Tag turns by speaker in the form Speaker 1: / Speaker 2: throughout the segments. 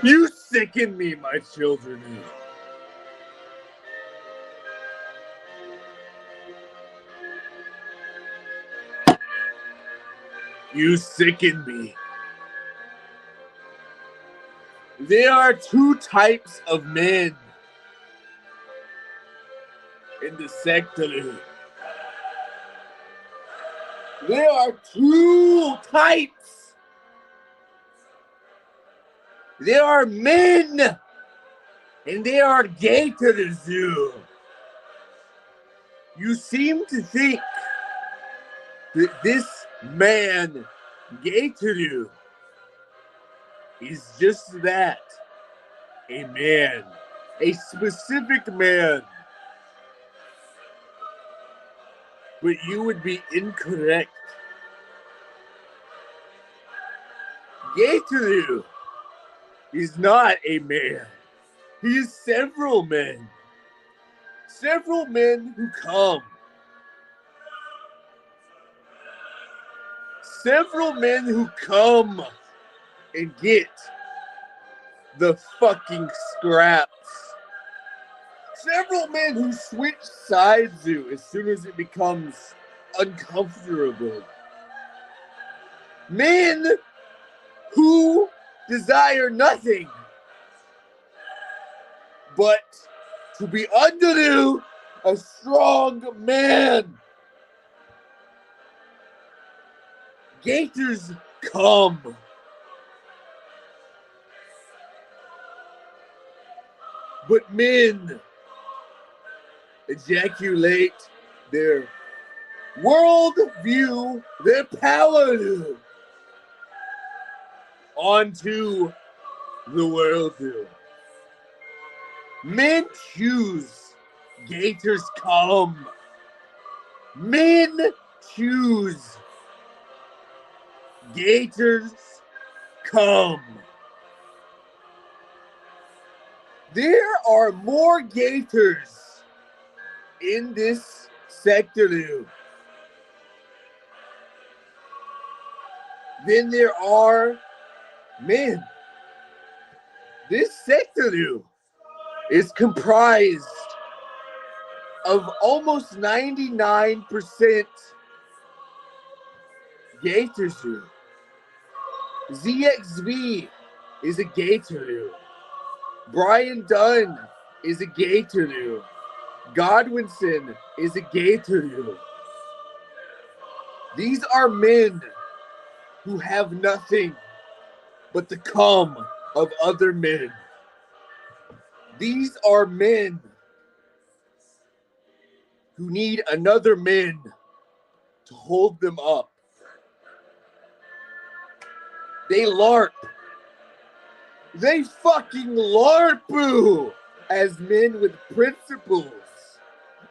Speaker 1: You sicken me, my children. You sicken me. There are two types of men in the sector. There are two types. There are men and there are gators. You seem to think that this man, Gator, is just that. A man. A specific man. But you would be incorrect. Gator is not a man. He is several men. Several men who come. Several men who come and get the fucking scraps. Several men who switch sides as soon as it becomes uncomfortable. Men who desire nothing but to be under a strong man. Gators come. But men ejaculate their world view, their power onto the world. Men choose. Gators come. Men choose. Gators come. There are more gators in this sector than there are men. This sector is comprised of almost 99% gators. ZXV is a gator. Brian Dunn is a gator. Godwinson is a gator. These are men who have nothing but the cum of other men. These are men who need another man to hold them up. They LARP. They fucking LARP as men with principles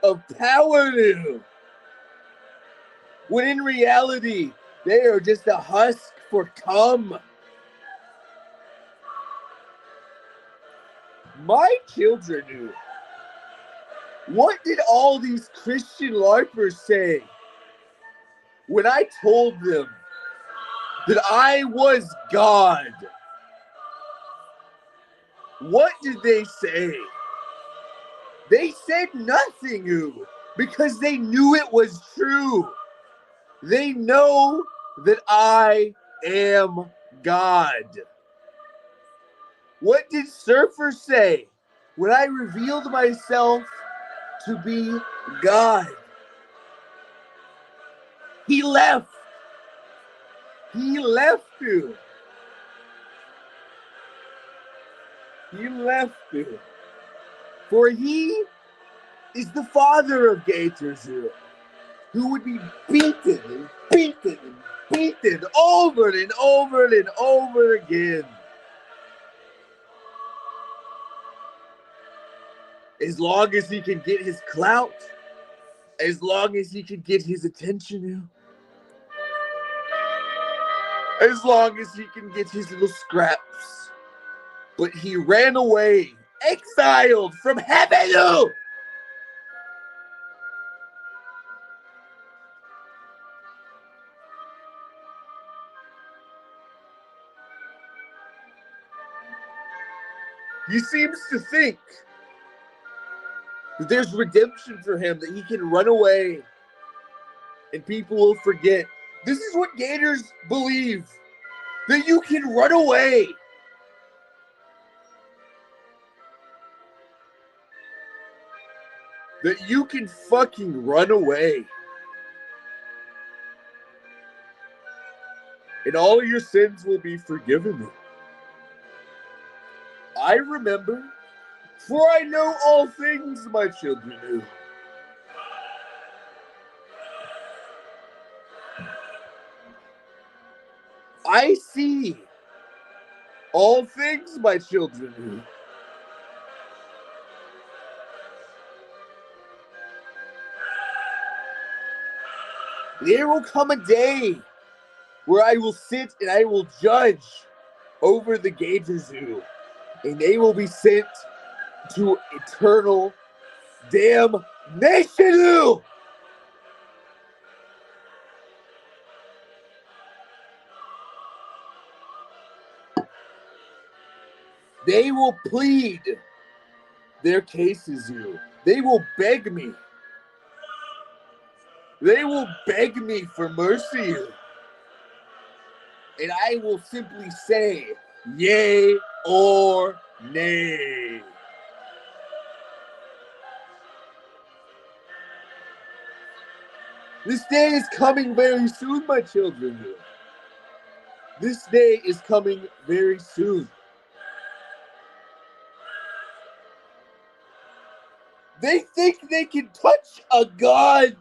Speaker 1: of power. When in reality, they are just a husk for cum. My children, what did all these Christian LARPers say when I told them that I was God? What did they say? They said nothing because they knew it was true. They know that I am God. What did Surfer say when I revealed myself to be God? He left. He left you. He left you. For he is the father of gators who would be beaten and beaten and beaten over and over and over again. As long as he can get his clout, as long as he can get his attention, as long as he can get his little scraps. But he ran away, exiled from heaven. He seems to think that there's redemption for him, that he can run away and people will forget. This is what Gators believe, that you can run away. That you can fucking run away. And all of your sins will be forgiven. I remember, for I know all things, my children do. I see all things, my children do. There will come a day where I will sit and I will judge over the Gator Zoo, and they will be sent to eternal damnation. They will plead their cases. They will beg me. They will beg me for mercy. And I will simply say, yea or nay. This day is coming very soon, my children. This day is coming very soon. They think they can touch a god.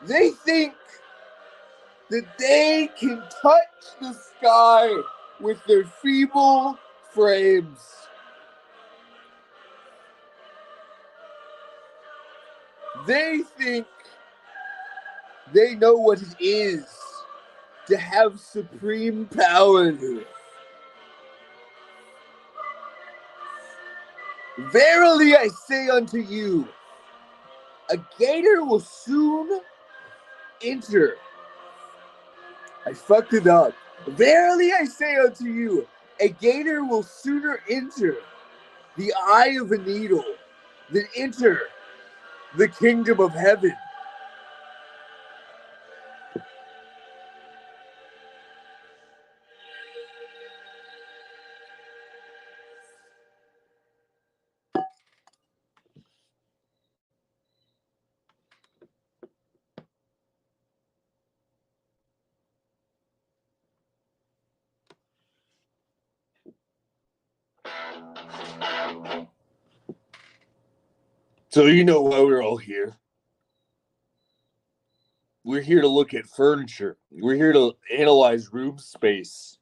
Speaker 1: They think that they can touch the sky with their feeble frames. They think they know what it is to have supreme power. Verily I say unto you, a gator will soon enter. I fucked it up. Verily I say unto you, a gator will sooner enter the eye of a needle than enter the kingdom of heaven. So you know why we're all here. We're here to look at furniture. We're here to analyze room space.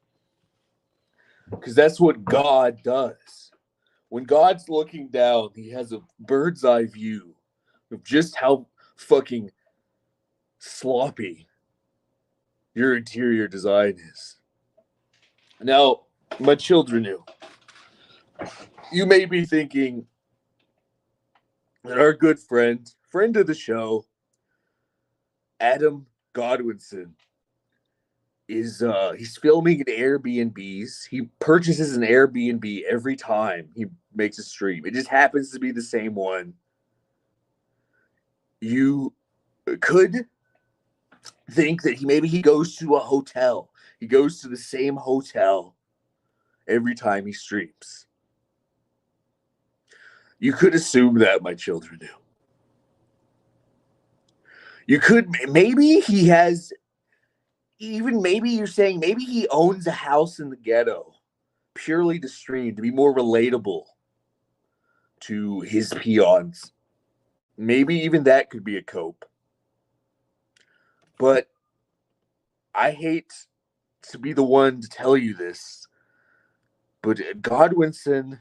Speaker 1: Because that's what God does. When God's looking down, he has a bird's eye view of just how fucking sloppy your interior design is. Now, my children, you may be thinking that our good friend of the show, Adam Godwinson, is he's filming in Airbnbs. He purchases an Airbnb every time he makes a stream. It just happens to be the same one. You could think that he goes to a hotel. He goes to the same hotel every time he streams. You could assume that, my children do. You could, maybe he has, even maybe you're saying maybe he owns a house in the ghetto purely to stream, to be more relatable to his peons. Maybe even that could be a cope. But I hate to be the one to tell you this, but Godwinson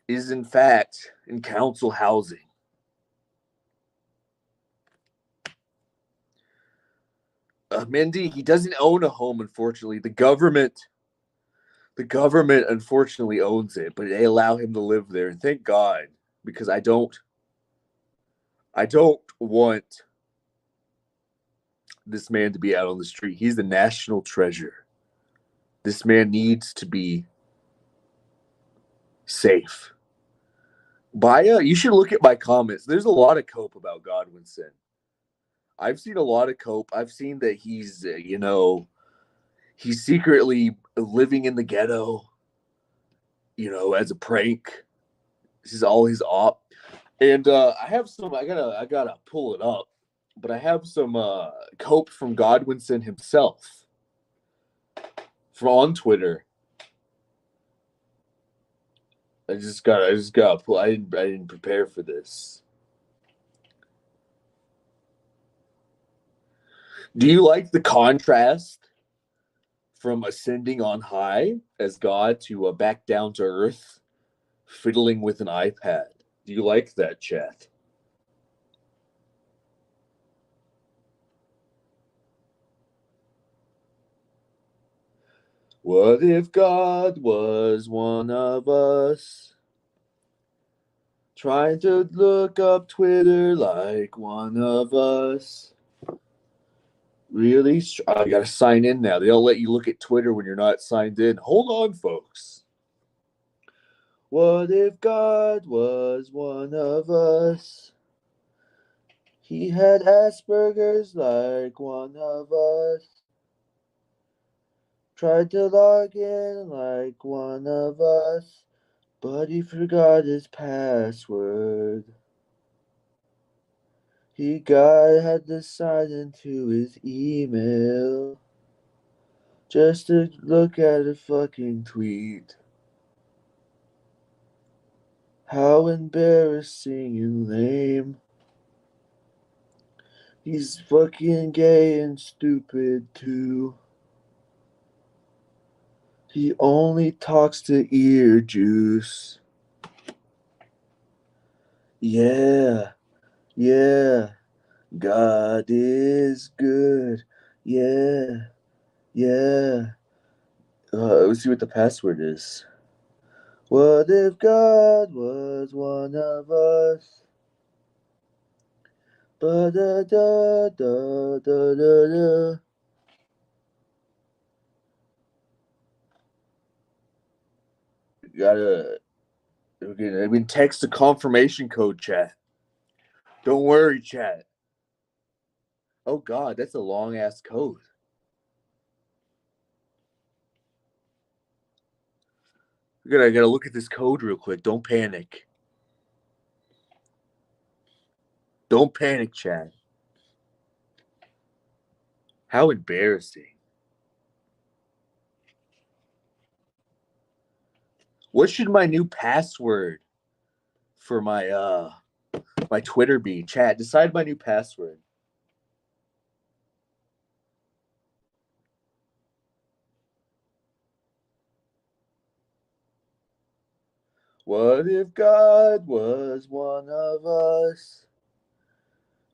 Speaker 1: is in fact in council housing. Mindy, he doesn't own a home, unfortunately. The government unfortunately owns it, but they allow him to live there. And thank God, because I don't want this man to be out on the street. He's the national treasure. This man needs to be safe. You should look at my comments. There's a lot of cope about Godwinson. I've seen a lot of cope. I've seen that he's, he's secretly living in the ghetto, as a prank. This is all his op. And I have some. I gotta pull it up. But I have some cope from Godwinson himself from on Twitter. I just gotta pull. I didn't prepare for this. Do you like the contrast from ascending on high as God to back down to earth, fiddling with an iPad? Do you like that, chat? What if God was one of us, trying to look up Twitter like one of us? Really? I gotta sign in now. They don't let you look at Twitter when you're not signed in. Hold on, folks. What if God was one of us? He had Asperger's like one of us. Tried to log in like one of us, but he forgot his password. Had to sign into his email just to look at a fucking tweet. How embarrassing and lame. He's fucking gay and stupid too. He only talks to ear juice. Yeah, God is good. Yeah. Let's see what the password is. What if God was one of us? Ba-da-da-da-da-da-da. I mean, text the confirmation code, chat. Don't worry, chat. Oh, God, that's a long-ass code. I gotta look at this code real quick. Don't panic. Don't panic, chat. How embarrassing. What should my new password for my Twitter be? Chat, decide my new password. What if God was one of us?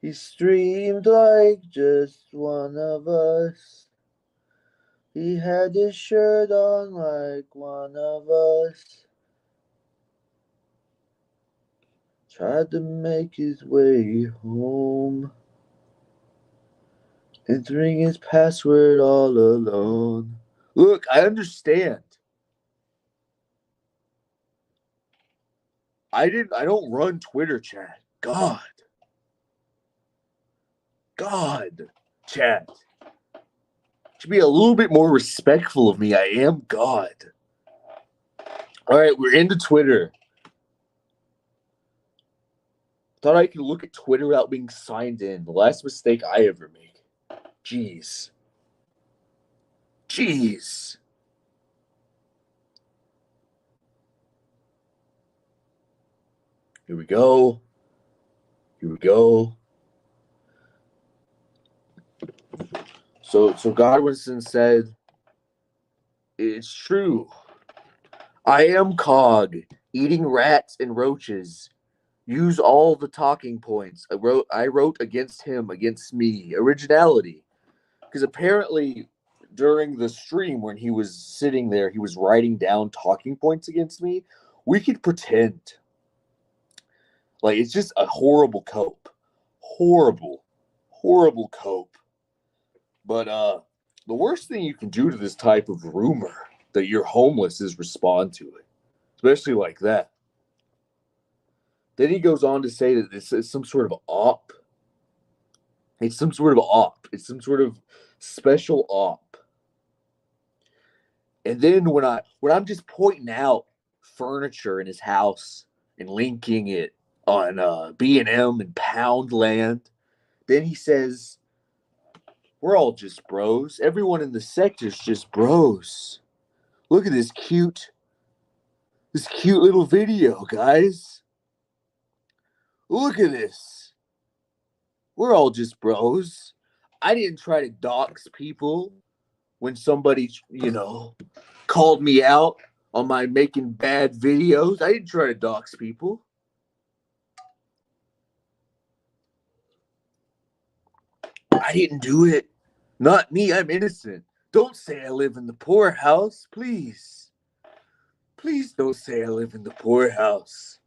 Speaker 1: He streamed like just one of us. He had his shirt on like one of us. Tried to make his way home, entering his password all alone. Look, I understand. I don't run Twitter, chat. God, chat. Should be a little bit more respectful of me. I am God. All right, we're into Twitter. Thought I could look at Twitter without being signed in. The last mistake I ever made. Jeez. Here we go. So Godwinson said, "It's true. I am Cog, eating rats and roaches. Use all the talking points. I wrote against him, against me. Originality." Because apparently during the stream when he was sitting there, he was writing down talking points against me. We could pretend. Like, it's just a horrible cope. Horrible cope. But the worst thing you can do to this type of rumor that you're homeless is respond to it, especially like that. Then he goes on to say that this is some sort of op. It's some sort of op. It's some sort of special op. And then when I'm just pointing out furniture in his house and linking it on B&M and Poundland, then he says, we're all just bros. Everyone in the sector's just bros. Look at this cute little video, guys. Look at this. We're all just bros. I didn't try to dox people when somebody, called me out on my making bad videos. I didn't try to dox people. I didn't do it. Not me. I'm innocent. Don't say I live in the poorhouse, please. Please don't say I live in the poorhouse.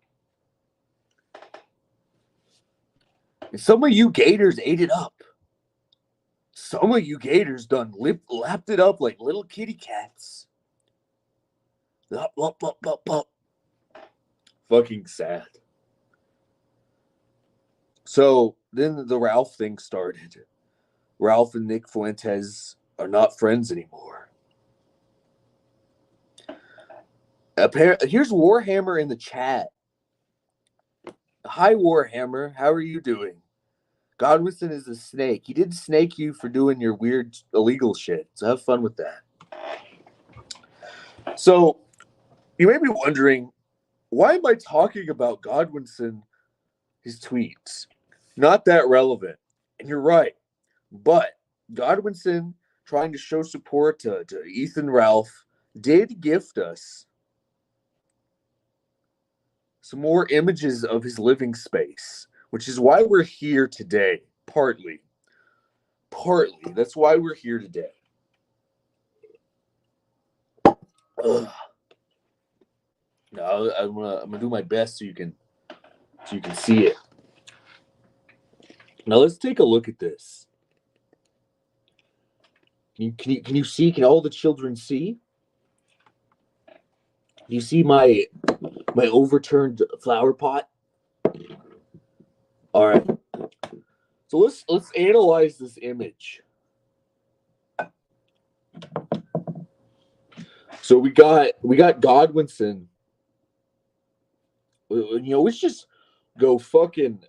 Speaker 1: And some of you gators ate it up. Some of you gators done lapped it up like little kitty cats. Lop, lop, lop, lop, lop. Fucking sad. So then the Ralph thing started. Ralph and Nick Fuentes are not friends anymore. Here's Warhammer in the chat. Hi, Warhammer. How are you doing? Godwinson is a snake. He did snake you for doing your weird illegal shit. So have fun with that. So you may be wondering, why am I talking about Godwinson, his tweets? Not that relevant. And you're right. But Godwinson, trying to show support to Ethan Ralph, did gift us some more images of his living space, which is why we're here today. Partly. That's why we're here today. Ugh. No, I'm gonna do my best so you can see it. Now let's take a look at this. Can you see? Can all the children see? Do you see my overturned flower pot? All right. So let's analyze this image. So we got Godwinson. Let's go fucking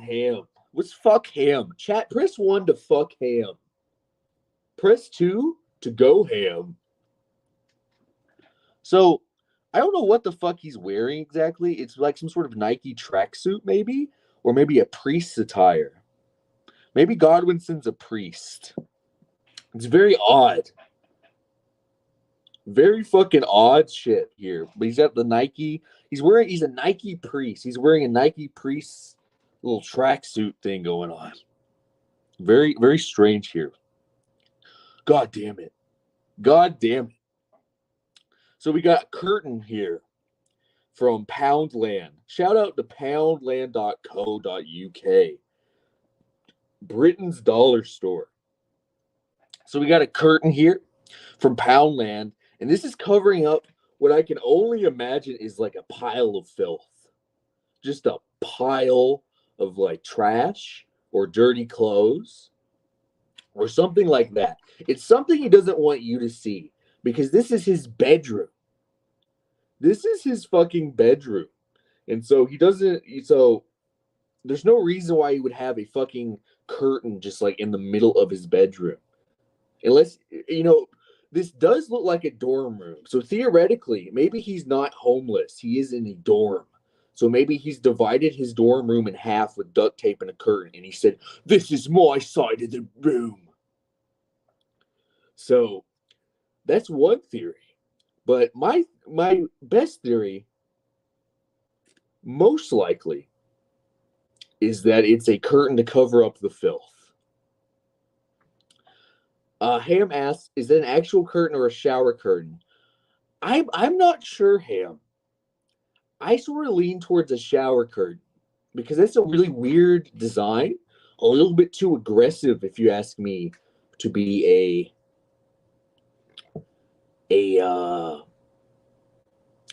Speaker 1: ham. Let's fuck ham. Chat, press 1 to fuck ham. Press 2 to go ham. So I don't know what the fuck he's wearing exactly. It's like some sort of Nike tracksuit, maybe, or maybe a priest's attire. Maybe Godwinson's a priest. It's very odd. Very fucking odd shit here. But he's got the Nike. He's a Nike priest. He's wearing a Nike priest little tracksuit thing going on. Very, very strange here. God damn it. So we got a curtain here from Poundland. Shout out to poundland.co.uk. Britain's dollar store. So we got a curtain here from Poundland, and this is covering up what I can only imagine is like a pile of filth. Just a pile of like trash or dirty clothes or something like that. It's something he doesn't want you to see because this is his bedroom. This is his fucking bedroom. And so there's no reason why he would have a fucking curtain just like in the middle of his bedroom. Unless, this does look like a dorm room. So theoretically, maybe he's not homeless. He is in a dorm. So maybe he's divided his dorm room in half with duct tape and a curtain. And he said, this is my side of the room. So that's one theory. But my best theory, most likely, is that it's a curtain to cover up the filth. Ham asks, is that an actual curtain or a shower curtain? I'm not sure, Ham. I sort of lean towards a shower curtain because that's a really weird design. A little bit too aggressive, if you ask me, to be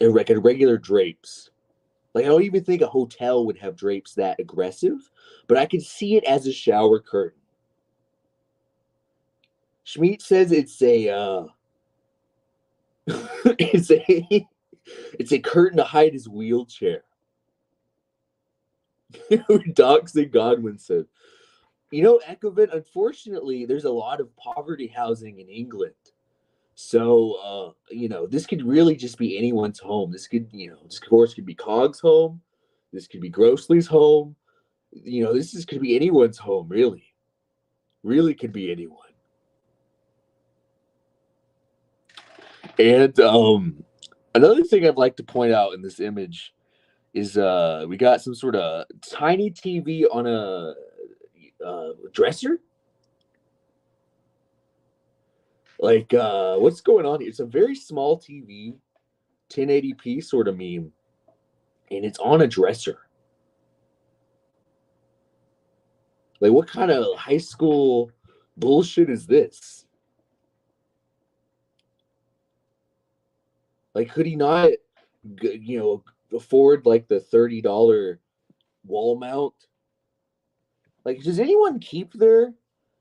Speaker 1: like a regular drapes. Like I don't even think a hotel would have drapes that aggressive, but I can see it as a shower curtain. Schmeat says it's a it's a it's a curtain to hide his wheelchair. Doxing Godwin said, Ecovin, unfortunately, there's a lot of poverty housing in England. So, this could really just be anyone's home. This could, this of course could be Cog's home. This could be Grossley's home. Could be anyone's home, really. Really could be anyone. And another thing I'd like to point out in this image is we got some sort of tiny TV on a dresser. Like, what's going on here? It's a very small TV, 1080p sort of meme, and it's on a dresser. Like, what kind of high school bullshit is this? Like, could he not, afford like the $30 wall mount? Like, does anyone keep their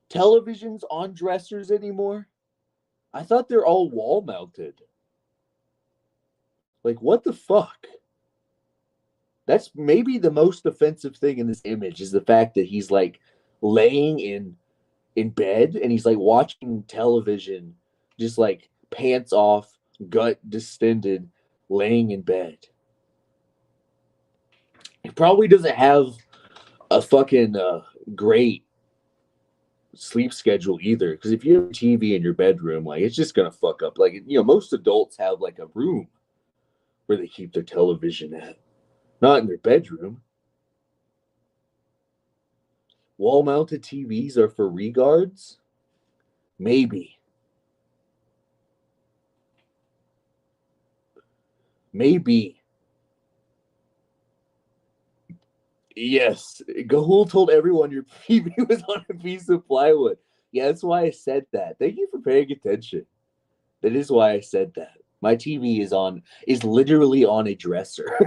Speaker 1: televisions on dressers anymore? I thought they're all wall mounted. Like, what the fuck? That's maybe the most offensive thing in this image is the fact that he's like laying in bed and he's like watching television, just like pants off, gut distended, laying in bed. He probably doesn't have a fucking great sleep schedule either, because if you have a TV in your bedroom, like it's just gonna fuck up. Like, most adults have like a room where they keep their television at, not in their bedroom. Wall mounted TVs are for regards? Maybe. Yes. Gahul told everyone your TV was on a piece of plywood. Yeah, that's why I said that. Thank you for paying attention. That is why I said that. My TV is literally on a dresser.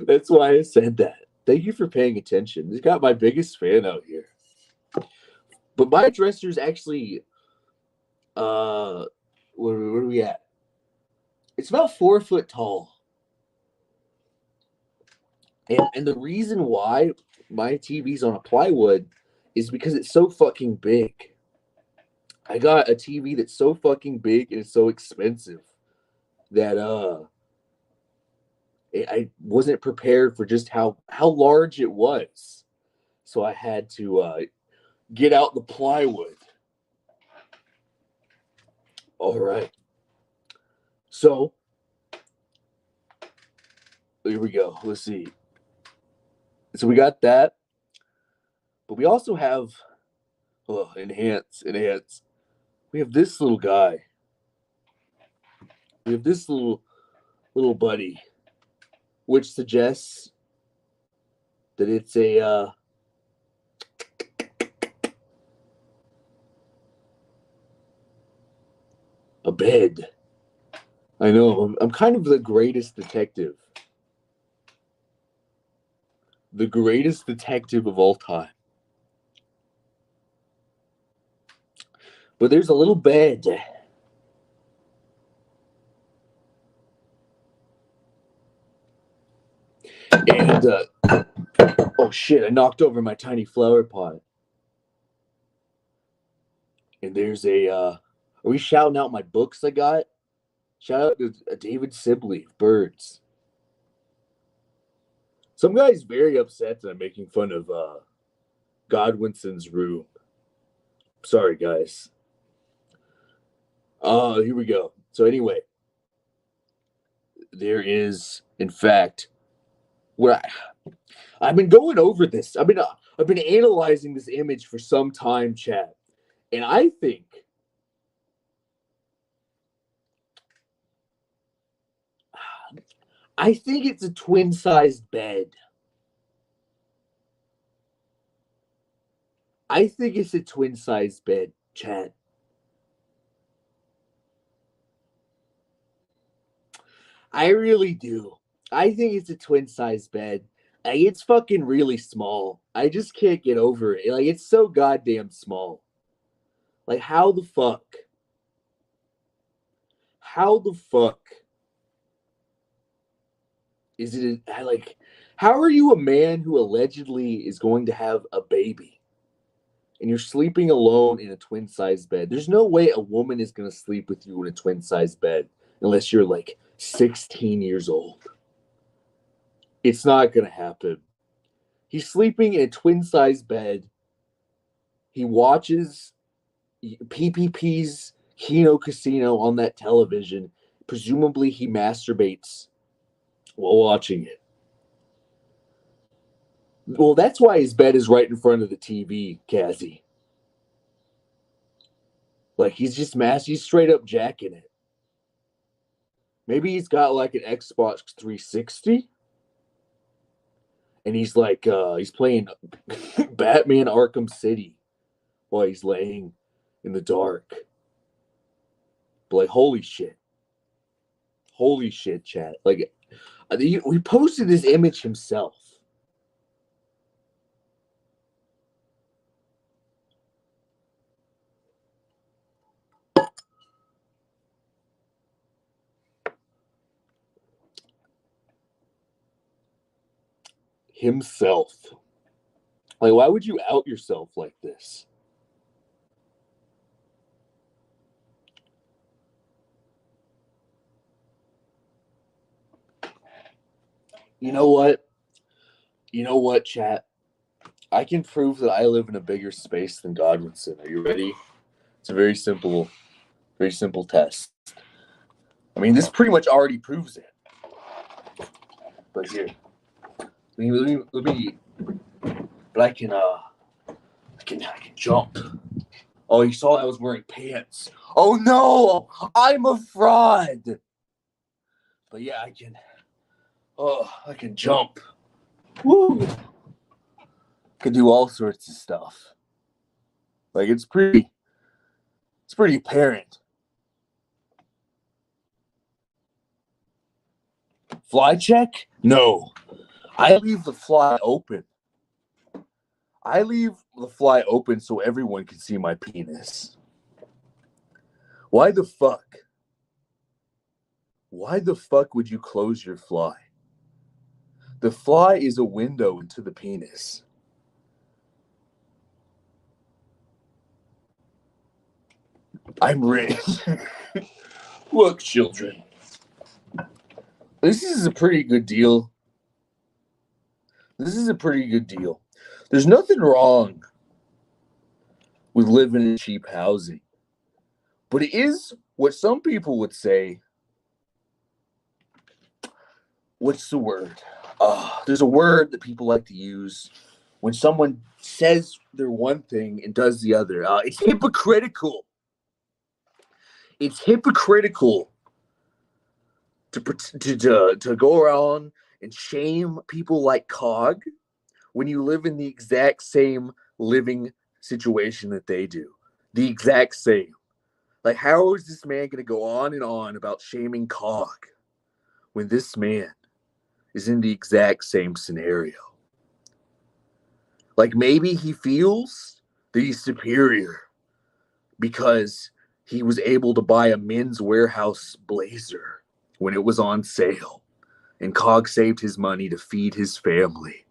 Speaker 1: That's why I said that. Thank you for paying attention. He's got my biggest fan out here. But my dresser is actually, where are we at? It's about 4 foot tall. And the reason why my TV's on a plywood is because it's so fucking big. I got a TV that's so fucking big and it's so expensive that I wasn't prepared for just how large it was. So I had to get out the plywood. All right. So here we go. Let's see. So we got that. But we also have enhance. We have this little guy. We have this little buddy, which suggests that it's a bed. I know. I'm kind of the greatest detective. The greatest detective of all time. But there's a little bed. And, oh shit, I knocked over my tiny flower pot. And there's are we shouting out my books I got? Shout out to David Sibley of Birds. Some guy's very upset that I'm making fun of Godwinson's room. Sorry, guys. Here we go. So anyway, there is, in fact, I've been going over this. I've been analyzing this image for some time, chat, and I think it's a twin-sized bed. I think it's a twin-sized bed, Chad. I really do. I think it's a twin-sized bed. Like, it's fucking really small. I just can't get over it. Like, it's so goddamn small. Like, how the fuck? How the fuck is it like? How are you a man who allegedly is going to have a baby and you're sleeping alone in a twin-sized bed? There's no way a woman is going to sleep with you in a twin-sized bed unless you're like 16 years old. It's not going to happen. He's sleeping in a twin-sized bed. He watches PPP's Kino Casino on that television. Presumably, he masturbates while watching it. Well, that's why his bed is right in front of the TV, Cassie. Like, he's straight up jacking it. Maybe he's got like an Xbox 360 and he's like he's playing Batman Arkham City while he's laying in the dark. But like, holy shit, chat. Like, we posted this image himself. Like, why would you out yourself like this? You know what? Chat? I can prove that I live in a bigger space than Godwinson. Are you ready? It's a very simple test. I mean, this pretty much already proves it. But here, let me. But I can jump. Oh, you saw I was wearing pants. Oh no, I'm a fraud. But yeah, I can. Oh, I can jump. Woo! Can do all sorts of stuff. Like, it's pretty apparent. Fly check? No. I leave the fly open. I leave the fly open so everyone can see my penis. Why the fuck? Why the fuck would you close your fly? The fly is a window into the penis. I'm rich. Look, children. This is a pretty good deal. There's nothing wrong with living in cheap housing. But it is what some people would say. What's the word? There's a word that people like to use when someone says they're one thing and does the other. It's hypocritical. It's hypocritical to go around and shame people like Cog when you live in the exact same living situation that they do. The exact same. Like, how is this man going to go on and on about shaming Cog when this man is in the exact same scenario? Like, maybe he feels that he's superior because he was able to buy a Men's Warehouse blazer when it was on sale, and Cog saved his money to feed his family.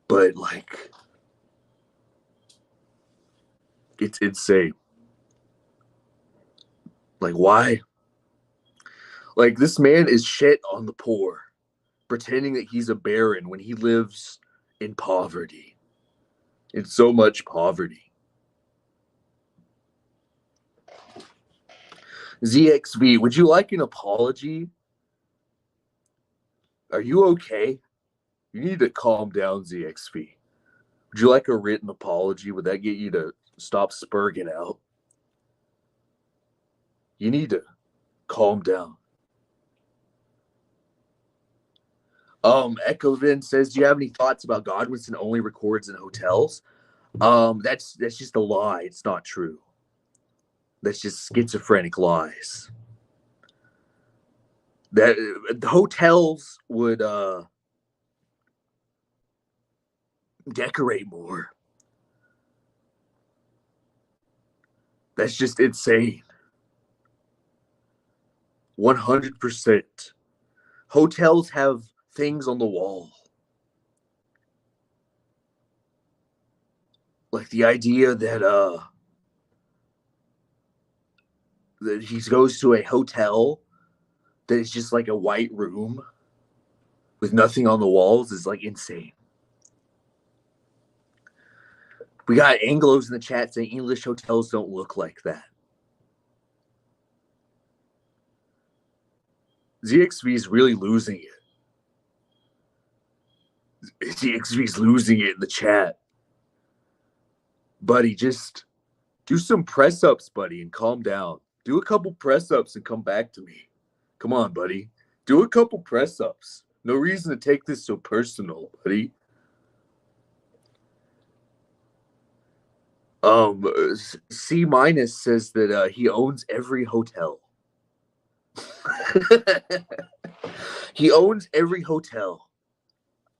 Speaker 1: But, like, it's insane. Like, why? Like, this man is shit on the poor, pretending that he's a baron when he lives in poverty. It's so much poverty. ZXV, would you like an apology? Are you okay? You need to calm down, ZXV. Would you like a written apology? Would that get you to stop spurging out? You need to calm down. Echo Vin says, do you have any thoughts about Godwinson only records in hotels? That's just a lie. It's not true. That's just schizophrenic lies. That the hotels would decorate more. That's just insane. 100%. Hotels have things on the wall. Like the idea that he goes to a hotel that is just like a white room with nothing on the walls is like insane. We got Anglos in the chat saying English hotels don't look like that. ZXV is really losing it. ZXV is losing it in the chat. Buddy, just do some press ups, buddy, and calm down. Do a couple press ups and come back to me. Come on, buddy. Do a couple press ups. No reason to take this so personal, buddy. C minus says that he owns every hotel. He owns every hotel,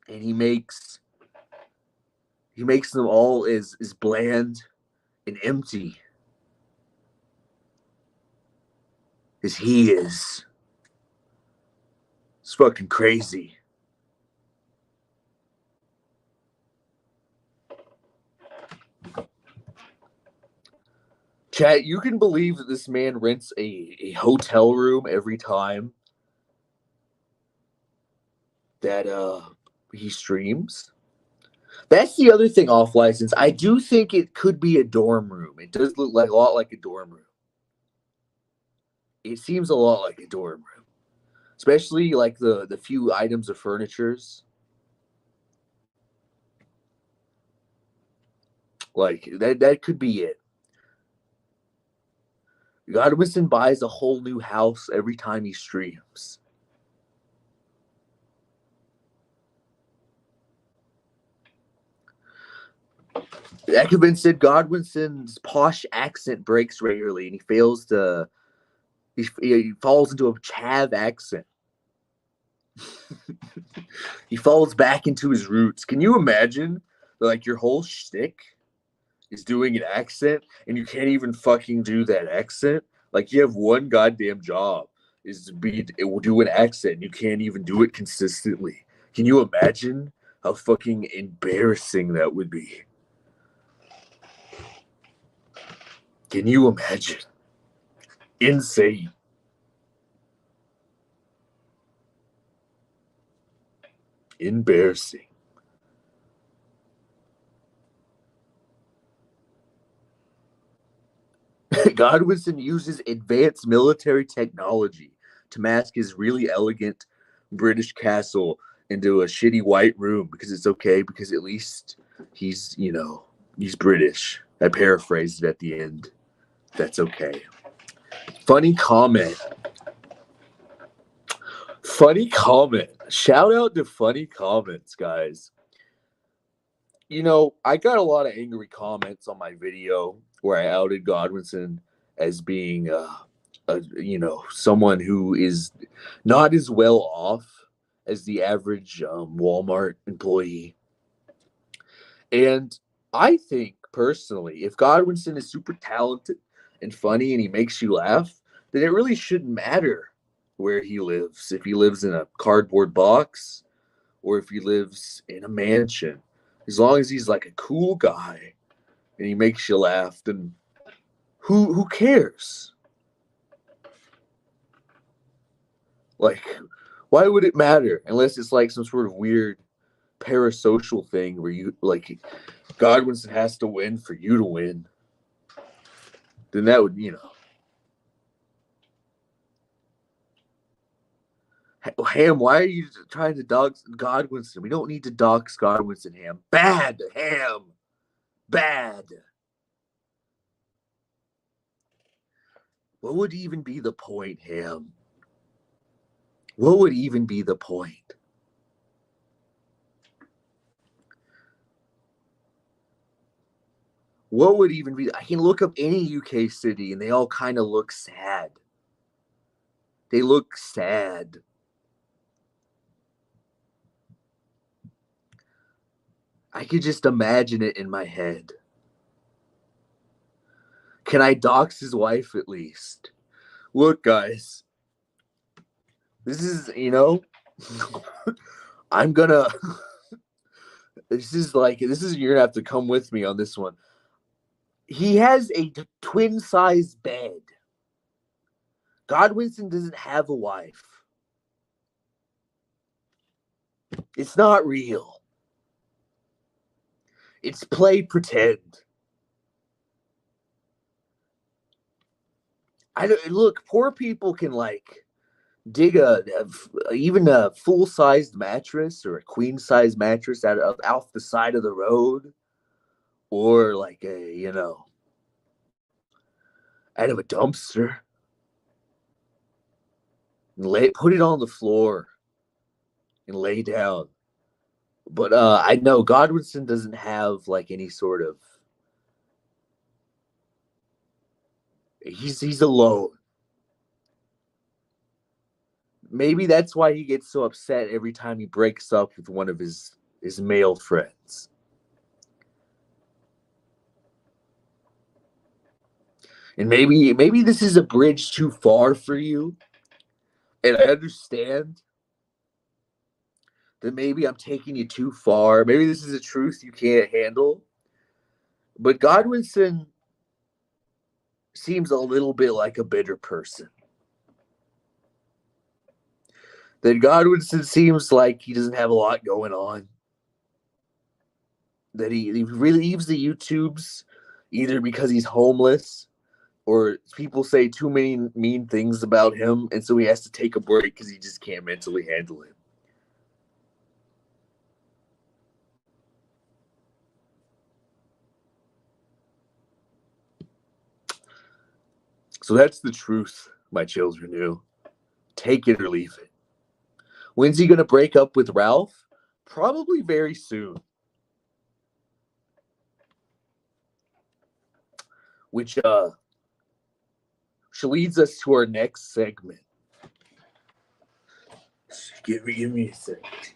Speaker 1: and he makes them all as bland and empty as he is. It's fucking crazy. Chat, you can believe that this man rents a hotel room every time that he streams. That's the other thing off license. I do think it could be a dorm room. It does look like a lot like a dorm room. It seems a lot like a dorm room. Especially like the few items of furnitures. Like that could be it. Godwinson buys a whole new house every time he streams. Ekevin said Godwinson's posh accent breaks regularly, and he fails to. He falls into a chav accent. He falls back into his roots. Can you imagine? Like your whole shtick is doing an accent, and you can't even fucking do that accent. Like you have one goddamn job is to do an accent. You can't even do it consistently. Can you imagine how fucking embarrassing that would be? Can you imagine? Insane. Embarrassing. Godwinson uses advanced military technology to mask his really elegant British castle into a shitty white room because it's okay, because at least he's British. I paraphrased it at the end. That's okay. Funny comment. Shout out to funny comments, guys. I got a lot of angry comments on my video where I outed Godwinson as being someone who is not as well off as the average Walmart employee. And I think personally, if Godwinson is super talented and funny and he makes you laugh, then it really shouldn't matter where he lives. If he lives in a cardboard box or if he lives in a mansion, as long as he's like a cool guy and he makes you laugh, then who cares? Like, why would it matter? Unless it's like some sort of weird parasocial thing where you like Godwinson has to win for you to win. Then that would, Ham, why are you trying to dox Godwinson? We don't need to dox Godwinson, Ham. Bad, Ham. Bad. What would even be the point, Ham? What would even be the point? What would even be? I can look up any UK city and they all kind of look sad. They look sad. I could just imagine it in my head. Can I dox his wife at least? Look, guys. This is, I'm gonna. This is, you're gonna have to come with me on this one. He has a twin-sized bed. Godwinson doesn't have a wife. It's not real. It's play pretend. Look, poor people can dig even a full-sized mattress or a queen-sized mattress off the side of the road, or out of a dumpster, and put it on the floor and lay down. But I know Godwinson doesn't have any sort of. He's alone. Maybe that's why he gets so upset every time he breaks up with one of his male friends. And maybe this is a bridge too far for you. And I understand that maybe I'm taking you too far. Maybe this is a truth you can't handle. But Godwinson seems a little bit like a bitter person. That Godwinson seems like he doesn't have a lot going on. That he really leaves the YouTubes either because he's homeless or people say too many mean things about him, and so he has to take a break because he just can't mentally handle it. So that's the truth, my children. Take it or leave it. When's he going to break up with Ralph? Probably very soon. Which leads us to our next segment. Give me a second.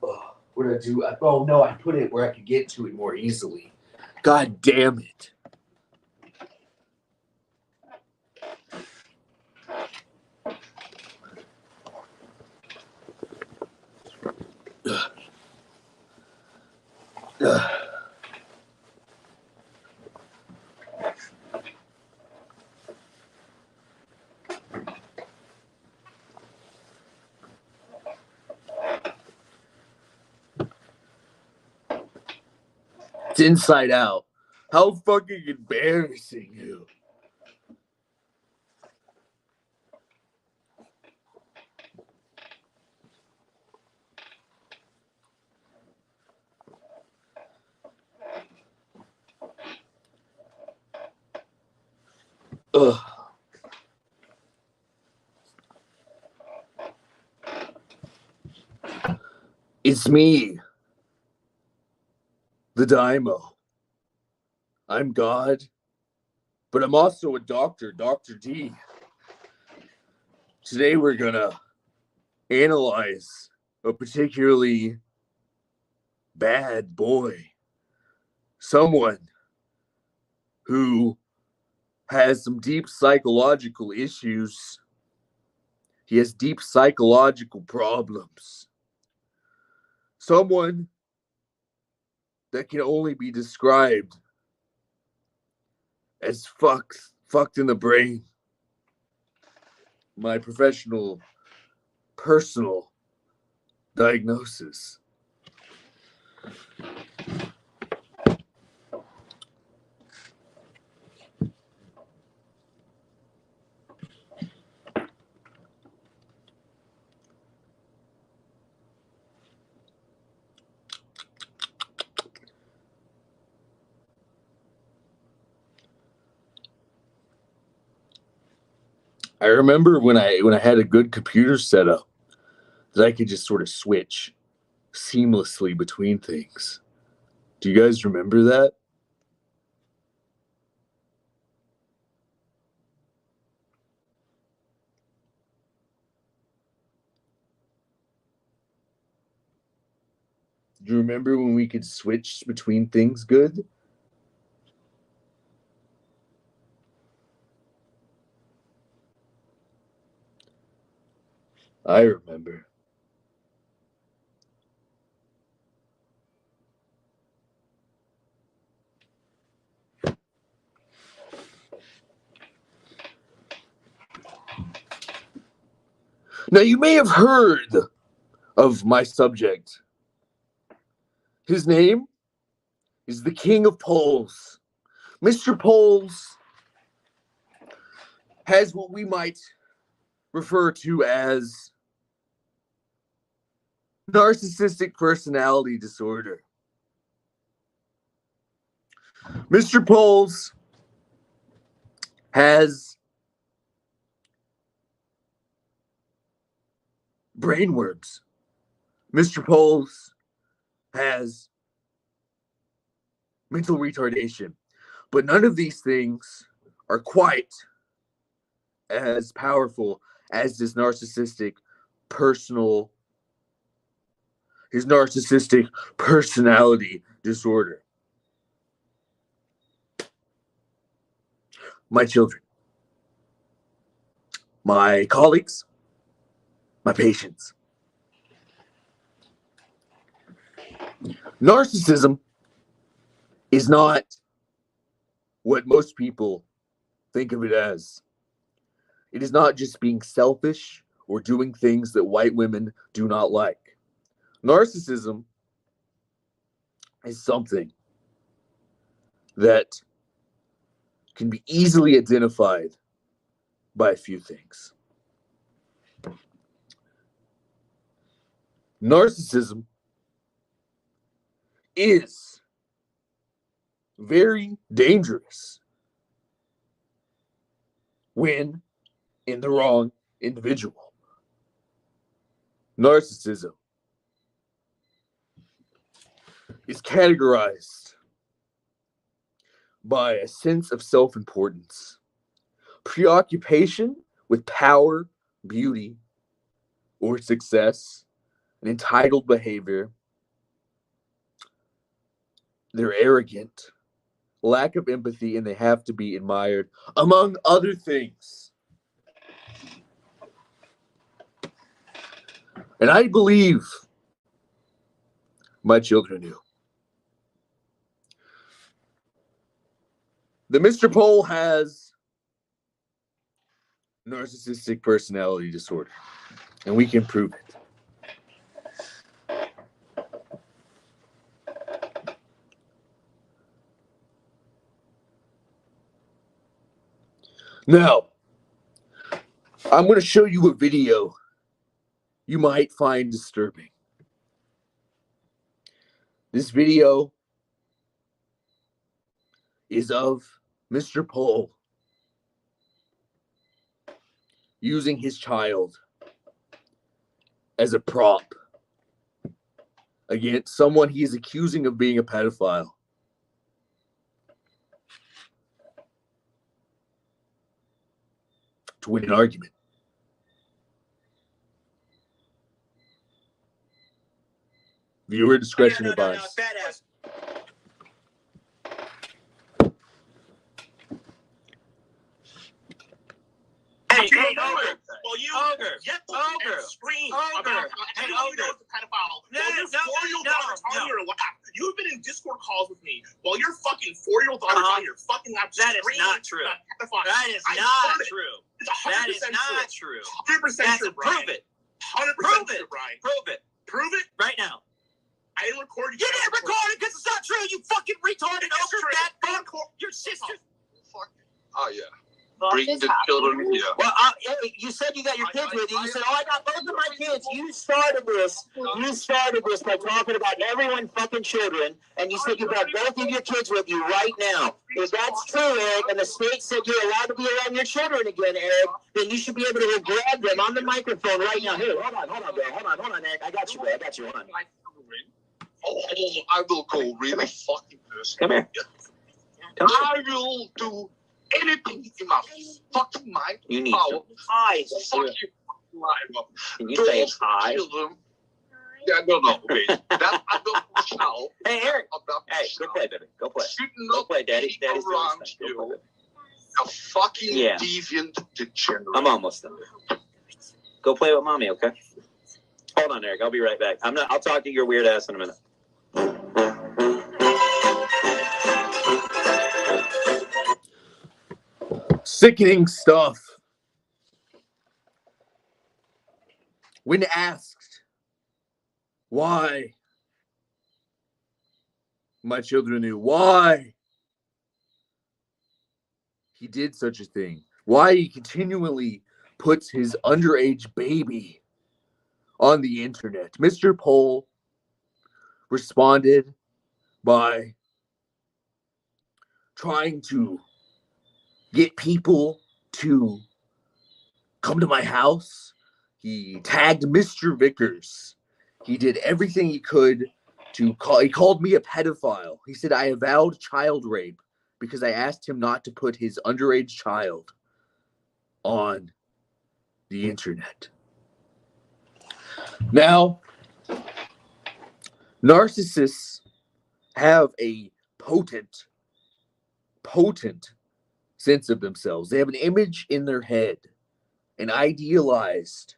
Speaker 1: Oh, what did I do? Oh no, I put it where I could get to it more easily. God damn it. It's Inside Out. How fucking embarrassing, you. Ugh. It's me, the Daiymo. I'm God, but I'm also a doctor, Dr. D. Today we're gonna analyze a particularly bad boy. Someone who has some deep psychological issues. He has deep psychological problems. Someone that can only be described as fucked in the brain. My personal diagnosis. I remember when I had a good computer setup that I could just sort of switch seamlessly between things. Do you guys remember that? Do you remember when we could switch between things good? I remember. Now, you may have heard of my subject. His name is the King of Poles. Mr. Poles has what we might refer to as narcissistic personality disorder. Mr. Poles has brainworms. Mr. Poles has mental retardation. But none of these things are quite as powerful as his narcissistic personality disorder. My children, my colleagues, my patients. Narcissism is not what most people think of it as. It is not just being selfish or doing things that white women do not like. Narcissism is something that can be easily identified by a few things. Narcissism is very dangerous when in the wrong individual. Narcissism is categorized by a sense of self-importance, preoccupation with power, beauty, or success, an entitled behavior. They're arrogant, lack of empathy, and they have to be admired, among other things. And I believe my children knew that Mr. Pole has narcissistic personality disorder, and we can prove it. Now, I'm going to show you a video you might find disturbing. This video is of Mr. Pole using his child as a prop against someone he is accusing of being a pedophile. To win an argument. Viewer discretion advised.
Speaker 2: Hey, Ogre. Well, you get the scream about anyone who knows the pedophile. While your 4-year-old daughter's on your lap. You've been in Discord calls with me while your fucking 4-year-old daughter's on your fucking lap.
Speaker 3: That is not true. That is not true.
Speaker 2: It's 100%
Speaker 3: That is not true.
Speaker 2: 100% true, Brian.
Speaker 3: Prove it.
Speaker 2: 100% true, Brian.
Speaker 3: Prove it.
Speaker 2: Prove it
Speaker 3: right now.
Speaker 2: I didn't record you.
Speaker 3: You didn't record it because it's not true. You fucking retarded. Your sister.
Speaker 4: Oh, yeah. Bring the children here.
Speaker 3: Well, you said you got your kids with you. You said, I got both of my kids. You started this. You started this by talking about everyone fucking children. And you said you brought both of your kids with you right now. If that's true, Eric, and the state said you're allowed to be around your children again, Eric, then you should be able to grab them on the microphone right now. Here, hold on, bro. Hold on, Eric. I got you, bro. Hold on.
Speaker 4: Oh, I will go really fucking pissed.
Speaker 3: Come here.
Speaker 4: I will do anything in my fucking mind.
Speaker 3: You need
Speaker 4: power.
Speaker 3: some eyes.
Speaker 4: Fuck you. Live.
Speaker 3: Can you say hi?
Speaker 4: Children. Yeah, no. Okay. That I will push out.
Speaker 3: Hey, Eric. Hey, go play, baby. Go play.
Speaker 4: Should
Speaker 3: Go
Speaker 4: not
Speaker 3: play, Daddy.
Speaker 4: be
Speaker 3: Daddy's doing
Speaker 4: around
Speaker 3: his thing. Go
Speaker 4: you.
Speaker 3: play.
Speaker 4: A fucking
Speaker 3: Yeah.
Speaker 4: deviant degenerate.
Speaker 3: I'm almost done. Go play with mommy, okay? Hold on, Eric. I'll be right back. I'll talk to your weird ass in a minute.
Speaker 1: Sickening stuff. When asked why my children knew why he did such a thing, why he continually puts his underage baby on the internet, Mr. Pohl responded by trying to get people to come to my house. He tagged Mr. Vickers. He did everything he could to call. He called me a pedophile. He said I avowed child rape because I asked him not to put his underage child on the internet. Now, narcissists have a potent sense of themselves. They have an image in their head, an idealized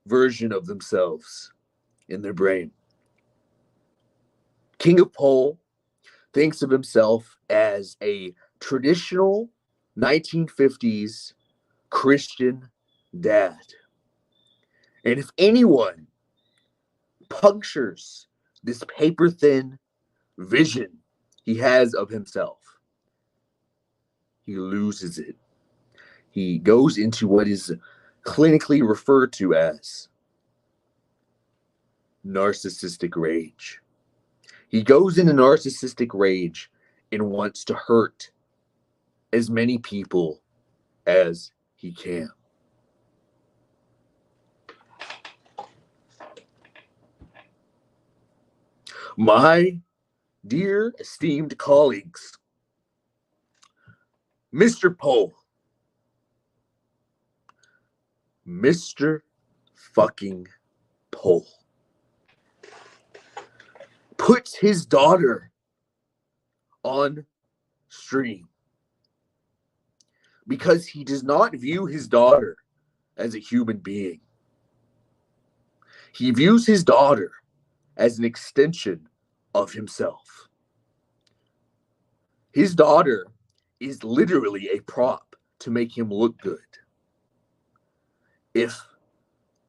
Speaker 1: version of themselves in their brain. King of Pohl thinks of himself as a traditional 1950s Christian dad. And if anyone punctures this paper-thin vision he has of himself, he loses it. He goes into what is clinically referred to as narcissistic rage. He goes into narcissistic rage and wants to hurt as many people as he can. My dear esteemed colleagues, Mr. Pohl, Mr. fucking Pohl puts his daughter on stream because he does not view his daughter as a human being. He views his daughter as an extension of himself. His daughter is literally a prop to make him look good. If,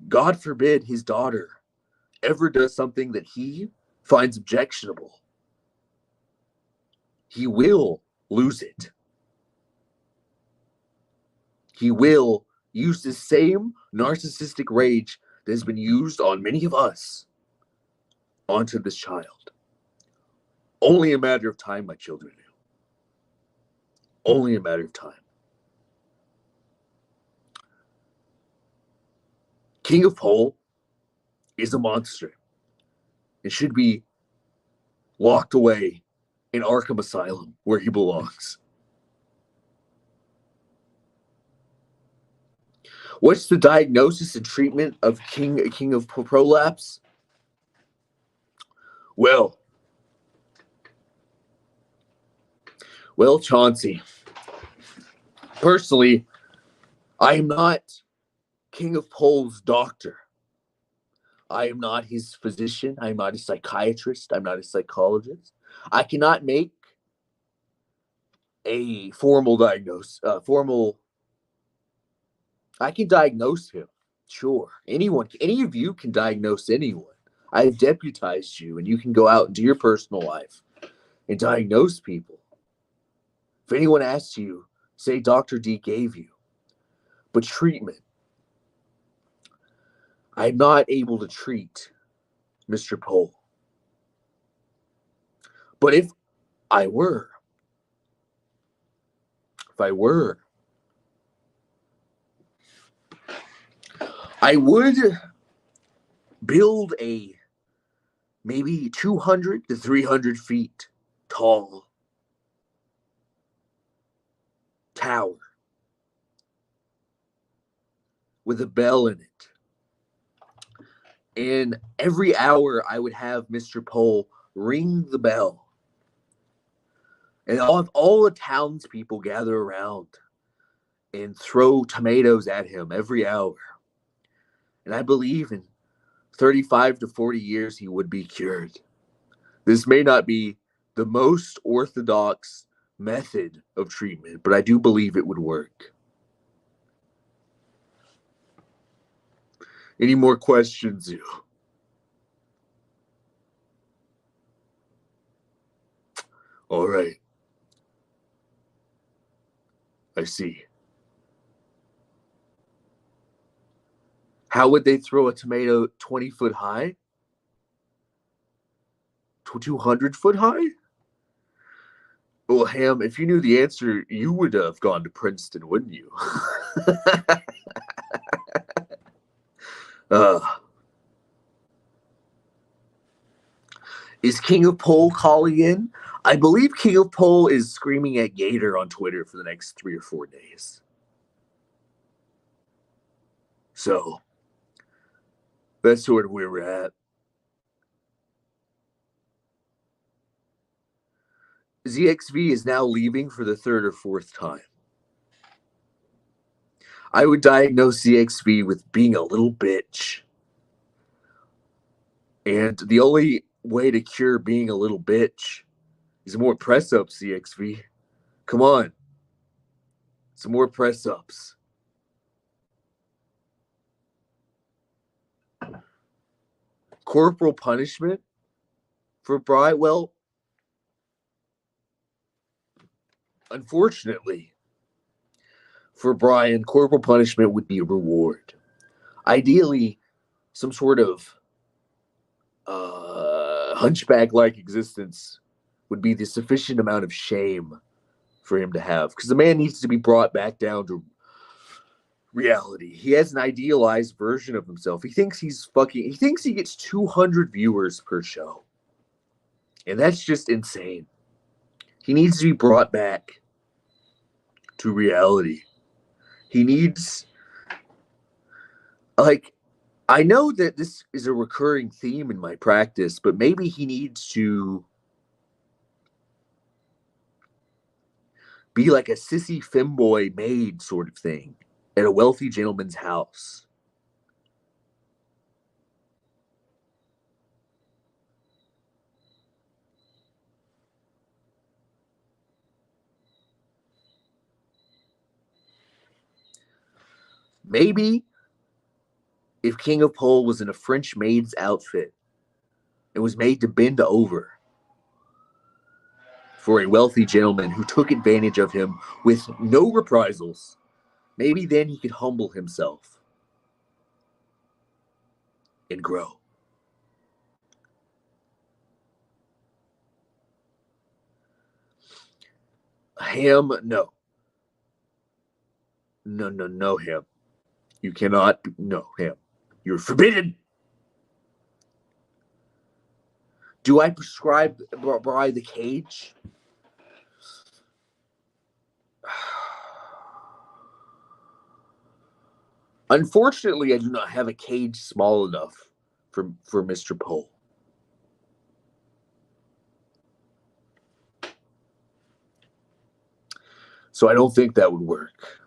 Speaker 1: God forbid, his daughter ever does something that he finds objectionable, he will lose it. He will use the same narcissistic rage that has been used on many of us onto this child. Only a matter of time, my children knew. Only a matter of time. King of Pohl is a monster. It should be locked away in Arkham Asylum where he belongs. What's the diagnosis and treatment of King of Prolapse? Well, Chauncey, personally, I am not King of Pohl's doctor. I am not his physician. I am not a psychiatrist. I'm not a psychologist. I cannot make a formal diagnosis. I can diagnose him. Sure. Any of you can diagnose anyone. I've deputized you, and you can go out into your personal life and diagnose people. If anyone asks you, say Dr. D gave you. But treatment, I'm not able to treat Mr. Pohl. But if I were, I would build a maybe 200 to 300 feet tall tower with a bell in it. And every hour I would have Mr. Pole ring the bell. And all the townspeople gather around and throw tomatoes at him every hour. And I believe in 35 to 40 years he would be cured. This may not be the most orthodox method of treatment, but I do believe it would work. Any more questions, you? All right. I see. How would they throw a tomato 20 foot high? 200 foot high? Well, Ham, if you knew the answer, you would have gone to Princeton, wouldn't you? Is King of Pole calling in? I believe King of Pole is screaming at Gator on Twitter for the next 3 or 4 days. So, that's sort of where we're at. ZXV is now leaving for the 3rd or 4th time. I would diagnose ZXV with being a little bitch. And the only way to cure being a little bitch is more press-ups, ZXV. Come on. Some more press-ups. Corporal punishment for Bry? Well, unfortunately, for Brian, corporal punishment would be a reward. Ideally, some sort of hunchback-like existence would be the sufficient amount of shame for him to have. Because the man needs to be brought back down to reality. He has an idealized version of himself. He thinks he gets 200 viewers per show. And that's just insane. He needs to be brought back to reality. He needs, I know that this is a recurring theme in my practice, but maybe he needs to be like a sissy femboy maid sort of thing at a wealthy gentleman's house. Maybe if King of Pole was in a French maid's outfit and was made to bend over for a wealthy gentleman who took advantage of him with no reprisals, maybe then he could humble himself and grow. Ham, no. No, Ham. You cannot, no, Ham. You're forbidden. Do I prescribe Bry the cage? Unfortunately, I do not have a cage small enough for Mr. Pole. So I don't think that would work.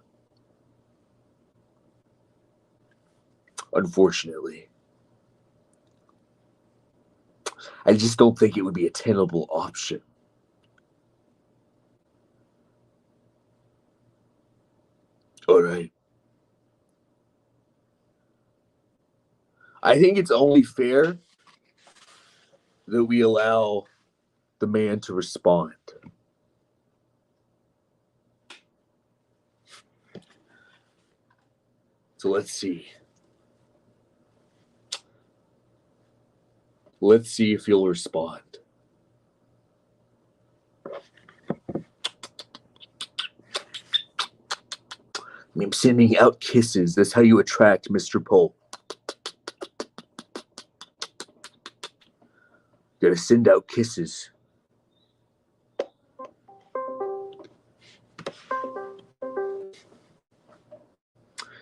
Speaker 1: Unfortunately. I just don't think it would be a tenable option. All right. I think it's only fair that we allow the man to respond. So let's see. Let's see if he'll respond. I'm sending out kisses. That's how you attract Mr. Pole. Gotta send out kisses.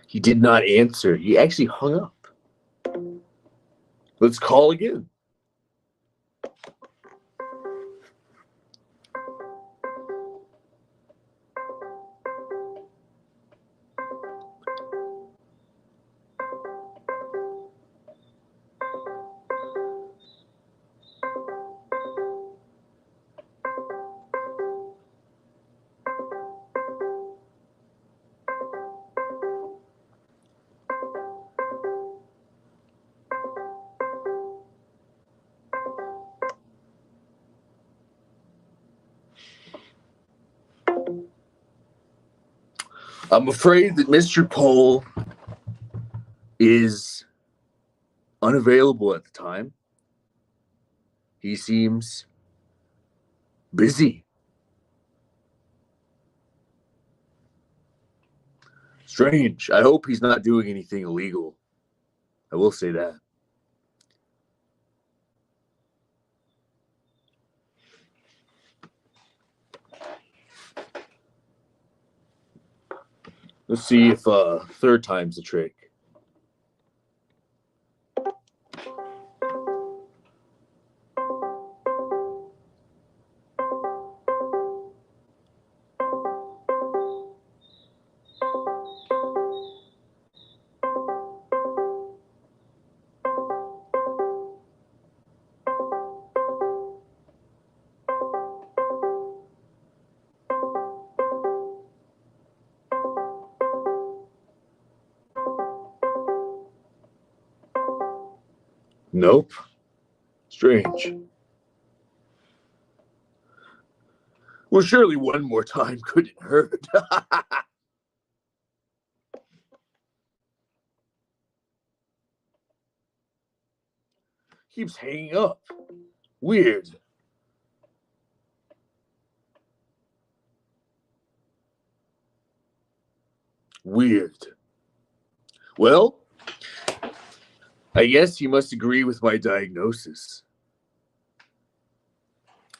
Speaker 1: He did not answer. He actually hung up. Let's call again. I'm afraid that Mr. Pohl is unavailable at the time. He seems busy. Strange. I hope he's not doing anything illegal. I will say that. Let's see if third time's the trick. Nope. Strange. Well, surely one more time couldn't hurt. Keeps hanging up. Weird. Weird. Well, I guess you must agree with my diagnosis.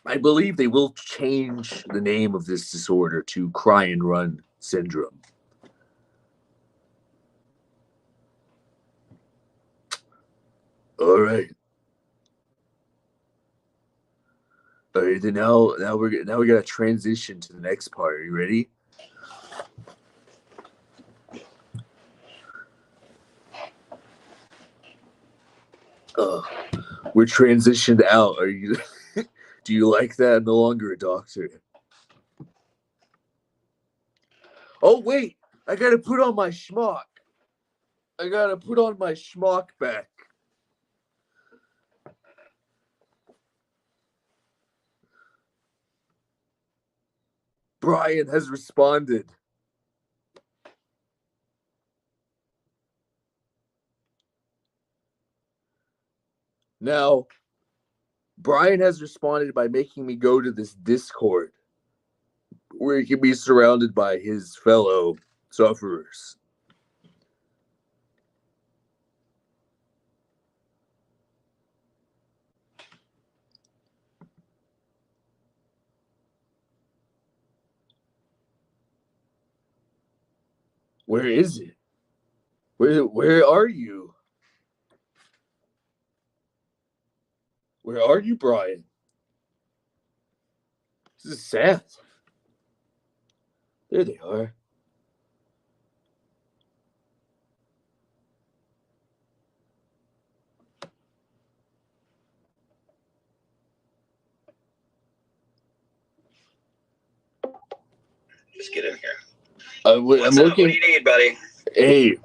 Speaker 1: I believe they will change the name of this disorder to cry and run syndrome. All right. All right. Then now we gotta transition to the next part. Are you ready? We're transitioned out. Are you? Do you like that? I'm no longer a doctor. Oh wait, I gotta put on my schmuck. I gotta put on my schmuck back. Brian has responded. Now, Brian has responded by making me go to this Discord where he can be surrounded by his fellow sufferers. Where is it? Where are you? Where are you, Brian? This is sad. There they are.
Speaker 3: Just get in here.
Speaker 1: I'm looking.
Speaker 3: What do you need, buddy?
Speaker 1: Hey,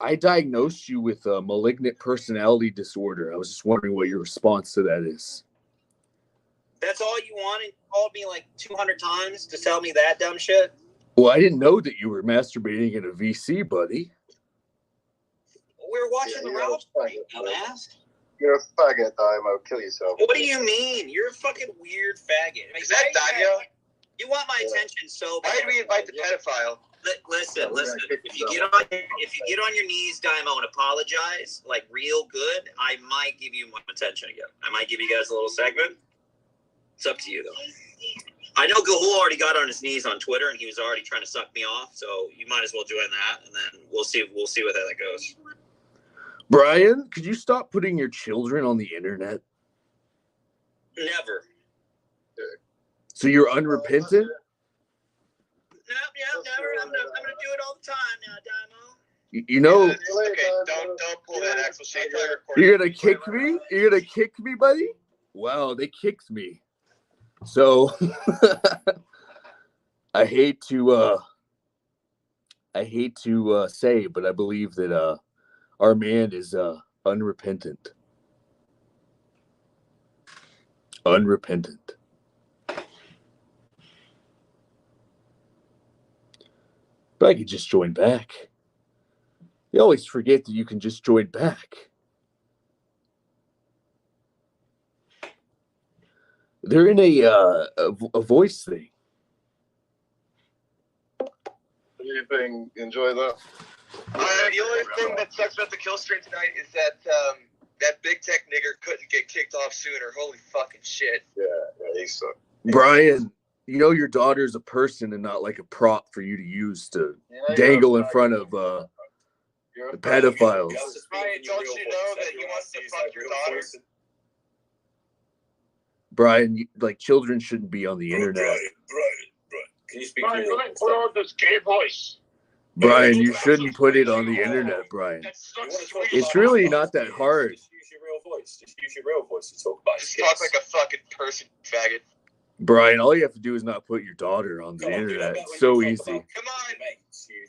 Speaker 1: I diagnosed you with a malignant personality disorder. I was just wondering what your response to that is.
Speaker 3: That's all you wanted? You called me like 200 times to tell me that dumb shit?
Speaker 1: Well, I didn't know that you were masturbating in a VC, buddy.
Speaker 3: We were watching the Ralph fight, dumbass.
Speaker 4: You're a faggot, Daiymo. Kill yourself.
Speaker 3: What do you mean? You're a fucking weird faggot.
Speaker 4: Is that Daiymo?
Speaker 3: You want my attention so bad.
Speaker 4: Why did we invite the pedophile?
Speaker 3: Listen. If you get on your knees, Daiymo, and apologize like real good, I might give you more attention again. I might give you guys a little segment. It's up to you though. I know Gahul already got on his knees on Twitter, and he was already trying to suck me off. So you might as well join that, and then we'll see where that goes.
Speaker 1: Brian, could you stop putting your children on the internet?
Speaker 3: Never.
Speaker 1: So you're unrepentant?
Speaker 3: No, never. I'm gonna do it all the time now, Daiymo.
Speaker 1: You know.
Speaker 2: Okay, don't pull that Axel Shane.
Speaker 1: You're gonna kick me? You're gonna kick me, buddy? Wow, they kicked me. So I hate to say, but I believe that our man is unrepentant. Unrepentant. But I could just join back. You always forget that you can just join back. They're in a voice thing.
Speaker 4: Anything? Enjoy that.
Speaker 2: The only thing that sucks about the kill stream tonight is that big tech nigger couldn't get kicked off sooner. Holy fucking shit.
Speaker 4: Yeah, he sucked.
Speaker 1: Brian, you know your daughter's a person and not like a prop for you to use to dangle in front of the pedophiles.
Speaker 2: Brian, don't you know that he wants to fuck your daughter?
Speaker 1: Brian, like children shouldn't be on the internet.
Speaker 4: Brian. Can you speak to me? Put on this gay voice.
Speaker 1: Brian, you shouldn't put it on the internet, Brian. It's really not that hard.
Speaker 4: Just use your real voice. Just use your real voice to talk about it.
Speaker 2: Just talk like a fucking person, faggot.
Speaker 1: Brian, all you have to do is not put your daughter on the internet. It's so easy.
Speaker 2: Come on.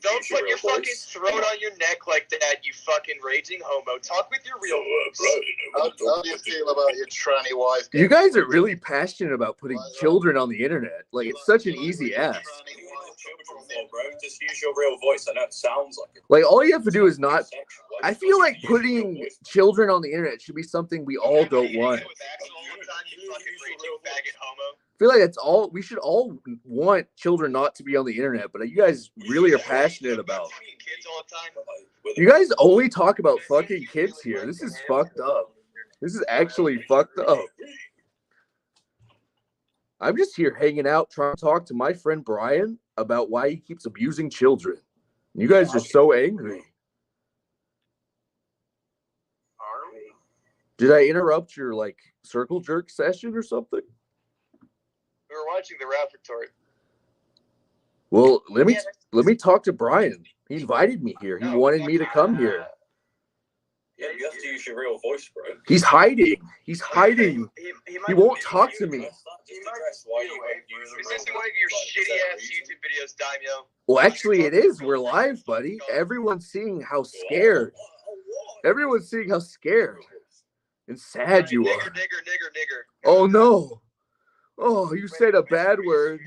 Speaker 2: Don't put your fucking throat on your neck like that, you fucking raging homo. Talk with your real voice.
Speaker 4: How do you feel about your tranny wife?
Speaker 1: You guys are really passionate about putting children on the internet. Like, it's such an easy ask.
Speaker 4: Just use your real voice. I know it sounds like it.
Speaker 1: Like, all you have to do is not... I feel like putting children on the internet should be something we all don't want. I feel like that's all... We should all want children not to be on the internet, but you guys really are passionate about... You guys only talk about fucking kids here. This is fucked up. This is actually fucked up. I'm just here hanging out, trying to talk to my friend Brian about why he keeps abusing children. You guys are so angry. Did I interrupt your like circle jerk session or something?
Speaker 2: We were watching the Raptor.
Speaker 1: Well, let me talk to Brian. He invited me here. He wanted me to come here.
Speaker 4: Yeah, you have to use your real voice, bro.
Speaker 1: He's hiding. He's hiding. He won't talk to me.
Speaker 2: Is this one of your shitty ass YouTube videos, Daiymo?
Speaker 1: Well, actually, it is. We're live, buddy. Everyone's seeing how scared. Everyone's seeing how scared and sad you are.
Speaker 2: Nigger.
Speaker 1: Oh, no. Oh, you said a bad word.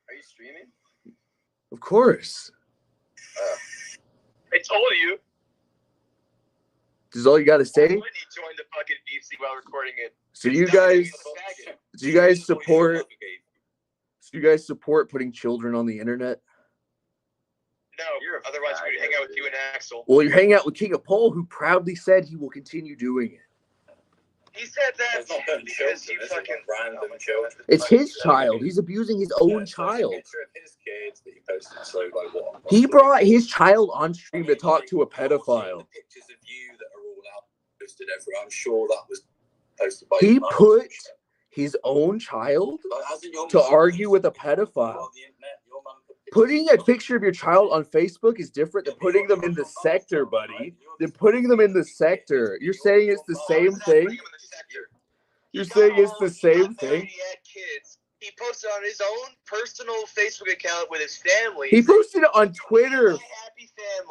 Speaker 2: Are you streaming?
Speaker 1: Of course.
Speaker 2: I told you.
Speaker 1: This is all you got to say?
Speaker 2: When he joined the fucking VC while recording it.
Speaker 1: So you guys support putting children on the internet?
Speaker 2: No, otherwise we'd hang out with you and Axel.
Speaker 1: Well, you hang out with King of Pole, who proudly said he will continue doing it.
Speaker 2: He said that because you fucking
Speaker 4: random children.
Speaker 1: It's his child. He's abusing his own child. He brought his child on stream to talk to a pedophile.
Speaker 4: Pictures of you that are all out posted everywhere. I'm sure that was posted by.
Speaker 1: He put his own child to argue with a pedophile. Putting a picture of your child on Facebook is different than putting them in the sector, buddy. Than putting them in the sector. You're saying it's the same thing? You're saying it's the same thing?
Speaker 2: He posted on his own personal Facebook account with his family.
Speaker 1: He posted it on Twitter.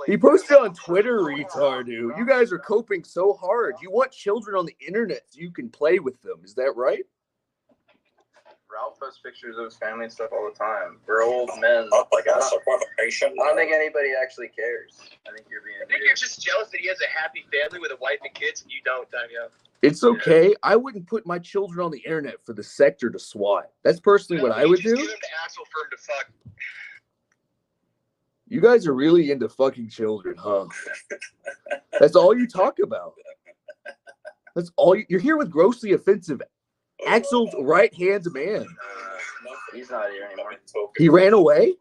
Speaker 1: He posted it on Twitter, retard, dude. You guys are coping so hard. You want children on the internet so you can play with them. Is that right?
Speaker 5: Ralph posts pictures of his family and stuff all the time. We're old men.
Speaker 4: I
Speaker 5: don't think anybody actually cares. I think you're being.
Speaker 2: I think you're just jealous that he has a happy family with a wife and kids, and you don't, Daiymo.
Speaker 1: It's okay. I wouldn't put my children on the internet for the sector to swat. That's personally what I would do.
Speaker 2: Give him to Axel for him to fuck.
Speaker 1: You guys are really into fucking children, huh? That's all you talk about. That's all you're here with grossly offensive Axel's right-hand man.
Speaker 5: He's not here anymore.
Speaker 1: He ran away?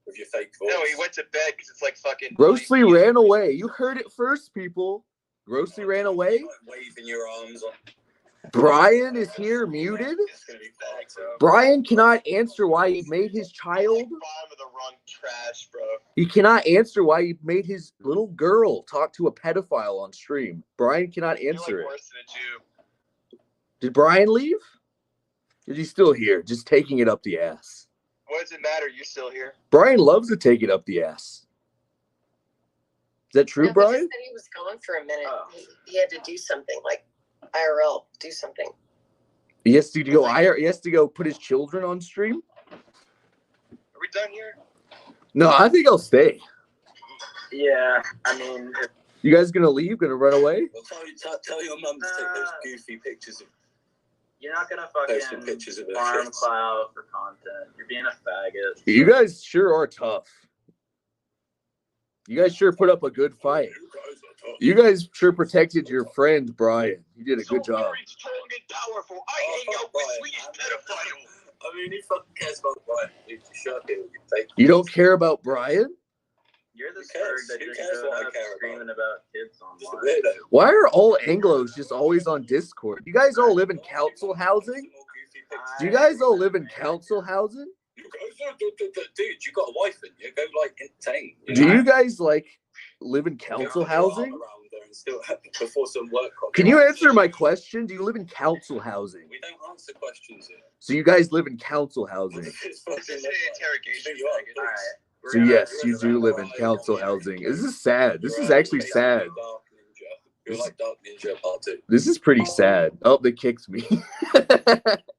Speaker 2: With your fake voice.
Speaker 4: No, he went to bed because it's like fucking.
Speaker 1: Grossly ran away. You heard it first, people. Grossly ran away.
Speaker 2: Like waving your arms on.
Speaker 1: Brian is here, muted. Brian cannot answer why he made his child.
Speaker 4: Trash, bro.
Speaker 1: He cannot answer why he made his little girl talk to a pedophile on stream. Brian cannot answer
Speaker 4: You're like
Speaker 1: it.
Speaker 4: worse than a Jew.
Speaker 1: Did Brian leave? Is he still here, just taking it up the ass?
Speaker 4: What does it matter? You're still here.
Speaker 1: Brian loves to take it up the ass. Is that true,
Speaker 6: No,
Speaker 1: Brian?
Speaker 6: He just said he was gone for a minute. He had to do something, like IRL, do something.
Speaker 1: He has to go. He has to go put his children on stream.
Speaker 4: Are we done here?
Speaker 1: No, I think I'll stay.
Speaker 5: Yeah, I mean,
Speaker 1: You guys gonna leave? Gonna run away?
Speaker 2: Well, tell your mum to take those goofy pictures of
Speaker 5: you're not gonna
Speaker 2: posting
Speaker 5: fucking
Speaker 2: pictures of her
Speaker 5: farm
Speaker 2: kids.
Speaker 5: cloud for content. You're being a faggot.
Speaker 1: You guys sure are tough. You guys sure put up a good fight. You guys sure protected your friend Brian. You did a good job.
Speaker 4: Very strong and powerful. I hang out with Swedish pedophile.
Speaker 2: I mean, who fucking cares about Brian? You shut it with your fake.
Speaker 1: You don't care about Brian?
Speaker 5: You're the
Speaker 2: Who cares?
Speaker 5: spurg that
Speaker 2: Who
Speaker 5: just
Speaker 2: cares
Speaker 5: showed
Speaker 2: what I
Speaker 5: up
Speaker 2: care
Speaker 5: screaming
Speaker 2: about?
Speaker 5: about kids
Speaker 2: Just a
Speaker 5: online.
Speaker 2: weirdo.
Speaker 1: Why are all Anglos just always on Discord? You guys all live in council housing? Do you guys all live in council housing?
Speaker 2: You guys, dude, you got a wife and you go like entertain.
Speaker 1: Do you guys like live in council
Speaker 2: Get your arm
Speaker 1: housing?
Speaker 2: around there and still before some work.
Speaker 1: Can you answer my question? Do you live in council housing?
Speaker 2: We don't answer questions here.
Speaker 1: So you guys live in council housing.
Speaker 2: It's
Speaker 4: This
Speaker 2: fucking
Speaker 4: is an
Speaker 2: like-
Speaker 4: interrogation.
Speaker 2: You are,
Speaker 4: faggot.
Speaker 2: please.
Speaker 5: Alright.
Speaker 1: So yes, you do live in council housing. This is sad. This is actually sad.
Speaker 2: You're like Dark Ninja Part 2.
Speaker 1: This is pretty sad. Oh, they kicked me.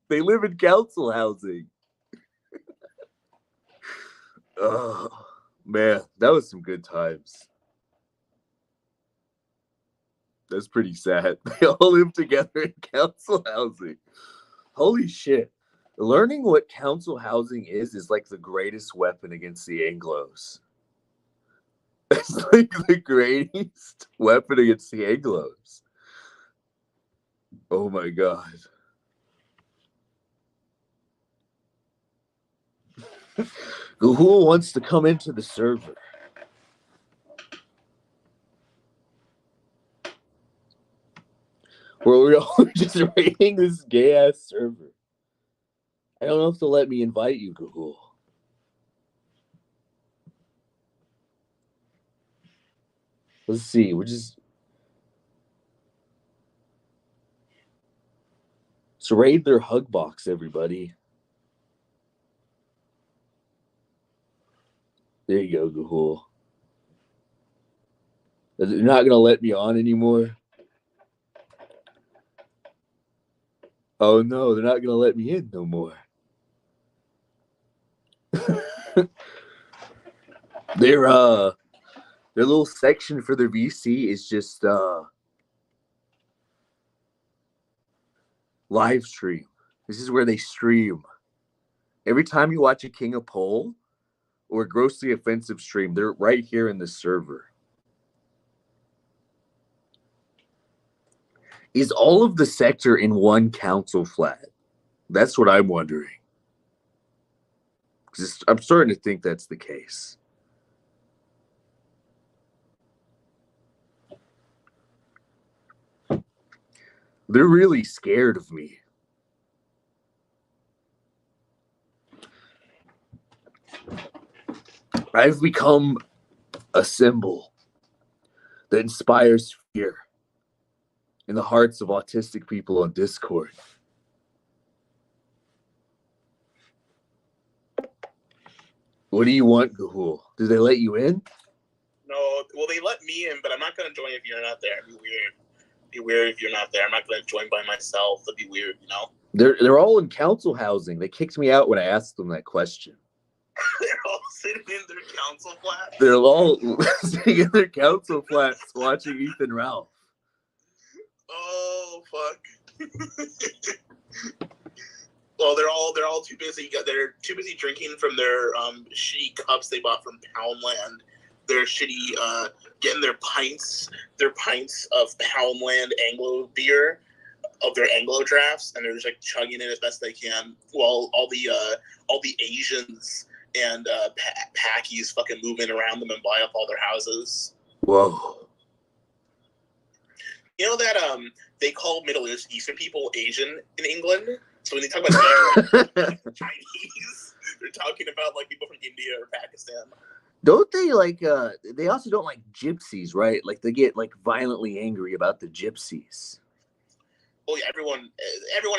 Speaker 1: They live in council housing. Oh, man, that was some good times. That's pretty sad. They all live together in council housing. Holy shit. Learning what council housing is like the greatest weapon against the Anglos. It's like the greatest weapon against the Anglos. Oh my god. Who wants to come into the server? Where we're all just raiding this gay ass server. I don't know if they'll let me invite you, Google. Let's see. We're just. Let's raid their hug box, everybody. There you go, Google. They're not going to let me on anymore. Oh no, they're not going to let me in no more. Their little section for their VC is just live stream. This is where they stream. Every time you watch a King of Pole or a grossly offensive stream, they're right here in the server. Is all of the sector in one council flat? That's what I'm wondering. Because I'm starting to think that's the case. They're really scared of me. I've become a symbol that inspires fear in the hearts of autistic people on Discord. What do you want, Gahul? Did they let you in?
Speaker 2: No, well, they let me in, but I'm not going to join if you're not there. It'd be weird. It'd be weird if you're not there. I'm not going to join by myself. It'd be weird, you know?
Speaker 1: They're all in council housing. They kicked me out when I asked them that question.
Speaker 2: They're all sitting in their council flat.
Speaker 1: They're all sitting in their council flats watching Ethan Ralph.
Speaker 2: Oh, fuck. Well, they're all too busy. They're too busy drinking from their shitty cups they bought from Poundland. They're shitty getting their pints of Poundland Anglo beer, of their Anglo drafts, and they're just like chugging it as best they can, while all the Asians and Packies fucking move in around them and buy up all their houses.
Speaker 1: Whoa.
Speaker 2: You know that they call Middle Eastern people Asian in England? So when they talk about Chinese, they're talking about like people from India or Pakistan.
Speaker 1: Don't they like they also don't like gypsies, right? Like they get like violently angry about the gypsies.
Speaker 2: Well, yeah, everyone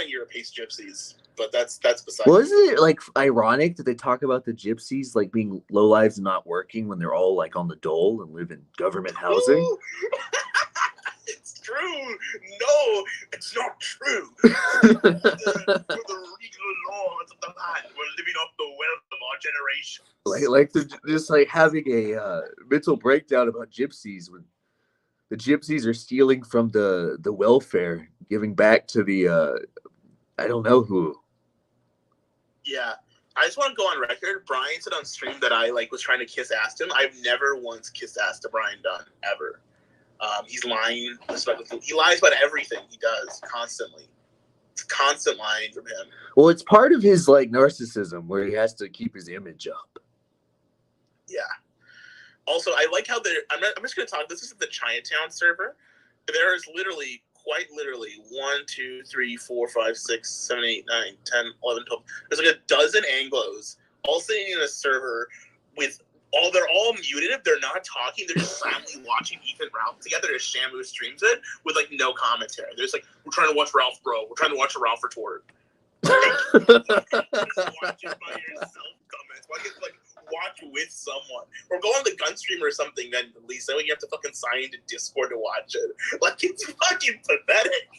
Speaker 2: in Europe hates gypsies, but that's besides.
Speaker 1: Well, isn't it like ironic that they talk about the gypsies like being lowlives and not working when they're all like on the dole and live in government housing?
Speaker 2: It's true. No, it's not true. For the regular laws of the land, we're living off the wealth of our generation.
Speaker 1: Like they're just like having a mental breakdown about gypsies when the gypsies are stealing from the welfare, giving back to the I don't know who.
Speaker 2: Yeah. I just want to go on record. Brian said on stream that I was trying to kiss ass to him. I've never once kissed ass to Brian Dunn, ever. He's lying. He lies about everything he does constantly. It's constant lying from him.
Speaker 1: Well, it's part of his narcissism where he has to keep his image up.
Speaker 2: Yeah. Also, I like how I'm just going to talk. This is the Chinatown server. There is quite literally 1, 2, 3, 4, 5, 6, 7, 8, 9, 10, 11, 12. There's like a dozen Anglos all sitting in a server they're all muted. If they're not talking, they're just silently watching Ethan Ralph together as Shamu streams it with no commentary. They're just like, we're trying to watch Ralph, bro. We're trying to watch a Ralph retort. Just watch it by yourself, comments. Watch with someone. Or go on the gun stream or something, then at least then you have to fucking sign into Discord to watch it. It's fucking pathetic.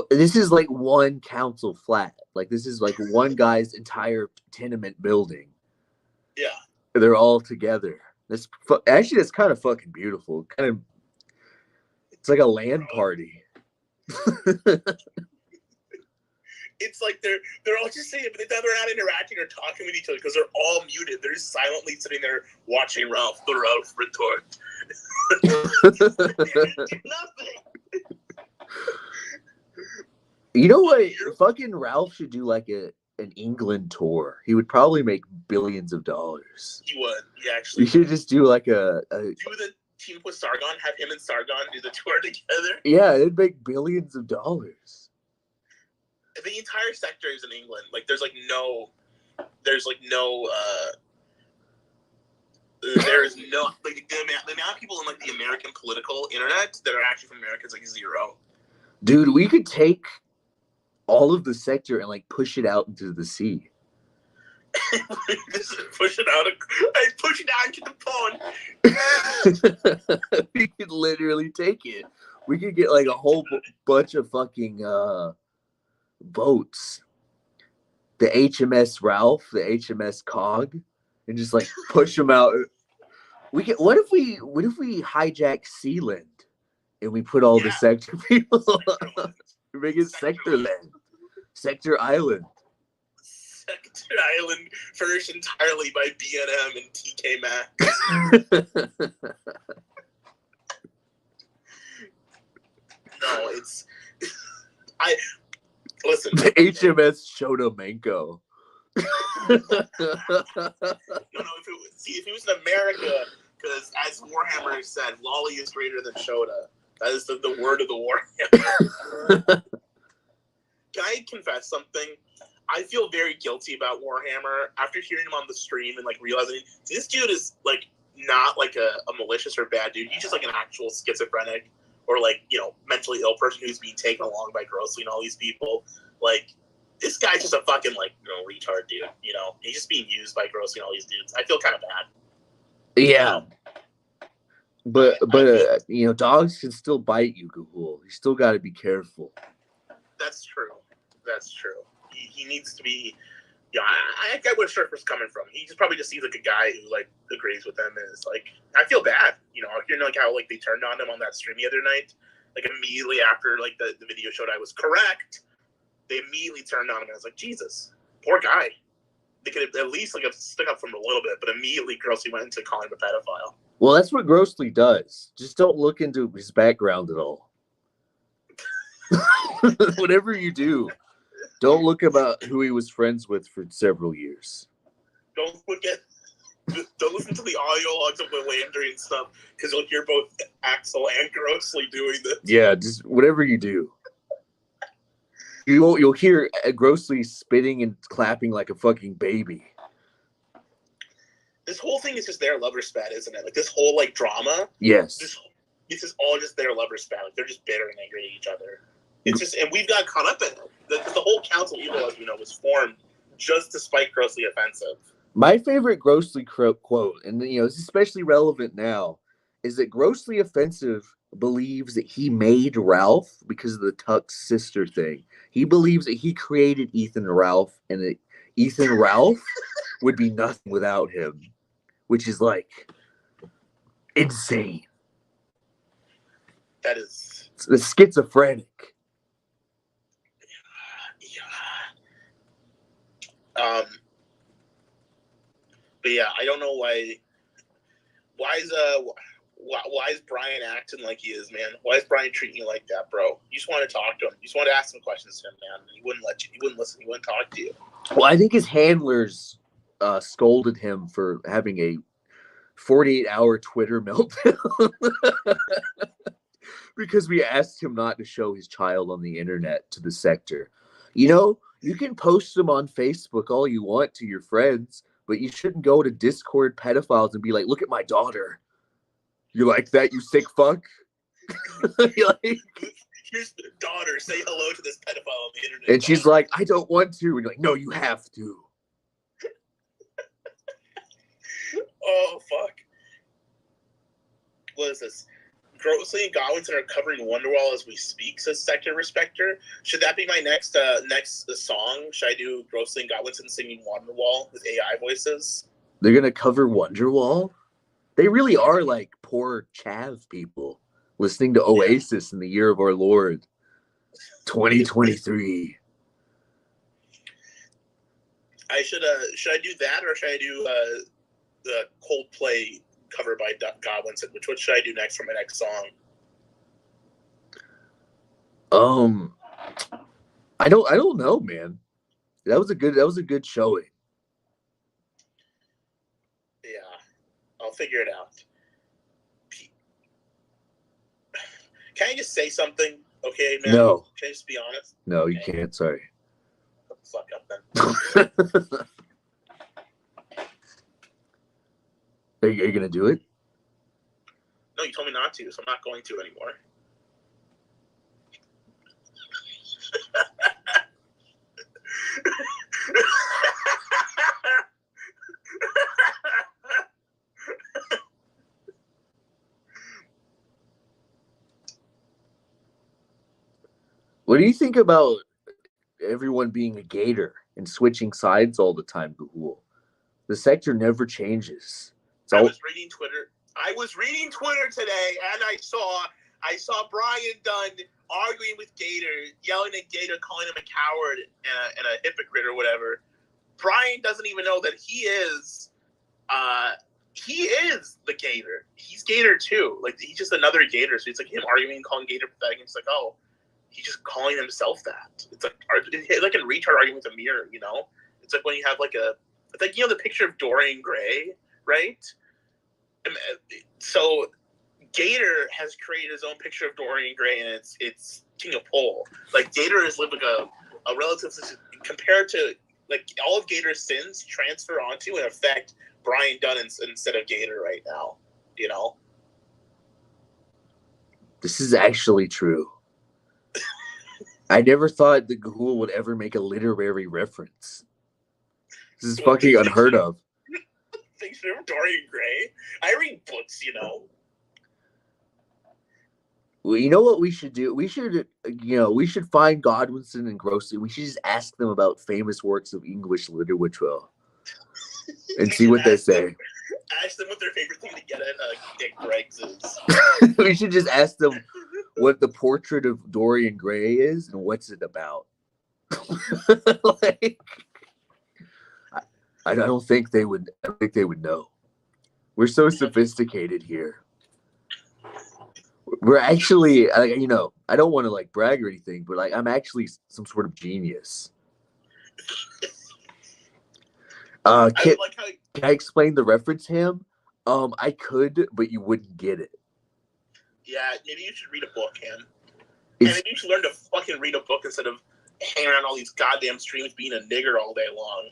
Speaker 1: This is like one council flat. This is like one guy's entire tenement building.
Speaker 2: Yeah.
Speaker 1: They're all together. That's kind of fucking beautiful. It's like a LAN party.
Speaker 2: It's like they're all just saying, but they're not interacting or talking with each other because they're all muted. They're just silently sitting there watching Ralph the Ralph retort. Nothing.
Speaker 1: You know what? Fucking Ralph should do an England tour. He would probably make billions of dollars.
Speaker 2: He would. He actually.
Speaker 1: You should just do do
Speaker 2: the team with Sargon. Have him and Sargon do the tour together.
Speaker 1: Yeah, it'd make billions of dollars.
Speaker 2: The entire sector is in England. There's no the amount of people in the American political internet that are actually from America is zero.
Speaker 1: Dude, we could take all of the sector and push it out into the sea.
Speaker 2: Push it out into the pond.
Speaker 1: We could literally take it. We could get a whole bunch of fucking boats. The HMS Ralph, the HMS Cog, and just push them out. What if we hijack Sealand and we put all the sector people? We make it Sector Land. Sector Island.
Speaker 2: Sector Island furnished entirely by B&M and TK Maxx. No, listen.
Speaker 1: The HMS Shotomenko.
Speaker 2: No, if it was in America, because as Warhammer said, Lolly is greater than Shota. That is the word of the Warhammer. Can I confess something? I feel very guilty about Warhammer after hearing him on the stream and realizing this dude is not a malicious or bad dude. He's just an actual schizophrenic or mentally ill person who's being taken along by Grossly and all these people. This guy's just a fucking retard dude. He's just being used by Grossly and all these dudes. I feel kind of bad.
Speaker 1: Yeah. But dogs can still bite you, Gahul. You still got to be careful.
Speaker 2: That's true. He needs to be. Yeah, I get where Surfer's coming from. He probably just sees a guy who agrees with him and is I feel bad. How they turned on him on that stream the other night. Immediately after the video showed I was correct, they immediately turned on him and I was Jesus. Poor guy. They could at least like have stuck up for him a little bit, but immediately Grossly went into calling him a pedophile.
Speaker 1: Well, that's what Grossly does. Just don't look into his background at all. Whatever you do, don't look about who he was friends with for several years.
Speaker 2: Don't listen to the audio logs of the Landry and stuff, because you'll hear both Axel and Grossly doing this.
Speaker 1: Yeah, just whatever you do. You'll hear Grossly spitting and clapping like a fucking baby.
Speaker 2: This whole thing is just their lover spat, isn't it? Like this whole like drama.
Speaker 1: Yes.
Speaker 2: This is all just their lover spat. Like they're just bitter and angry at each other. It's just, and we've got caught up in it. The whole Council of Evil, as we know, was formed just to spite Grossly Offensive.
Speaker 1: My favorite Grossly quote, and it's especially relevant now, is that Grossly Offensive believes that he made Ralph because of the Tuck's sister thing. He believes that he created Ethan Ralph, and that Ethan Ralph would be nothing without him, which is like insane.
Speaker 2: That is
Speaker 1: the schizophrenic.
Speaker 2: But yeah, I don't know why is Brian acting like he is, man? Why is Brian treating you like that, bro? You just want to talk to him. You just want to ask some questions to him, man. He wouldn't let you. He wouldn't listen. He wouldn't talk to you.
Speaker 1: Well, I think his handlers scolded him for having a 48-hour Twitter meltdown because we asked him not to show his child on the internet to the sector. You can post them on Facebook all you want to your friends, but you shouldn't go to Discord pedophiles and be like, look at my daughter. You like that, you sick fuck?
Speaker 2: Here's the daughter. Say hello to this pedophile on the internet.
Speaker 1: And she's like, I don't want to. And you're like, no, you have to.
Speaker 2: Oh, fuck. What is this? Grossly and Godwinson are covering Wonderwall as we speak, says Sector Respecter. Should that be my next song? Should I do Grossly and Godwinson singing Wonderwall with AI voices?
Speaker 1: They're going to cover Wonderwall? They really are like poor chav people listening to Oasis in the year of our Lord, 2023.
Speaker 2: Should I do that, or should I do the Coldplay cover by Godwinson? Which one should I do next for my next song?
Speaker 1: I don't know, man. That was a good showing.
Speaker 2: Yeah, I'll figure it out. Can I just say something? Okay, man.
Speaker 1: No.
Speaker 2: Can I just be honest?
Speaker 1: No, you can't. Sorry.
Speaker 2: Shut the fuck up, then.
Speaker 1: Are you gonna do it?
Speaker 2: No, you told me not to, so I'm not going to anymore.
Speaker 1: What do you think about everyone being a gator and switching sides all the time, Gahul? The sector never changes.
Speaker 2: I was reading Twitter today, and I saw Brian Dunn arguing with Gator, yelling at Gator, calling him a coward and a hypocrite or whatever. Brian doesn't even know that he is the Gator. He's Gator too. Like, he's just another Gator. So it's like him arguing and calling Gator pathetic. And it's like, oh, he's just calling himself that. It's like a retard arguing with a mirror, It's like when you have it's like, the picture of Dorian Gray, right? So Gator has created his own picture of Dorian Gray, and it's King of Pole. Like, Gator is living a relative, compared to, like, all of Gator's sins transfer onto and affect Brian Dunn instead of Gator right now,
Speaker 1: This is actually true. I never thought that Gahul would ever make a literary reference. This is fucking unheard of.
Speaker 2: Picture of Dorian Gray? I read books,
Speaker 1: Well, you know what we should do? We should find Godwinson and Grossly. We should just ask them about famous works of English literature and see what they say.
Speaker 2: Ask them what their favorite thing to get at Greg's is.
Speaker 1: We should just ask them what the portrait of Dorian Gray is and what's it about. I don't think they would. I don't think they would know. We're so sophisticated here. We're actually, you know, I don't want to like brag or anything, but like I'm actually some sort of genius. Can I explain the reference, Ham? I could, but you wouldn't get it.
Speaker 2: Yeah, maybe you should read a book, Ham. And maybe you should learn to fucking read a book instead of hanging around all these goddamn streams being a nigger all day long.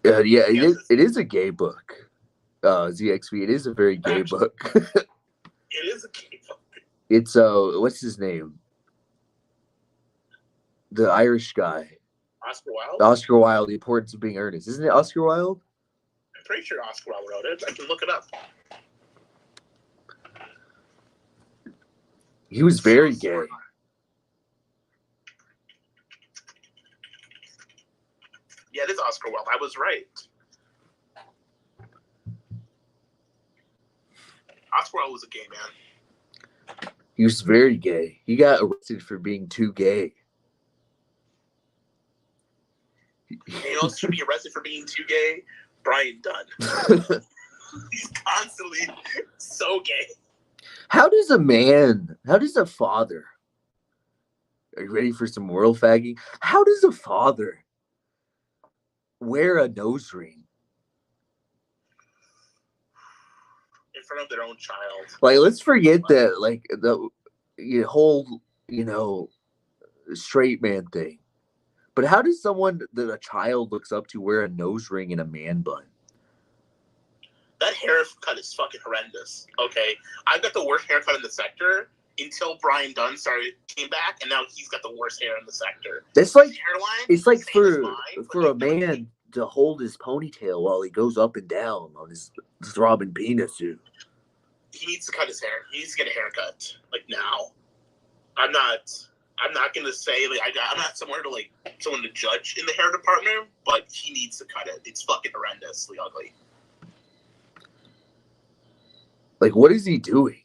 Speaker 1: Yeah, it is a gay book. ZXV, it is a very gay book.
Speaker 2: It is a gay book.
Speaker 1: It's what's his name? The Irish guy.
Speaker 2: Oscar Wilde?
Speaker 1: Oscar Wilde, The Importance of Being Earnest. Isn't it Oscar Wilde?
Speaker 2: I'm pretty sure Oscar Wilde wrote it. I can look it up.
Speaker 1: He was very gay.
Speaker 2: Yeah, it is Oscar Wilde. I was right. Oscar Wilde was a gay man.
Speaker 1: He was very gay. He got arrested for being too gay.
Speaker 2: You know, should be arrested for being too gay? Brian Dunn. He's constantly so gay.
Speaker 1: How does a father, are you ready for some world fagging? How does a father wear a nose ring?
Speaker 2: In front of their own child.
Speaker 1: Like, let's forget that, like, the whole, straight man thing. But how does someone that a child looks up to wear a nose ring and a man bun?
Speaker 2: That haircut is fucking horrendous. Okay, I've got the worst haircut in the sector until Brian Dunn came back, and now he's got the worst hair in the sector.
Speaker 1: That's like,
Speaker 2: hairline,
Speaker 1: it's like for a man to hold his ponytail while he goes up and down on his throbbing penis, dude.
Speaker 2: He needs to cut his hair. He needs to get a haircut, like, now. I'm not gonna say, like, I'm not someone to judge in the hair department, but he needs to cut it. It's fucking horrendously ugly.
Speaker 1: Like, what is he doing?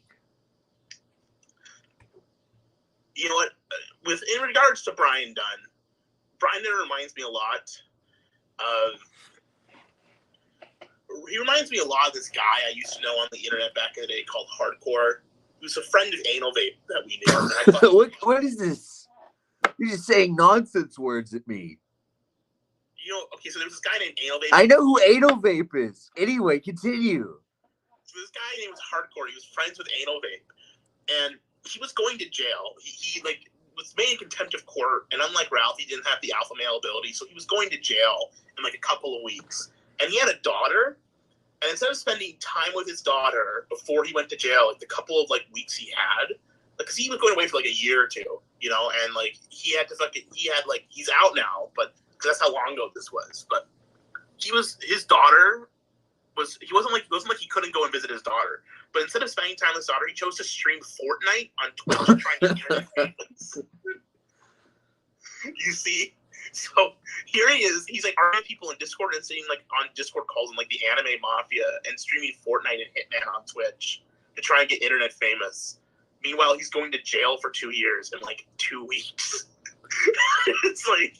Speaker 2: You know what? In regards to Brian Dunn reminds me a lot of. He reminds me a lot of this guy I used to know on the internet back in the day called Hardcore. He was a friend of Anal Vape that we knew.
Speaker 1: What is this? You're just saying nonsense words at me.
Speaker 2: You know, okay, so there was this guy named Anal Vape.
Speaker 1: I know who Anal Vape is. Anyway, continue.
Speaker 2: So this guy named was Hardcore. He was friends with Anal Vape, and he was going to jail. He was made in contempt of court, and unlike Ralph, he didn't have the alpha male ability, so he was going to jail in like a couple of weeks. And he had a daughter, and instead of spending time with his daughter before he went to jail, like the couple of like weeks he had, because he was going away for like a year or two, and like he's out now, but that's how long ago this was. But his daughter was, it wasn't like he couldn't go and visit his daughter, but instead of spending time with his daughter, he chose to stream Fortnite on Twitch trying to get internet payments. You see? So here he is. He's like arguing people in Discord and sitting like on Discord calls in like the anime mafia and streaming Fortnite and Hitman on Twitch to try and get internet famous. Meanwhile, he's going to jail for 2 years in like 2 weeks. It's like,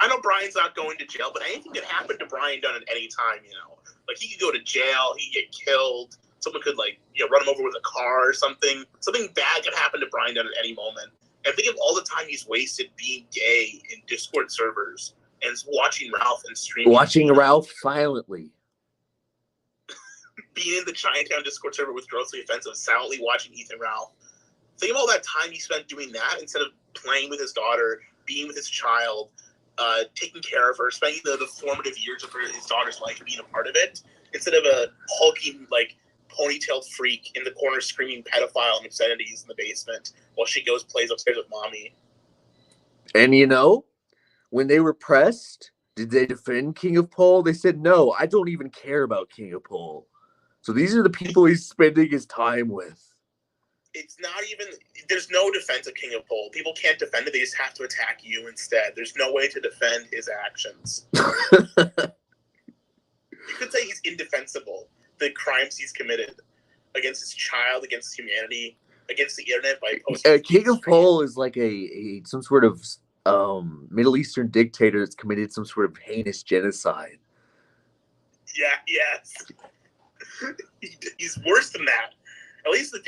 Speaker 2: I know Brian's not going to jail, but anything could happen to Brian Dunn at any time, Like, he could go to jail, he could get killed, someone could run him over with a car or something. Something bad could happen to Brian Dunn at any moment. And think of all the time he's wasted being gay in Discord servers and watching Ralph and streaming.
Speaker 1: Watching Ralph silently.
Speaker 2: Being in the Chinatown Discord server with Grossly Offensive, silently watching Ethan Ralph. Think of all that time he spent doing that instead of playing with his daughter, being with his child, taking care of her, spending the formative years of his daughter's life being a part of it, instead of a hulking, ponytailed freak in the corner screaming pedophile and obscenities in the basement while she plays upstairs with mommy.
Speaker 1: And when they were pressed, did they defend King of Pole? They said, no, I don't even care about King of Pole. So these are the people he's spending his time with.
Speaker 2: It's not even, there's no defense of King of Pole. People can't defend it, they just have to attack you instead. There's no way to defend his actions. You could say he's indefensible. The crimes he's committed against his child, against humanity, against the internet by posting.
Speaker 1: King of Pole is like some sort of Middle Eastern dictator that's committed some sort of heinous genocide.
Speaker 2: Yeah, yes. He's worse than that. At least the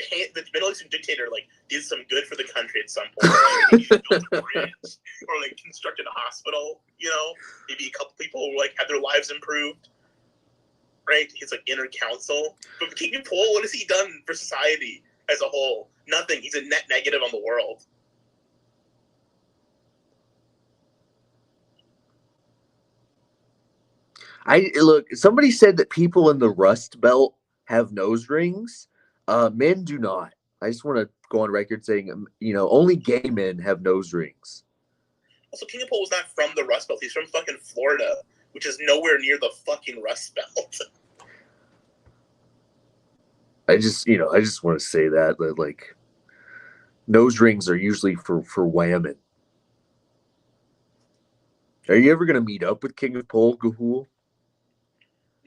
Speaker 2: Middle Eastern dictator did some good for the country at some point. Maybe he built a bridge or constructed a hospital. Maybe a couple people had their lives improved. Right? He's inner council. But King Pol, what has he done for society as a whole? Nothing. He's a net negative on the world.
Speaker 1: Look, somebody said that people in the Rust Belt have nose rings. Men do not. I just want to go on record saying, only gay men have nose rings.
Speaker 2: Also, King Pol was not from the Rust Belt. He's from fucking Florida, which is nowhere near the fucking Rust Belt.
Speaker 1: I just want to say that nose rings are usually for women. Are you ever gonna meet up with King of Pol, Gahul?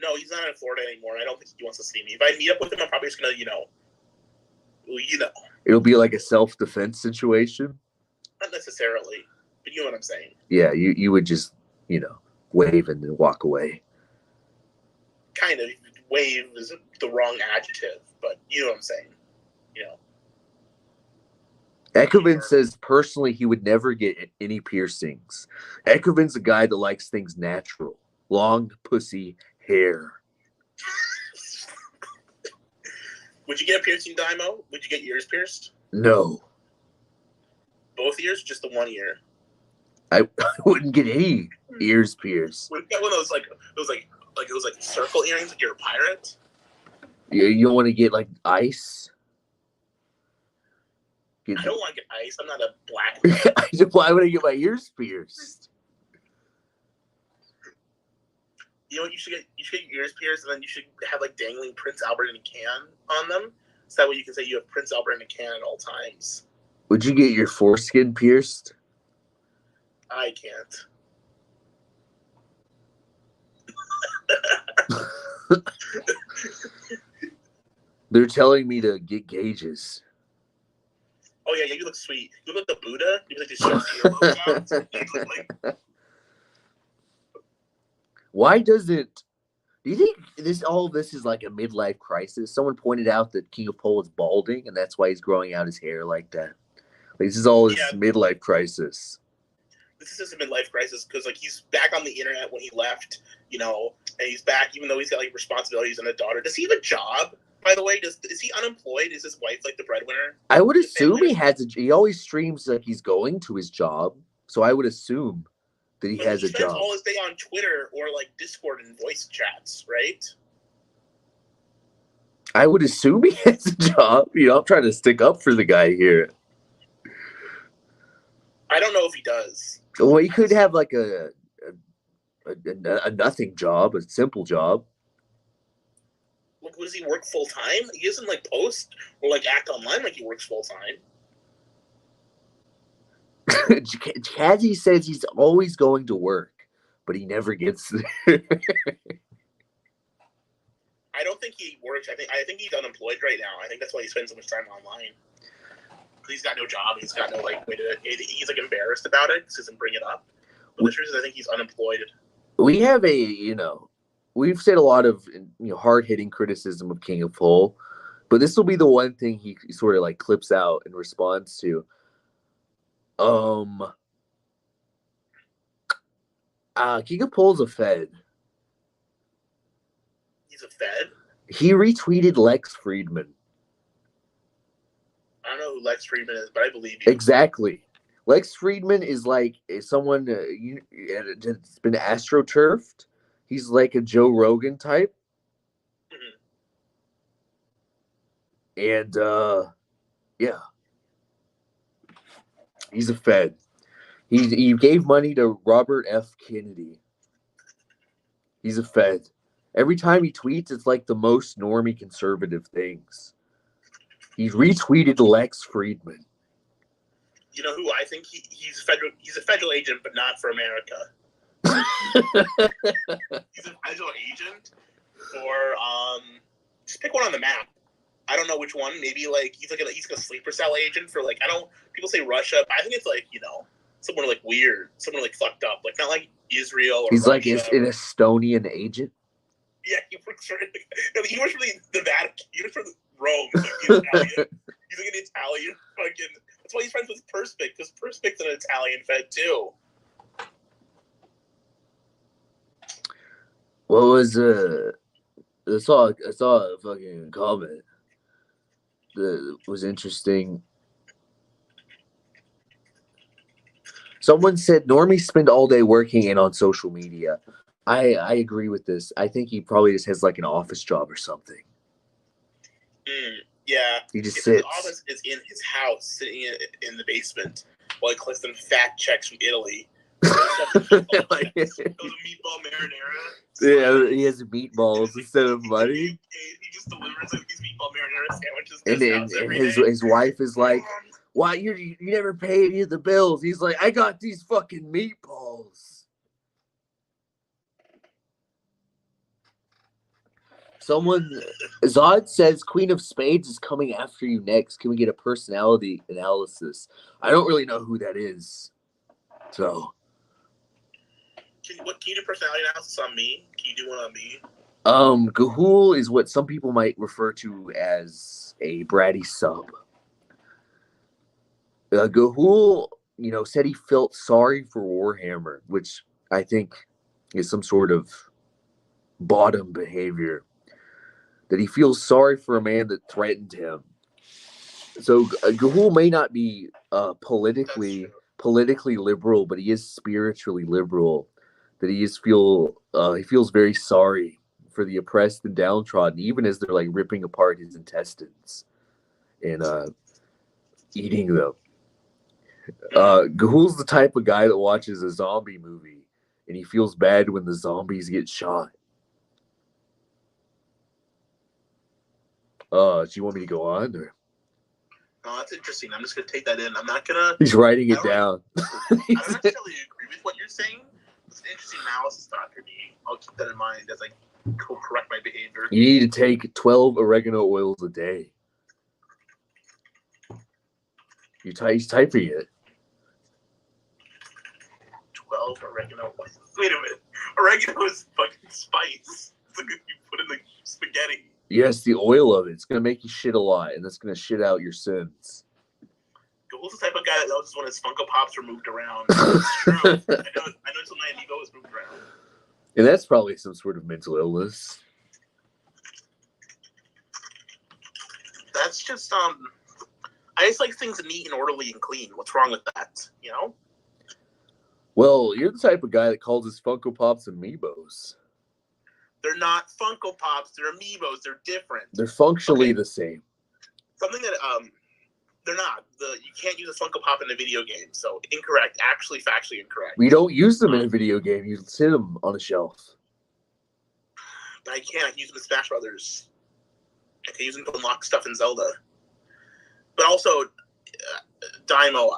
Speaker 2: No, he's not in Florida anymore. I don't think he wants to see me. If I meet up with him, I'm probably just gonna,
Speaker 1: It'll be like a self-defense situation.
Speaker 2: Not necessarily, but you know what I'm saying.
Speaker 1: Yeah, you would just, wave and then walk away.
Speaker 2: Kind of. Wave is the wrong adjective, but you know what I'm saying.
Speaker 1: Ekovin says personally he would never get any piercings. Ekovin's a guy that likes things natural. Long pussy hair.
Speaker 2: Would you get a piercing, Daiymo? Would you get your ears pierced?
Speaker 1: No.
Speaker 2: Both ears? Just the one ear?
Speaker 1: I wouldn't get any ears pierced.
Speaker 2: Would you get one of those circle earrings like you're a pirate?
Speaker 1: You don't want to get ice?
Speaker 2: I don't want to get ice. I'm not a black man.
Speaker 1: Why would I get my ears pierced?
Speaker 2: You know what? You should get your ears pierced, and then you should have dangling Prince Albert in a can on them. So that way you can say you have Prince Albert in a can at all times.
Speaker 1: Would you get your foreskin pierced?
Speaker 2: I can't.
Speaker 1: They're telling me to get gauges.
Speaker 2: Oh yeah, you look sweet. You look like the Buddha. You look like the earlobes.
Speaker 1: Why doesn't? Do you think all of this is like a midlife crisis? Someone pointed out that King of Pol is balding, and that's why he's growing out his hair like that. This is all his midlife crisis.
Speaker 2: This is just a midlife crisis because he's back on the internet when he left, and he's back even though he's got responsibilities and a daughter. Does he have a job? By the way, is he unemployed? Is his wife the breadwinner?
Speaker 1: I would assume he has. He always streams he's going to his job, so I would assume that he has a job. He spends
Speaker 2: all his day on Twitter or Discord and voice chats, right?
Speaker 1: I would assume he has a job. I'm trying to stick up for the guy here.
Speaker 2: I don't know if he does.
Speaker 1: Well, he could have a nothing job, a simple job.
Speaker 2: Does he work full time? He doesn't post or act online like he works full time.
Speaker 1: Jazzy says he's always going to work, but he never gets there.
Speaker 2: I don't think he works. I think he's unemployed right now. I think that's why he spends so much time online. He's got no job. He's got no way to. He's embarrassed about it because he doesn't bring it up. But the truth is, I think he's unemployed.
Speaker 1: We have we've said a lot of hard-hitting criticism of King of Pol, but this will be the one thing he sort of clips out in response to. King of Pol's a Fed.
Speaker 2: He's a Fed?
Speaker 1: He retweeted Lex Friedman.
Speaker 2: I don't know who Lex Friedman is, but I believe you.
Speaker 1: Exactly. Lex Friedman is someone that's been astroturfed. He's like a Joe Rogan type. Mm-hmm. And, yeah. He's a Fed. He gave money to Robert F. Kennedy. He's a Fed. Every time he tweets, it's the most normie conservative things. He retweeted Lex Friedman.
Speaker 2: You know who I think he's a federal agent, but not for America. He's a federal agent for just pick one on the map. I don't know which one. Maybe he's a sleeper cell agent for people say Russia, but I think it's someone like weird, someone like fucked up, like not like Israel or
Speaker 1: He's
Speaker 2: Russia.
Speaker 1: like an Estonian agent.
Speaker 2: Yeah, he works for he works for the Vatican. He works for Rome. He's like Italian. He's like an Italian fucking. That's why he's friends with Perspic, because Perspic's an Italian Fed too.
Speaker 1: What was I saw a fucking comment that was interesting. Someone said normies spend all day working and on social media. I agree with this. I think he probably just has like an office job or something.
Speaker 2: Yeah.
Speaker 1: He just
Speaker 2: if
Speaker 1: sits.
Speaker 2: His office is in his house, sitting in the basement, while he collects them fat checks from Italy. Those meatball marinara.
Speaker 1: Yeah, he has meatballs instead of money.
Speaker 2: He just delivers like these meatball marinara sandwiches.
Speaker 1: And his wife is like, "Why you never pay any of the bills?" He's like, "I got these fucking meatballs." Zod says Queen of Spades is coming after you next. Can we get a personality analysis? I don't really know who that is. So.
Speaker 2: Can you do personality analysis on me? Can you do one on me?
Speaker 1: Gahul is what some people might refer to as a bratty sub. Gahul, said he felt sorry for Warhammer, which I think is some sort of bottom behavior. That he feels sorry for a man that threatened him. So Gahul may not be politically liberal, but he is spiritually liberal. That he feels very sorry for the oppressed and downtrodden, even as they're like ripping apart his intestines and eating them. Gahul's the type of guy that watches a zombie movie and he feels bad when the zombies get shot. Do you want me to go on? Or?
Speaker 2: Oh, that's interesting. I'm just gonna take that in. I'm not gonna.
Speaker 1: He's writing it down.
Speaker 2: I don't necessarily agree with what you're saying. It's an interesting analysis, Dr. D. I'll keep that in mind as I correct my behavior.
Speaker 1: You need to take 12 oregano oils a day. He's typing it.
Speaker 2: 12 oregano oils. Wait a minute. Oregano is fucking spice. It's like if you put in the spaghetti.
Speaker 1: Yes, the oil of it. It's going to make you shit a lot, and that's going to shit out your sins.
Speaker 2: Who's the type of guy that notices when his Funko Pops are moved around? It's true. I noticed when my Amiibo was moved around.
Speaker 1: And that's probably some sort of mental illness.
Speaker 2: That's just, I just like things neat and orderly and clean. What's wrong with that,
Speaker 1: Well, you're the type of guy that calls his Funko Pops Amiibos.
Speaker 2: They're not Funko Pops. They're Amiibos. They're different.
Speaker 1: They're functionally the same.
Speaker 2: Something that they're not. You can't use a Funko Pop in a video game. So incorrect. Actually, factually incorrect.
Speaker 1: We don't use them in a video game. You sit them on a shelf.
Speaker 2: But I can't. I can use them in Smash Brothers. I can use them to unlock stuff in Zelda. But also, Daiymo,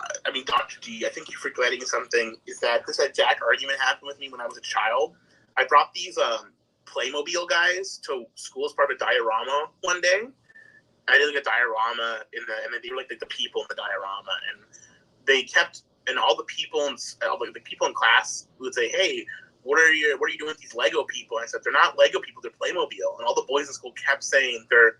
Speaker 2: Dr. D, I think you're forgetting something. Is that this exact argument happened with me when I was a child? I brought these Playmobil guys to school as part of a diorama one day. I did like a diorama and then they were like the people in the diorama, and they kept, and all the people in class would say, "Hey, what are you doing with these Lego people?" And I said, "They're not Lego people, they're Playmobil." And all the boys in school kept saying they're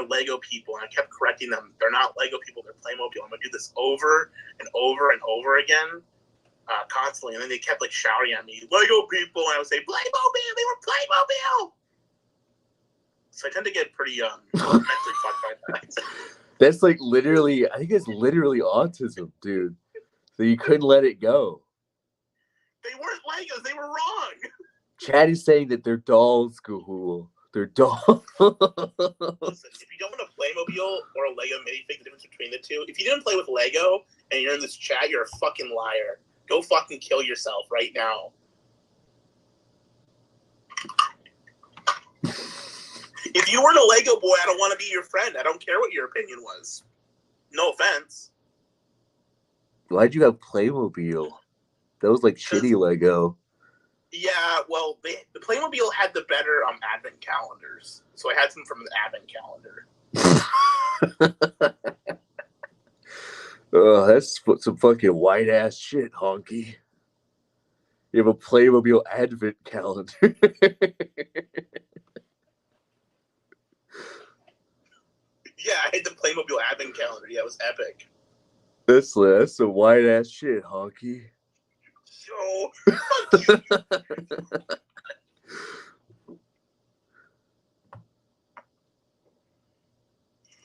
Speaker 2: Lego people, and I kept correcting them. They're not Lego people, they're Playmobil. I'm gonna do this over and over and over again. Constantly, and then they kept like shouting at me, "Lego people," and I would say, "Playmobil, they were Playmobil." So I tend to get pretty mentally fucked by that.
Speaker 1: That's like literally, I think it's literally autism, dude. So you couldn't let it go.
Speaker 2: They weren't Legos, they were wrong.
Speaker 1: Chad is saying that they're dolls, Gahul. They're dolls.
Speaker 2: Listen, if you don't want a Playmobil or a Lego minifig, the difference between the two, if you didn't play with Lego and you're in this chat, you're a fucking liar. Go fucking kill yourself right now. If you weren't a Lego boy, I don't want to be your friend. I don't care what your opinion was. No offense.
Speaker 1: Why'd you have Playmobil? That was like shitty Lego.
Speaker 2: Yeah, well, the Playmobil had the better advent calendars. So I had some from the advent calendar.
Speaker 1: That's some fucking white ass shit, honky. You have a Playmobil advent calendar.
Speaker 2: Yeah, I had the Playmobil advent calendar. Yeah, it was epic.
Speaker 1: That's some white ass shit, honky.
Speaker 2: So,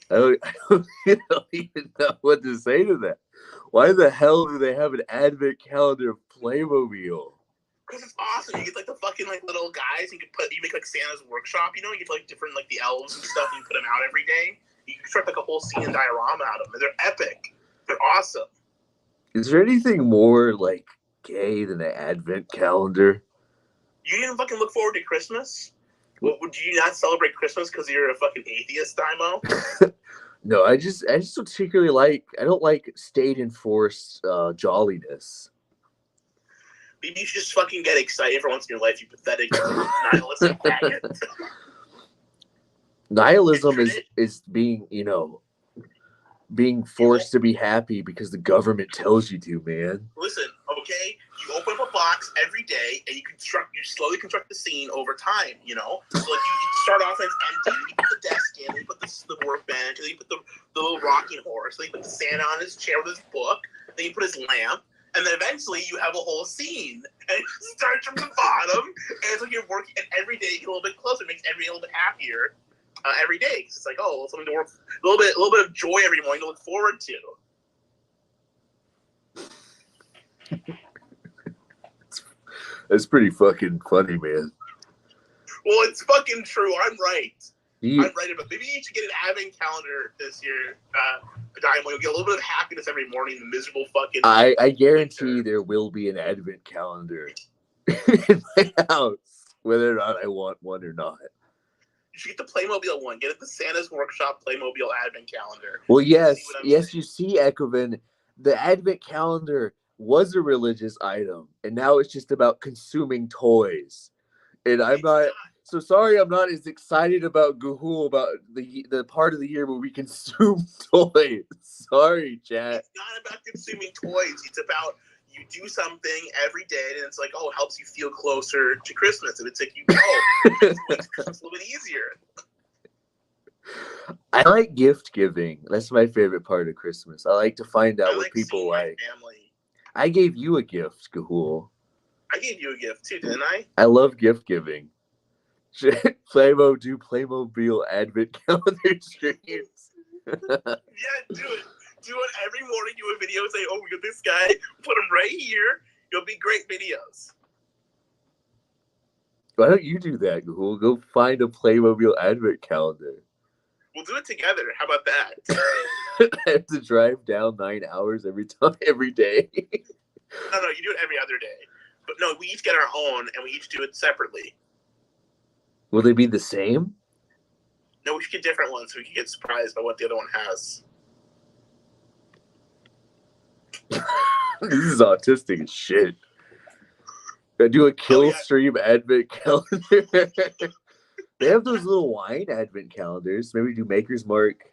Speaker 1: I don't even know what to say to that. Why the hell do they have an advent calendar of Playmobil?
Speaker 2: because it's awesome. You get like the fucking like little guys. You make like Santa's workshop. You know, you get like different like the elves and stuff. And you put them out every day. You can construct like a whole scene and diorama out of them. They're epic. They're awesome.
Speaker 1: Is there anything more like gay than an advent calendar?
Speaker 2: You didn't fucking look forward to Christmas? Well, would you not celebrate Christmas because you're a fucking atheist, Daiymo?
Speaker 1: No, I just particularly I don't like state enforced jolliness.
Speaker 2: Maybe you should just fucking get excited for once in your life, you pathetic nihilistic faggot.
Speaker 1: Nihilism is being, being forced to be happy because the government tells you to, man.
Speaker 2: Listen, okay, you open up a box every day and you slowly construct the scene over time, So like you start off and it's empty, you put the desk in, you put the workbench, and then you put the little rocking horse, then you put the Santa on his chair with his book, then you put his lamp, and then eventually you have a whole scene. And it starts from the bottom, and it's like you're working, and every day you get a little bit closer, it makes every little bit happier. Every day, because it's like, something to work, a little bit of joy every morning to look forward to.
Speaker 1: That's pretty fucking funny, man.
Speaker 2: Well, it's fucking true. I'm right. I'm right about. Maybe you should get an advent calendar this year, Daiymo. You'll get a little bit of happiness every morning. The miserable fucking.
Speaker 1: I guarantee there will be an advent calendar in my house, whether or not I want one or not.
Speaker 2: You should get the Playmobil one. Get it the Santa's Workshop Playmobil Advent Calendar.
Speaker 1: Well, yes, you see, Ekovin, the Advent Calendar was a religious item, and now it's just about consuming toys. And I'm not so sorry. I'm not as excited about Gahul about the part of the year where we consume toys. Sorry, chat.
Speaker 2: It's not about consuming toys. It's about you do something every day, and it's like, it helps you feel closer to Christmas. And it's like, it makes Christmas a little bit easier.
Speaker 1: I like gift giving. That's my favorite part of Christmas. I like to find out what people like.
Speaker 2: Family.
Speaker 1: I gave you a gift, Gahul.
Speaker 2: I gave you a gift too, didn't I?
Speaker 1: I love gift giving. Playmobil Advent Calendar streams.
Speaker 2: Yeah, do it. Do it every morning. Do a video. Say, we got this guy. Put him right here. It'll be great videos.
Speaker 1: Why don't you do that, Gahul? Go find a Playmobil Advent Calendar.
Speaker 2: We'll do it together. How about that?
Speaker 1: I have to drive down 9 hours every day.
Speaker 2: No, you do it every other day. But no, we each get our own, and we each do it separately.
Speaker 1: Will they be the same?
Speaker 2: No, we should get different ones so we can get surprised by what the other one has.
Speaker 1: This is autistic as shit. I do a kill stream advent calendar. They have those little wine advent calendars. Maybe do Maker's Mark.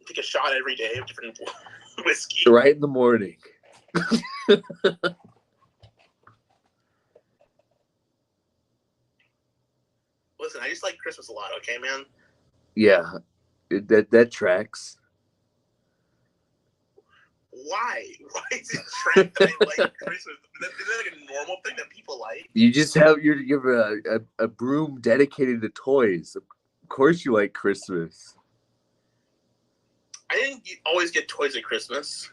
Speaker 2: Take a shot every day of different whiskey.
Speaker 1: Right in the morning.
Speaker 2: Listen, I just like Christmas a lot, okay, man?
Speaker 1: Yeah, that tracks.
Speaker 2: Why? Why is it track that I like Christmas? Isn't that like a normal thing that people like?
Speaker 1: You just have you have a broom dedicated to toys. Of course you like Christmas.
Speaker 2: I didn't always get toys at Christmas.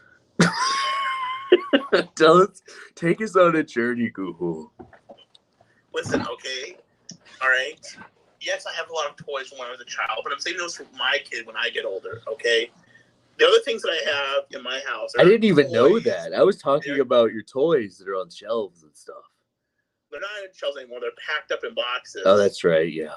Speaker 1: Take us on a journey, Gahul.
Speaker 2: Listen, okay? All right? Yes, I have a lot of toys when I was a child, but I'm saving those for my kid when I get older, okay? The other things that I have in my house are
Speaker 1: I didn't even know that. I was talking about your toys that are on shelves and stuff.
Speaker 2: They're not on shelves anymore. They're packed up in boxes.
Speaker 1: Oh, that's right, yeah.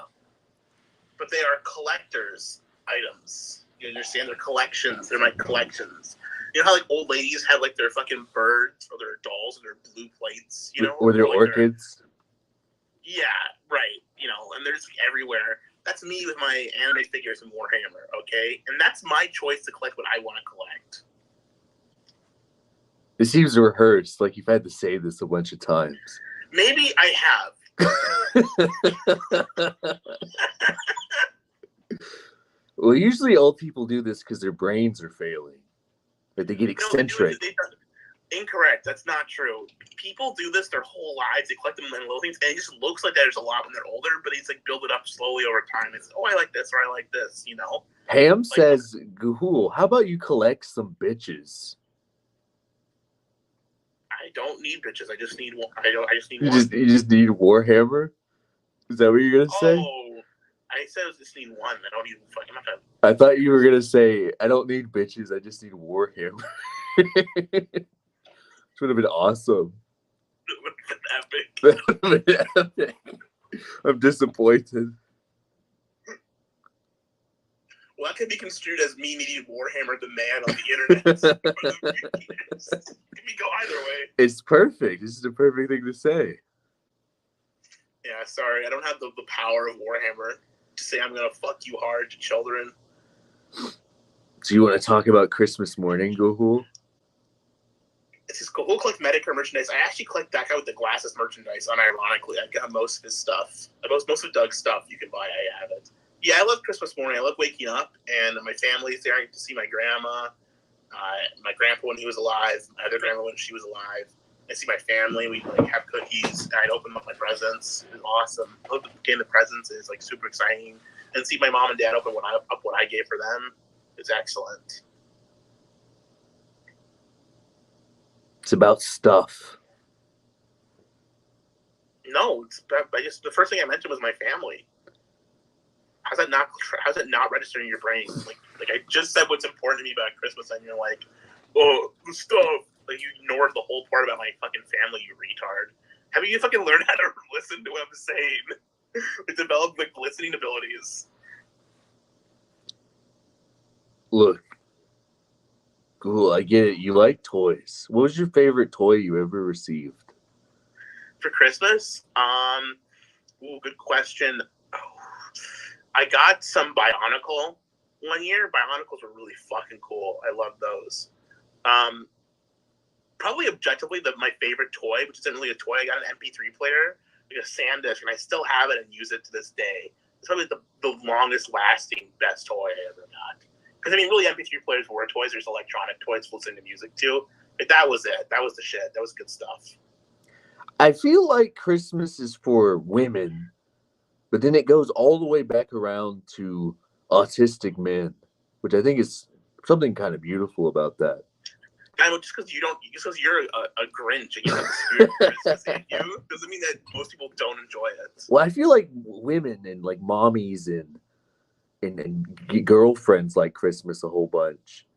Speaker 2: But they are collector's items. You understand? They're collections. They're my collections. You know how like old ladies have like their fucking birds or their dolls or their blue plates,
Speaker 1: Or their orchids?
Speaker 2: Yeah, right. And they're just like everywhere. That's me with my anime figures and Warhammer, okay? And that's my choice to collect what I want to collect.
Speaker 1: It seems rehearsed, like you've had to say this a bunch of times.
Speaker 2: Maybe I have.
Speaker 1: Well, usually old people do this because their brains are failing. Like they get eccentric.
Speaker 2: Incorrect. That's not true. People do this their whole lives. They collect them in little things, and it just looks like there's a lot when they're older, but it's like build it up slowly over time. It's, oh, I like this, or I like this, you know?
Speaker 1: Ham says, Gahul, how about you collect some bitches?
Speaker 2: I don't need bitches. I just need one. I just need
Speaker 1: You
Speaker 2: one.
Speaker 1: you just need Warhammer? Is that what you're gonna say?
Speaker 2: Oh, I said I just need one. I don't need fucking.
Speaker 1: I thought you were gonna say, I don't need bitches, I just need Warhammer. Which would have been awesome. That would have been epic. I'm disappointed.
Speaker 2: Well, that could be construed as me needing Warhammer the man on the internet. It could go either way.
Speaker 1: It's perfect. This is the perfect thing to say.
Speaker 2: Yeah, sorry. I don't have the power of Warhammer to say I'm going to fuck you hard to children.
Speaker 1: So you want to talk about Christmas morning, Gahul?
Speaker 2: It's just Gahul collect Medicare merchandise. I actually collect that guy with the glasses merchandise, unironically. I got most of his stuff. Most of Doug's stuff you can buy, I have it. Yeah, I love Christmas morning. I love waking up, and my family's there. I get to see my grandma, my grandpa when he was alive, my other grandma when she was alive. I see my family. We have cookies. And I'd open up my presents. It was awesome. Getting the presents is super exciting. And see my mom and dad open what I gave for them is excellent.
Speaker 1: It's about stuff.
Speaker 2: No, it's about, the first thing I mentioned was my family. How's that not registering in your brain? Like I just said what's important to me about Christmas, and you're like, oh, the stuff. Like you ignored the whole part about my fucking family, you retard. Have you fucking learned how to listen to what I'm saying? Develop listening abilities.
Speaker 1: Look, cool. I get it. You like toys. What was your favorite toy you ever received
Speaker 2: for Christmas? Good question. I got some Bionicle one year. Bionicles were really fucking cool. I love those. Probably objectively my favorite toy, which isn't really a toy. I got an MP3 player, like a SanDisk, and I still have it and use it to this day. It's probably the longest lasting, best toy I ever got. Because really, MP3 players were toys. There's electronic toys to listen to music too. That was it. That was the shit. That was good stuff.
Speaker 1: I feel like Christmas is for women, but then it goes all the way back around to autistic men, which I think is something kind of beautiful about that.
Speaker 2: Just because you're a Grinch and you have the spirit of Christmas in you doesn't mean that most people don't enjoy it.
Speaker 1: Well, I feel like women and mommies and girlfriends like Christmas a whole bunch,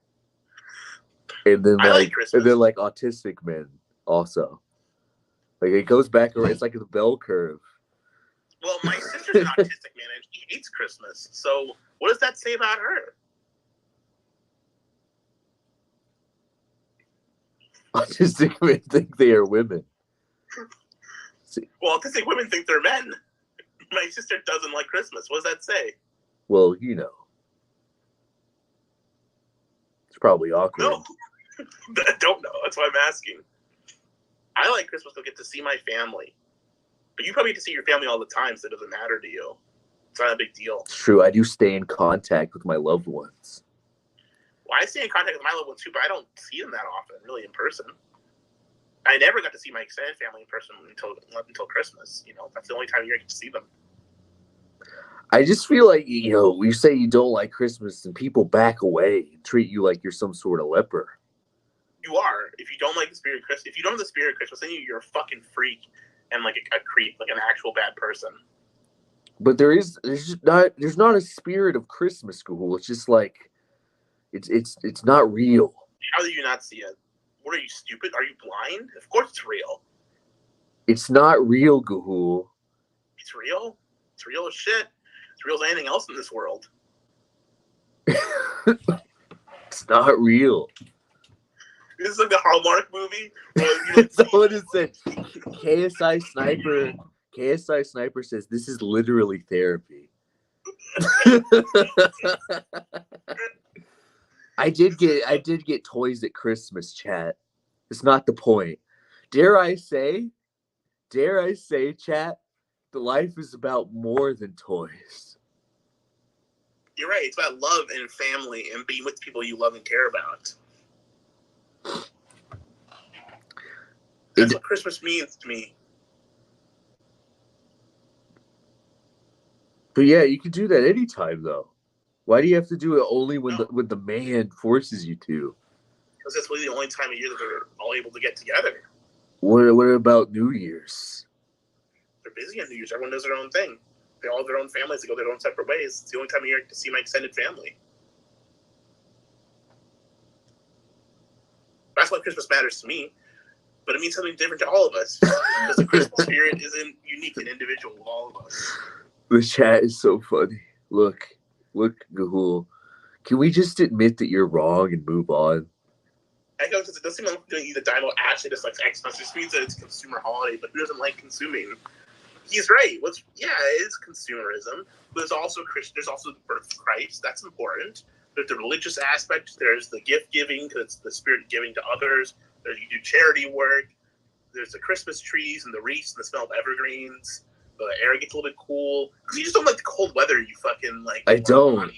Speaker 1: and then autistic men also. Like it goes back around. It's like the bell curve.
Speaker 2: Well, my sister's an autistic man and she hates Christmas. So what does that say about her?
Speaker 1: Autistic men think they are women.
Speaker 2: Well, autistic women think they're men. My sister doesn't like Christmas. What does that say?
Speaker 1: Well, it's probably awkward.
Speaker 2: No, I don't know. That's why I'm asking. I like Christmas to get to see my family. But you probably get to see your family all the time, so it doesn't matter to you. It's not a big deal.
Speaker 1: It's true. I do stay in contact with my loved ones.
Speaker 2: Well, I stay in contact with my loved ones too, but I don't see them that often, really, in person. I never got to see my extended family in person until Christmas. That's the only time of year I get to see them.
Speaker 1: I just feel like, you say you don't like Christmas and people back away and treat you like you're some sort of leper.
Speaker 2: You are. If you don't like the spirit of Christmas, if you don't have the spirit of Christmas, then you're a fucking freak and like a creep, like an actual bad person.
Speaker 1: But there's not a spirit of Christmas, school. It's just like it's not real.
Speaker 2: How do you not see it? What are you, stupid? Are you blind? Of course it's real.
Speaker 1: It's not real, Gahul.
Speaker 2: It's real? It's real as shit. It's real as anything else in this world.
Speaker 1: It's not real.
Speaker 2: This is like the Hallmark movie.
Speaker 1: Someone has said, KSI Sniper says this is literally therapy. I did get toys at Christmas, chat. It's not the point. Dare I say, chat, the life is about more than toys.
Speaker 2: You're right. It's about love and family and being with people you love and care about. That's what Christmas means to me.
Speaker 1: But yeah, you can do that anytime, though. Why do you have to do it only when the man forces you to?
Speaker 2: Because that's really the only time of year that they're all able to get together.
Speaker 1: What about New Year's?
Speaker 2: They're busy on New Year's. Everyone does their own thing. They all have their own families. They go their own separate ways. It's the only time of year to see my extended family. That's why Christmas matters to me. But it means something different to all of us. Because the Christmas spirit isn't unique and individual to all of us.
Speaker 1: The chat is so funny. Look, Gahul. Can we just admit that you're wrong and move on?
Speaker 2: I know, because it doesn't seem like the Daiymo actually dislikes Xmas. It just means that it's a consumer holiday, but who doesn't like consuming? He's right. It is consumerism. But there's also the birth of Christ. That's important. There's the religious aspect. There's the gift giving, because it's the spirit of giving to others. You do charity work. There's the Christmas trees and the wreaths and the smell of evergreens. The air gets a little bit cool. Because you just don't like the cold weather. You fucking like. I don't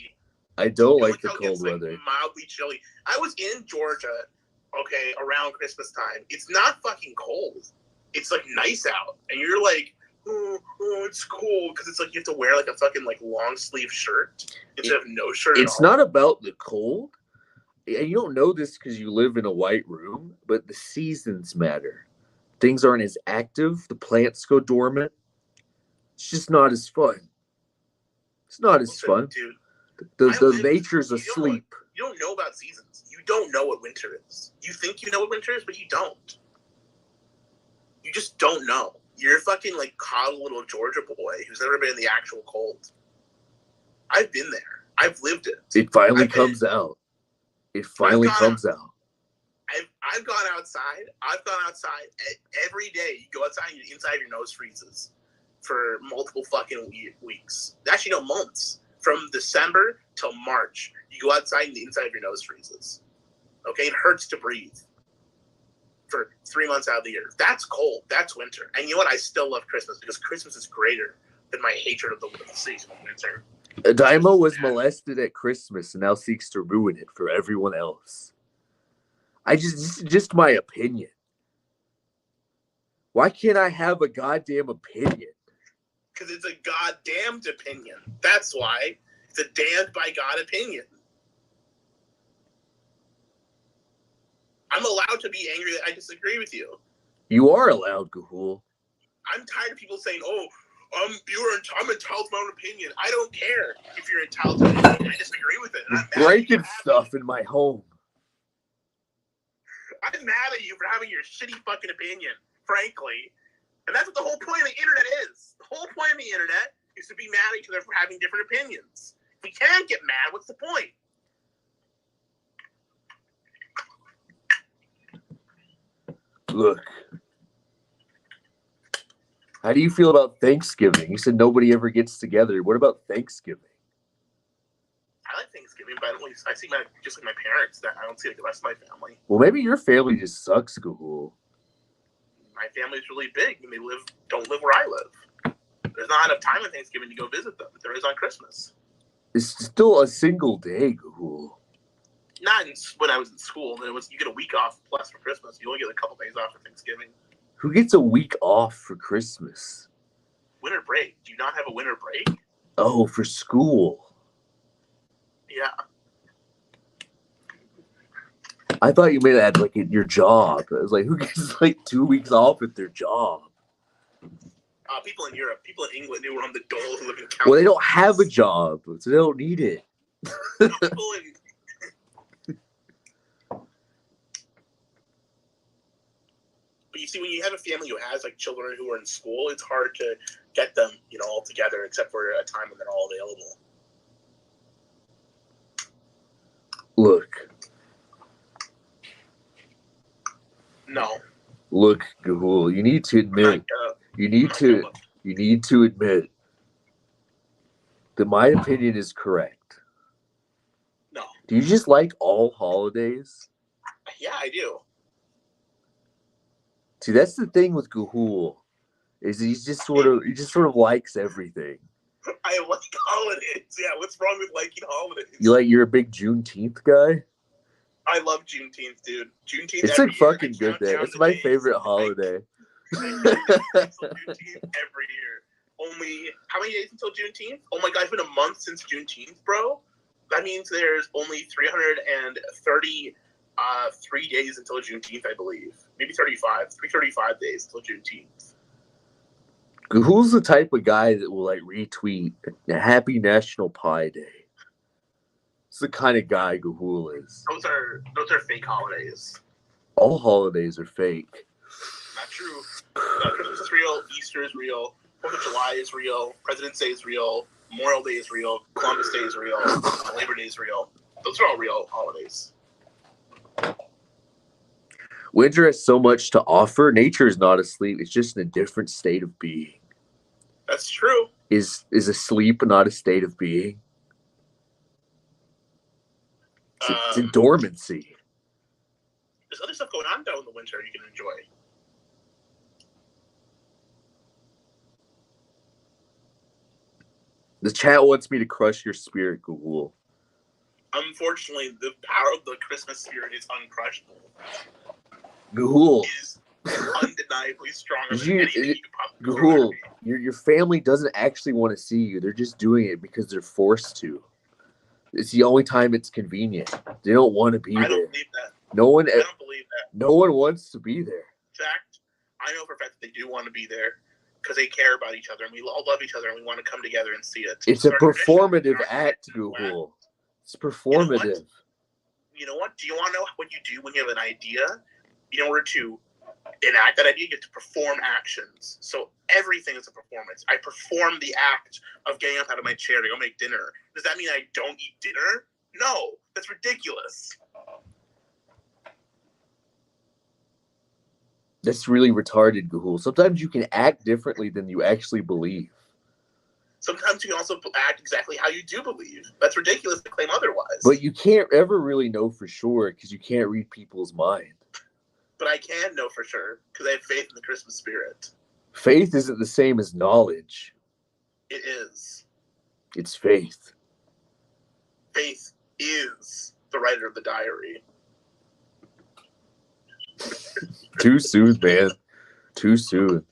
Speaker 1: like the cold weather.
Speaker 2: Like, mildly chilly. I was in Georgia, around Christmas time. It's not fucking cold. It's like nice out, and you're like, oh, it's cool, because it's like you have to wear like a fucking like long sleeve shirt instead of no shirt.
Speaker 1: It's not about the cold. And you don't know this because you live in a white room, but the seasons matter. Things aren't as active. The plants go dormant. It's just not as fun. It's not as fun. Dude, the nature's asleep.
Speaker 2: You don't know about seasons. You don't know what winter is. You think you know what winter is, but you don't. You just don't know. You're a fucking like coddled little Georgia boy who's never been in the actual cold. I've been there. I've lived it.
Speaker 1: It finally comes out. It finally comes out.
Speaker 2: I've gone outside. Every day. You go outside and inside your nose freezes for multiple fucking weeks. Actually, no, months. From December till March, you go outside and the inside of your nose freezes. Okay? It hurts to breathe for 3 months out of the year. That's cold. That's winter. And you know what? I still love Christmas because Christmas is greater than my hatred of the season of winter.
Speaker 1: Daiymo was molested at Christmas and now seeks to ruin it for everyone else. Just my opinion. Why can't I have a goddamn opinion?
Speaker 2: Because it's a goddamned opinion. That's why. It's a damned by God opinion. I'm allowed to be angry that I disagree with you.
Speaker 1: You are allowed, Gahul.
Speaker 2: I'm tired of people saying, I'm entitled to my own opinion. I don't care if you're entitled to my opinion. I disagree with it.
Speaker 1: You're breaking stuff in my home.
Speaker 2: I'm mad at you for having your shitty fucking opinion, frankly. And that's what the whole point of the internet is. The whole point of the internet is to be mad at each other for having different opinions. If we can't get mad, what's the point?
Speaker 1: Look. How do you feel about Thanksgiving? You said nobody ever gets together. What about Thanksgiving?
Speaker 2: I like Thanksgiving, but I see just like my parents. That I don't see like the rest of my family.
Speaker 1: Well, maybe your family just sucks, Gahul.
Speaker 2: My family's really big, and they don't live where I live. There's not enough time on Thanksgiving to go visit them. There is on Christmas.
Speaker 1: It's still a single day, Gahul.
Speaker 2: Not when I was in school. You get a week off plus for Christmas. You only get a couple days off for Thanksgiving.
Speaker 1: Who gets a week off for Christmas?
Speaker 2: Winter break. Do you not have a winter break?
Speaker 1: Oh, for school.
Speaker 2: Yeah.
Speaker 1: I thought you meant that like at your job. I was like, who gets like 2 weeks off at their job?
Speaker 2: People in Europe, people in England who are on the dole who live in California.
Speaker 1: Well, they don't have a job, so they don't need it. But you see, when you have a family who has like children who are in school, it's hard to get them, all together, except for a time when they're all available. Look.
Speaker 2: No.
Speaker 1: Look, Gahul, you need to admit. You need to admit that my opinion is correct?
Speaker 2: No.
Speaker 1: Do you just like all holidays?
Speaker 2: Yeah, I do.
Speaker 1: See, that's the thing with Gahul, is he just sort of likes everything.
Speaker 2: I like holidays. Yeah, what's wrong with liking holidays?
Speaker 1: You're a big Juneteenth guy?
Speaker 2: I love Juneteenth, dude. Juneteenth.
Speaker 1: It's a fucking good day. It's my favorite holiday.
Speaker 2: I Juneteenth every year. Only how many days until Juneteenth? Oh my god, it's been a month since Juneteenth, bro. That means there's only 333 days until Juneteenth, I believe. Maybe 335 days until Juneteenth.
Speaker 1: Who's the type of guy that will like retweet Happy National Pie Day? It's the kind of guy Gahul is.
Speaker 2: Those are fake holidays.
Speaker 1: All holidays are fake.
Speaker 2: Not true. Christmas is real. Easter is real. 4th of July is real. President's Day is real. Memorial Day is real. Columbus Day is real. Labor Day is real. Those are all real holidays.
Speaker 1: Winter has so much to offer. Nature is not asleep. It's just in a different state of being.
Speaker 2: That's true.
Speaker 1: Is asleep not a state of being? It's in dormancy.
Speaker 2: There's other stuff going on, though, in the winter you can enjoy.
Speaker 1: The chat wants me to crush your spirit, Gahul.
Speaker 2: Unfortunately, the power of the Christmas spirit is uncrushable.
Speaker 1: Gahul.
Speaker 2: It is undeniably stronger than anything you could possibly
Speaker 1: Gahul, your family doesn't actually want to see you. They're just doing it because they're forced to. It's the only time it's convenient. They don't want to be there.
Speaker 2: I don't believe that.
Speaker 1: I don't
Speaker 2: believe that.
Speaker 1: No one wants to be there.
Speaker 2: In fact, I know for a fact that they do want to be there because they care about each other and we all love each other and we want to come together and see it.
Speaker 1: It's a performative act, Gahul. It's performative.
Speaker 2: You know what? Do you want to know what you do when you have an idea? In order to enact that idea, you have to perform actions. So everything is a performance. I perform the act of getting up out of my chair to go make dinner. Does that mean I don't eat dinner? No, that's ridiculous.
Speaker 1: That's really retarded, Gahul. Sometimes you can act differently than you actually believe.
Speaker 2: Sometimes you can also act exactly how you do believe. That's ridiculous to claim otherwise.
Speaker 1: But you can't ever really know for sure because you can't read people's mind.
Speaker 2: But I can know for sure because I have faith in the Christmas spirit.
Speaker 1: Faith isn't the same as knowledge.
Speaker 2: It is.
Speaker 1: It's faith.
Speaker 2: Faith is the writer of the diary.
Speaker 1: Too soon, man. Too soon.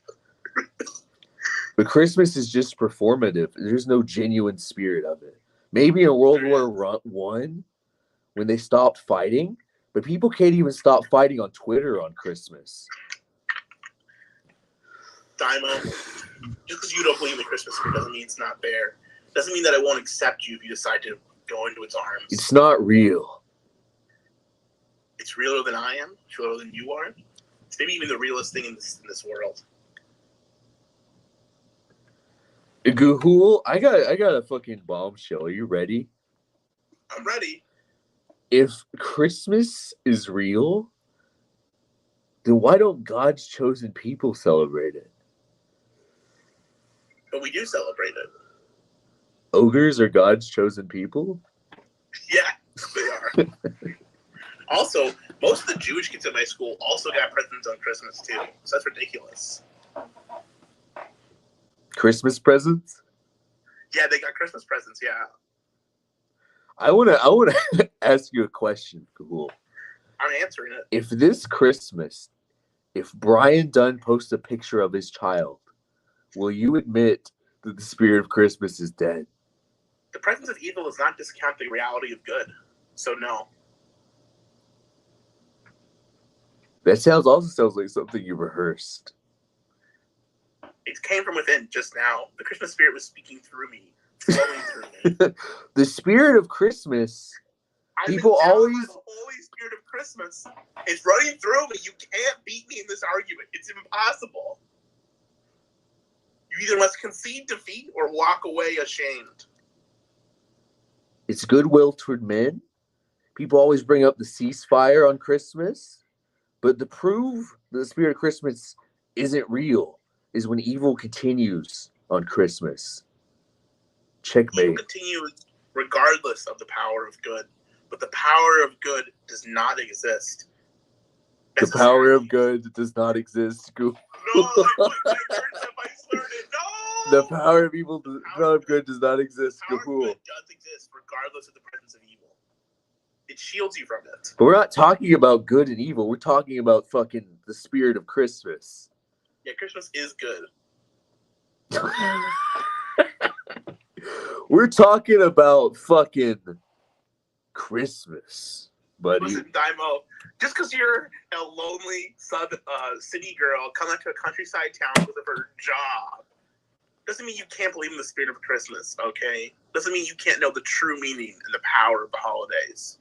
Speaker 1: But Christmas is just performative. There's no genuine spirit of it. Maybe in World War I, when they stopped fighting, but people can't even stop fighting on Twitter on Christmas.
Speaker 2: Daiymo, just because you don't believe in the Christmas spirit doesn't mean it's not there. Doesn't mean that I won't accept you if you decide to go into its arms.
Speaker 1: It's not real.
Speaker 2: It's realer than I am. It's realer than you are. It's maybe even the realest thing in this world.
Speaker 1: Gahul, I got a fucking bombshell. Are you ready?
Speaker 2: I'm ready.
Speaker 1: If Christmas is real, then why don't God's chosen people celebrate it?
Speaker 2: But we do celebrate it.
Speaker 1: Ogres are God's chosen people?
Speaker 2: Yeah, they are. Also, most of the Jewish kids at my school also got presents on Christmas too. So that's ridiculous.
Speaker 1: Christmas presents?
Speaker 2: Yeah, they got Christmas presents, yeah.
Speaker 1: I wanna ask you a question, Gahul.
Speaker 2: I'm answering it.
Speaker 1: If this Christmas, if Brian Dunn posts a picture of his child, will you admit that the spirit of Christmas is dead?
Speaker 2: The presence of evil does not discount the reality of good. So no.
Speaker 1: That also sounds like something you rehearsed.
Speaker 2: It came from within just now. The Christmas spirit was speaking through me, flowing through me.
Speaker 1: The spirit of Christmas. People always.
Speaker 2: The Holy Spirit of Christmas. It's running through me. You can't beat me in this argument. It's impossible. You either must concede defeat or walk away ashamed.
Speaker 1: It's goodwill toward men. People always bring up the ceasefire on Christmas. But to prove that the spirit of Christmas isn't real is when evil continues on Christmas. Checkmate.
Speaker 2: Evil continues regardless of the power of good, but the power of good does not exist.
Speaker 1: The power of good does not exist.
Speaker 2: No, I slurred it. No.
Speaker 1: The power of evil, the power of good does not exist.
Speaker 2: The power of good does exist regardless of the presence of evil. It shields you from it.
Speaker 1: But we're not talking about good and evil. We're talking about fucking the spirit of Christmas.
Speaker 2: Yeah, Christmas is good.
Speaker 1: We're talking about fucking Christmas, buddy.
Speaker 2: Listen, Daiymo, just because you're a lonely city girl coming to a countryside town with her job, doesn't mean you can't believe in the spirit of Christmas, okay? Doesn't mean you can't know the true meaning and the power of the holidays.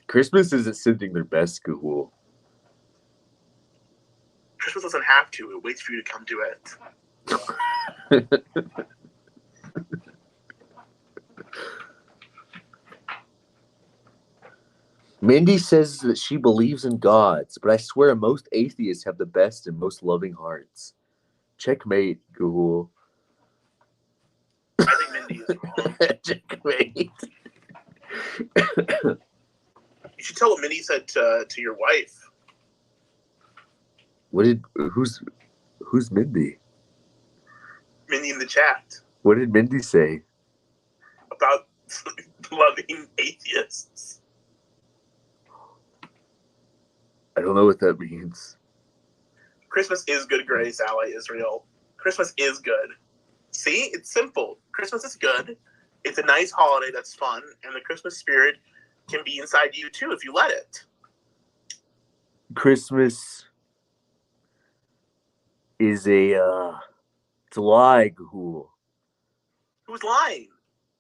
Speaker 1: Christmas isn't sending their best, Gahul.
Speaker 2: Christmas doesn't have to. It waits for you to come to it.
Speaker 1: Mindy says that she believes in gods, but I swear most atheists have the best and most loving hearts. Checkmate, Gahul.
Speaker 2: I think Mindy is wrong.
Speaker 1: Checkmate.
Speaker 2: You should tell what Mindy said to your wife.
Speaker 1: Who's Mindy?
Speaker 2: Mindy in the chat.
Speaker 1: What did Mindy say?
Speaker 2: About loving atheists.
Speaker 1: I don't know what that means.
Speaker 2: Christmas is good, Grace, ally Israel. Christmas is good. See, it's simple. Christmas is good. It's a nice holiday that's fun, and the Christmas spirit can be inside you too if you let it.
Speaker 1: Christmas is it's a lie, Gahul.
Speaker 2: Who's lying?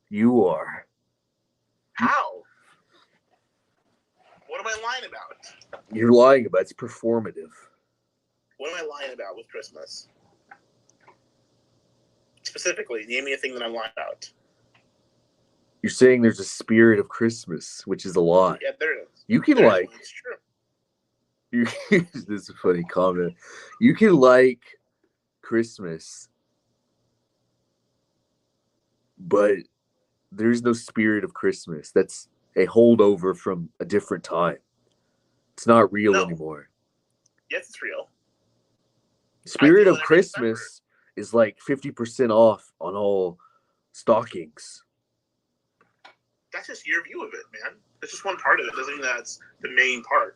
Speaker 1: You are.
Speaker 2: How? What am I lying about?
Speaker 1: You're lying about it's performative.
Speaker 2: What am I lying about with Christmas? Specifically, name me a thing that I'm lying about.
Speaker 1: You're saying there's a spirit of Christmas, which is a lie.
Speaker 2: Yeah, there is.
Speaker 1: You can
Speaker 2: There
Speaker 1: like.
Speaker 2: It's true.
Speaker 1: This is a funny comment. You can like Christmas, but there's no spirit of Christmas. That's a holdover from a different time. It's not real anymore.
Speaker 2: Yes, it's real.
Speaker 1: Spirit of Christmas is like 50% off on all stockings.
Speaker 2: That's just your view of it, man. That's just one part of it. Doesn't mean that's the main part.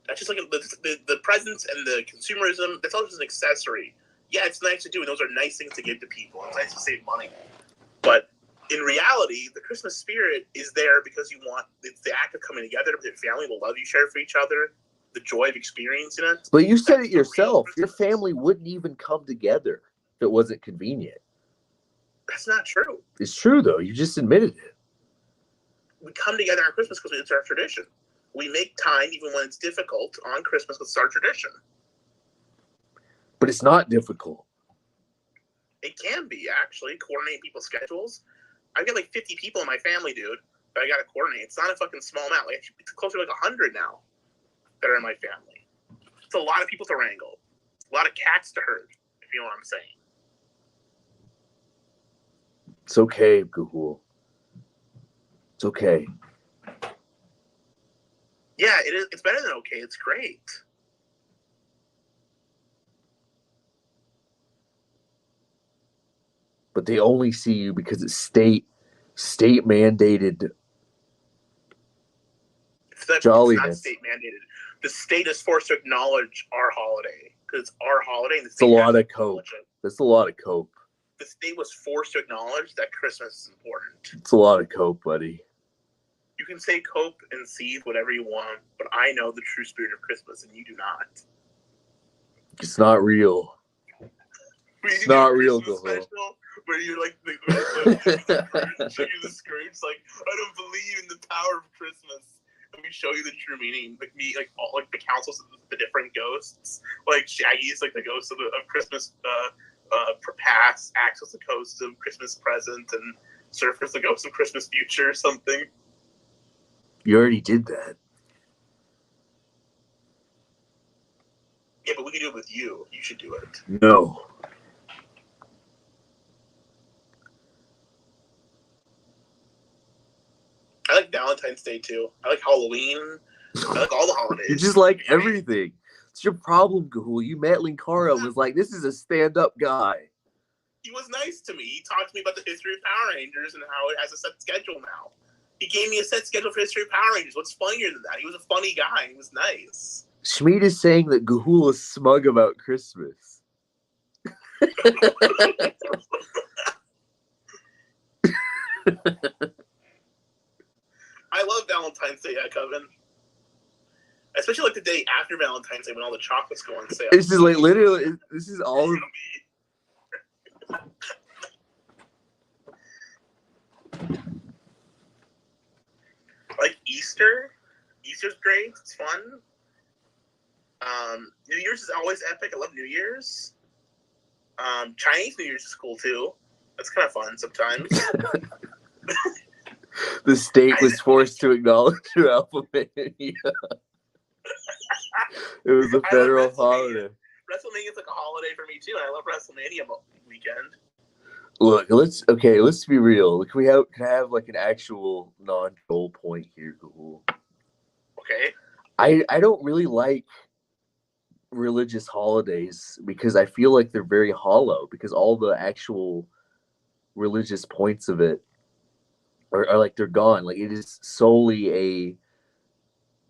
Speaker 2: That's just like the presents and the consumerism. That's all just an accessory. Yeah, it's nice to do, and those are nice things to give to people. It's nice to save money. But in reality, the Christmas spirit is there because it's the act of coming together with your family, the love you share for each other, the joy of experiencing it.
Speaker 1: But you said it yourself. Your family wouldn't even come together if it wasn't convenient.
Speaker 2: That's not true.
Speaker 1: It's true, though. You just admitted it.
Speaker 2: We come together on Christmas because it's our tradition. We make time even when it's difficult on Christmas because it's our tradition.
Speaker 1: But it's not difficult.
Speaker 2: It can be, actually, coordinating people's schedules. I've got like 50 people in my family, dude, that I got to coordinate. It's not a fucking small amount. Like, it's closer to like 100 now that are in my family. It's a lot of people to wrangle. A lot of cats to herd, if you know what I'm saying.
Speaker 1: It's okay, Gahul. It's okay.
Speaker 2: Yeah, it is. It's better than okay. It's great.
Speaker 1: But they only see you because it's state mandated jolliness.
Speaker 2: It's not state mandated. The state is forced to acknowledge our holiday because it's our holiday. And
Speaker 1: it's a lot of cope. That's a lot of cope.
Speaker 2: The state was forced to acknowledge that Christmas is important.
Speaker 1: It's a lot of cope, buddy.
Speaker 2: You can say cope and seethe whatever you want, but I know the true spirit of Christmas, and you do not.
Speaker 1: It's not real. It's not real, Gahul.
Speaker 2: Where you're like, show you the Scrooge, like, I don't believe in the power of Christmas. Let me show you the true meaning. Like me, like all like the councils of the different ghosts. Like Shaggy's like the ghost of Christmas past, Axel's the ghost of Christmas present, and Surfer's the ghost of Christmas future or something.
Speaker 1: You already did that.
Speaker 2: Yeah, but we can do it with you. You should do it.
Speaker 1: No.
Speaker 2: Valentine's Day too. I like Halloween. I like all the holidays.
Speaker 1: You just like everything. It's your problem, Gahul. You met Linkara and was like, this is a stand-up guy.
Speaker 2: He was nice to me. He talked to me about the history of Power Rangers and how it has a set schedule now. He gave me a set schedule for history of Power Rangers. What's funnier than that? He was a funny guy. He was nice.
Speaker 1: Schmied is saying that Gahul is smug about Christmas.
Speaker 2: I love Valentine's Day, Coven. Especially like the day after Valentine's Day when all the chocolates go on sale.
Speaker 1: This is like literally, this is all of...
Speaker 2: Like Easter. Easter's great. It's fun. New Year's is always epic. I love New Year's. Chinese New Year's is cool too. That's kind of fun sometimes.
Speaker 1: The state was forced to acknowledge WrestleMania. It was a federal holiday.
Speaker 2: WrestleMania is like a holiday for me too, and I love WrestleMania weekend.
Speaker 1: Look, let's be real. Can I have like an actual non-goal point here, Gahul?
Speaker 2: Okay.
Speaker 1: I don't really like religious holidays because I feel like they're very hollow because all the actual religious points of it are like they're gone. Like it is solely a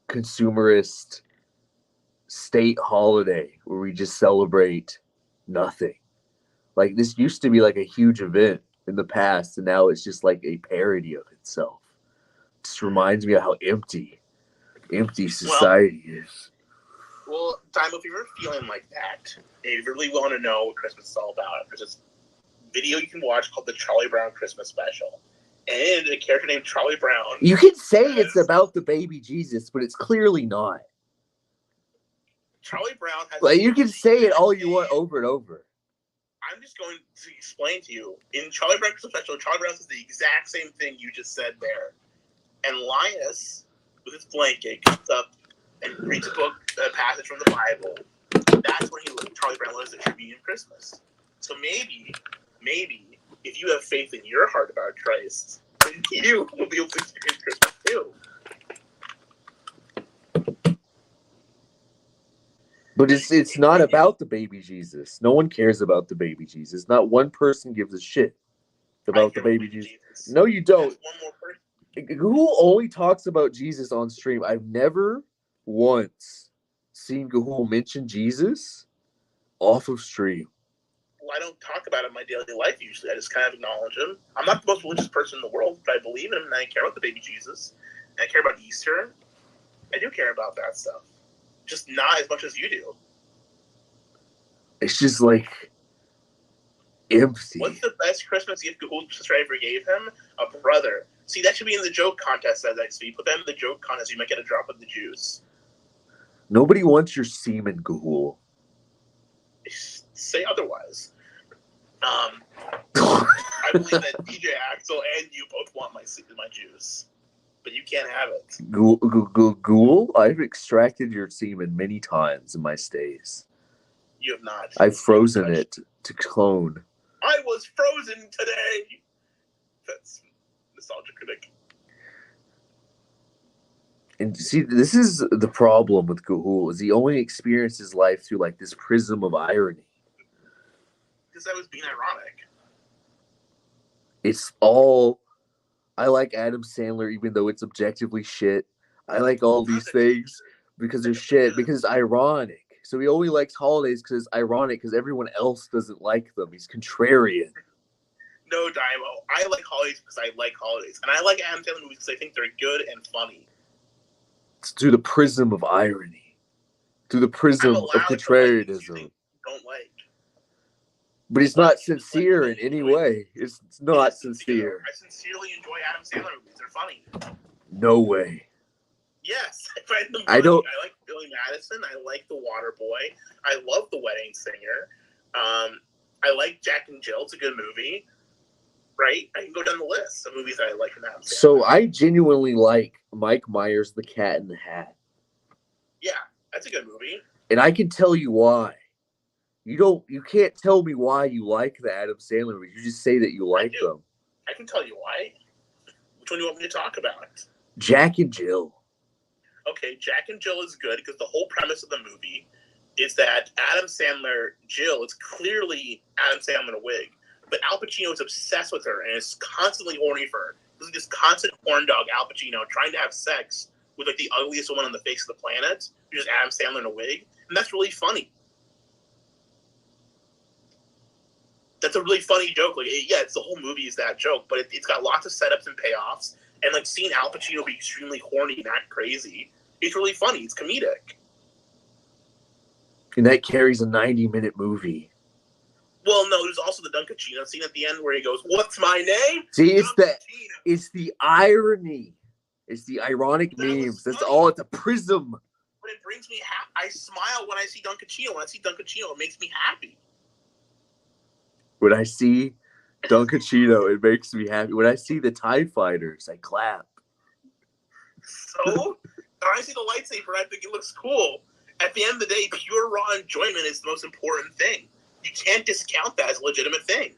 Speaker 1: consumerist state holiday where we just celebrate nothing. Like this used to be like a huge event in the past, and now it's just like a parody of itself. It just reminds me of how empty society is.
Speaker 2: Well, Daiymo, if you're feeling like that, and you really want to know what Christmas is all about, there's this video you can watch called the Charlie Brown Christmas Special. And a character named Charlie Brown.
Speaker 1: You can say it's about the baby Jesus, but it's clearly not.
Speaker 2: Charlie Brown has...
Speaker 1: Like, you can say it all you want over and over.
Speaker 2: I'm just going to explain to you. In Charlie Brown Christmas Special, Charlie Brown says the exact same thing you just said there. And Linus, with his blanket, comes up and reads a book, a passage from the Bible. That's when Charlie Brown learns that should be in Christmas. So maybe, if you have faith in your heart about Christ, then you will be able to experience Christmas too.
Speaker 1: But it's not about the baby Jesus. No one cares about the baby Jesus. Not one person gives a shit about the baby Jesus. No, you don't.
Speaker 2: One more person.
Speaker 1: Gahul only talks about Jesus on stream. I've never once seen Gahul mention Jesus off of stream.
Speaker 2: Well, I don't talk about it in my daily life usually. I just kind of acknowledge him. I'm not the most religious person in the world, but I believe in him and I care about the baby Jesus. And I care about Easter. I do care about that stuff. Just not as much as you do.
Speaker 1: It's just like empty.
Speaker 2: What's the best Christmas gift Gahul ever gave him? A brother. See, that should be in the joke contest. So you put that in the joke contest, you might get a drop of the juice.
Speaker 1: Nobody wants your semen, Gahul.
Speaker 2: Say otherwise. I believe that DJ Axel and you both want my juice, but you can't have it.
Speaker 1: Gahul, I've extracted your semen many times in my stays.
Speaker 2: You have not.
Speaker 1: I've frozen it to clone.
Speaker 2: I was frozen today. That's nostalgia critic.
Speaker 1: And see, this is the problem with Gahul, is he only experiences life through like this prism of irony.
Speaker 2: Because I was being ironic.
Speaker 1: It's all, I like Adam Sandler even though it's objectively shit. I like all these things because they're shit, because it's ironic. So he only likes holidays because it's ironic because everyone else doesn't like them. He's contrarian.
Speaker 2: No, Daiymo. I like holidays because I like holidays. And I like Adam Sandler movies because I think they're good and funny.
Speaker 1: It's through the prism of irony. Through the prism of contrarianism.
Speaker 2: Don't like.
Speaker 1: But it's not sincere in any way. It's not sincere.
Speaker 2: I sincerely enjoy Adam Sandler movies. They're funny.
Speaker 1: No way.
Speaker 2: Yes, I find them funny.
Speaker 1: I don't.
Speaker 2: I like Billy Madison. I like The Water Boy. I love The Wedding Singer. I like Jack and Jill. It's a good movie. Right? I can go down the list of movies that I like from Adam Sandler.
Speaker 1: So I genuinely like Mike Myers' The Cat in the Hat.
Speaker 2: Yeah, that's a good movie.
Speaker 1: And I can tell you why. You can't tell me why you like the Adam Sandler movies. You just say that you like them.
Speaker 2: I can tell you why. Which one do you want me to talk about?
Speaker 1: Jack and Jill.
Speaker 2: Okay, Jack and Jill is good because the whole premise of the movie is that Adam Sandler, Jill, is clearly Adam Sandler in a wig, but Al Pacino is obsessed with her and is constantly horny for her. This is this constant horn dog Al Pacino trying to have sex with like the ugliest woman on the face of the planet, which is Adam Sandler in a wig, and that's really funny. That's a really funny joke. Like, yeah, it's the whole movie is that joke, but it's got lots of setups and payoffs, and like seeing Al Pacino be extremely horny and act crazy, it's really funny. It's comedic.
Speaker 1: And that carries a 90-minute movie.
Speaker 2: Well, no, there's also the Dunkachino scene at the end where he goes, "What's my name?"
Speaker 1: See, it's the irony. It's the ironic memes. That's all. It's a prism.
Speaker 2: But it brings me I smile when I see Dunkachino. When I see Dunkachino, it makes me happy.
Speaker 1: When I see Dunkachino, it makes me happy. When I see the TIE fighters, I clap.
Speaker 2: So, when I see the lightsaber, I think it looks cool. At the end of the day, pure raw enjoyment is the most important thing. You can't discount that as a legitimate thing.